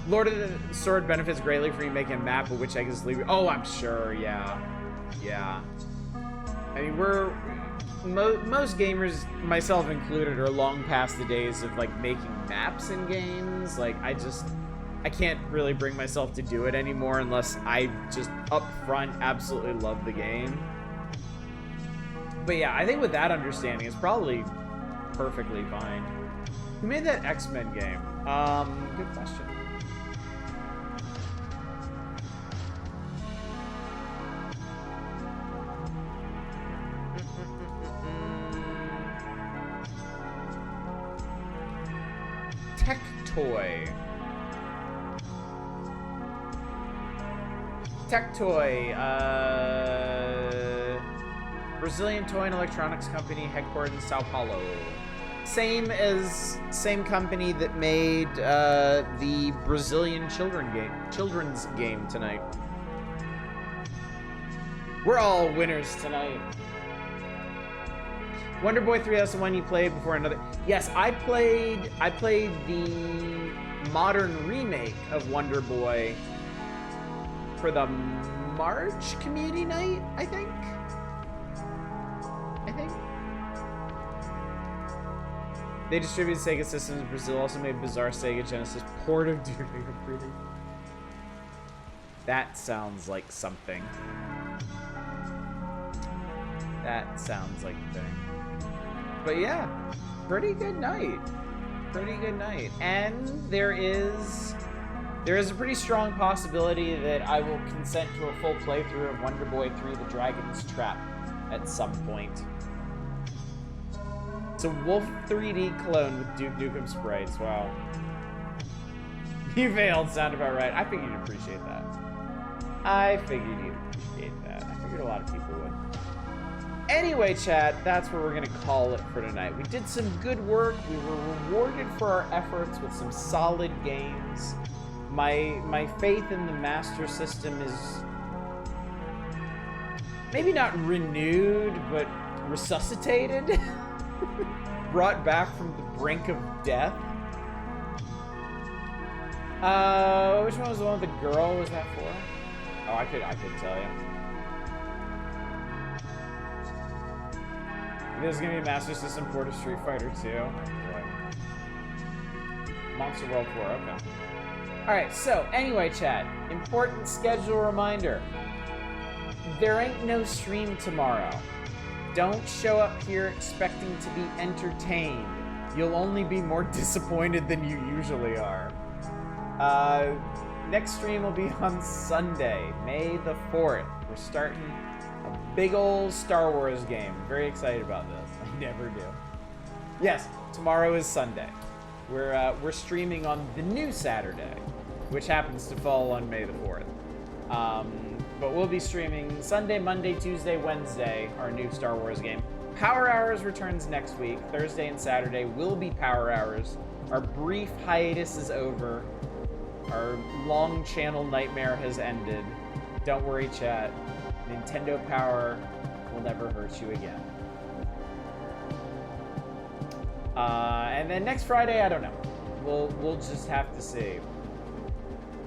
S1: Lord of the Sword benefits greatly from you making a map of which egg is leaving. Oh, I'm sure, yeah. Yeah. I mean, most gamers, myself included, are long past the days of, like, making maps in games. Like, I can't really bring myself to do it anymore unless I just up front absolutely love the game. But yeah, I think with that understanding, it's probably perfectly fine. Who made that X-Men game? Good question. Tech Toy. Tech Toy, Brazilian toy and electronics company headquartered in Sao Paulo. Same company that made the Brazilian children's game tonight. We're all winners tonight. Wonder Boy 3, that's the one you played before another. Yes, I played the modern remake of Wonder Boy for the March community night, I think. They distributed Sega systems in Brazil, also made Bizarre Sega Genesis port of Duty Freedom. That sounds like something. That sounds like a thing. But yeah, pretty good night. Pretty good night. And there is a pretty strong possibility that I will consent to a full playthrough of Wonder Boy 3: The Dragon's Trap at some point. It's a Wolf 3D clone with Duke Nukem sprites. Wow. You failed. Sound about right. I figured you'd appreciate that. I figured a lot of people would. Anyway, chat, that's where we're going to call it for tonight. We did some good work. We were rewarded for our efforts with some solid games. My faith in the Master System is maybe not renewed, but resuscitated. Brought back from the brink of death. Which one was the one with the girl? Was that for? Oh, I couldn't tell you. This is gonna be a Master System port of Street Fighter 2. Oh, Monster World 4. Okay. All right. So anyway, chat. Important schedule reminder. There ain't no stream tomorrow. Don't show up here expecting to be entertained. You'll only be more disappointed than you usually are. Next stream will be on Sunday, May the 4th. We're starting a big old Star Wars game. Very excited about this. I never do. Yes, tomorrow is Sunday. We're streaming on the new Saturday, which happens to fall on May the 4th. But we'll be streaming Sunday, Monday, Tuesday, Wednesday, our new Star Wars game. Power Hours returns next week. Thursday and Saturday will be Power Hours. Our brief hiatus is over. Our long channel nightmare has ended. Don't worry, chat. Nintendo Power will never hurt you again. And then next Friday, I don't know. We'll just have to see.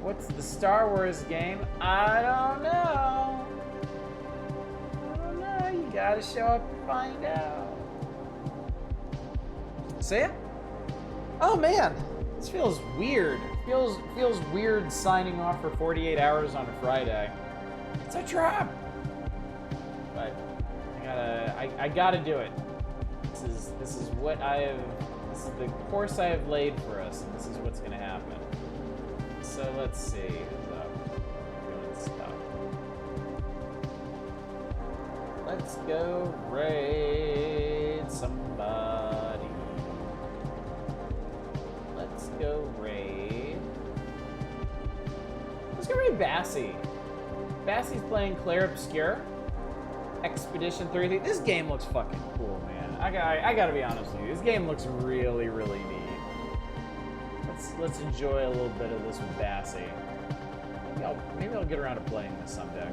S1: What's the Star Wars game? I don't know. You gotta show up and find out. See ya? Oh man, this feels weird. Feels weird signing off for 48 hours on a Friday. It's a trap. But I gotta do it. This is what this is the course I have laid for us, and this is what's gonna happen. So let's see. Doing stuff. Let's go raid somebody. Let's go raid. Let's go raid Bassie. Bassie's playing Claire Obscure. Expedition 33. This game looks fucking cool, man. I gotta be honest with you. This game looks really, really neat. Let's enjoy a little bit of this with Bassie. Maybe I'll get around to playing this someday.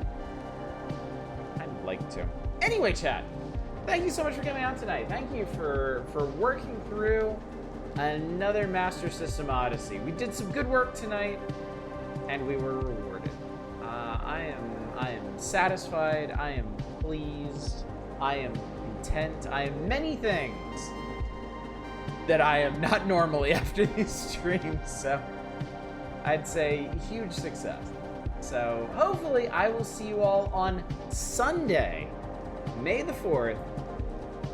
S1: I'd like to. Anyway, chat. Thank you so much for coming out tonight. Thank you for working through another Master System Odyssey. We did some good work tonight, and we were rewarded. I am satisfied. I am pleased. I am content. I am many things that I am not normally after these streams. So I'd say huge success. So hopefully I will see you all on Sunday, May the 4th,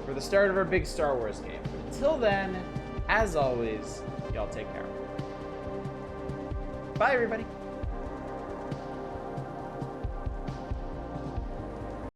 S1: for the start of our big Star Wars game. But until then, as always, y'all take care. Bye, everybody.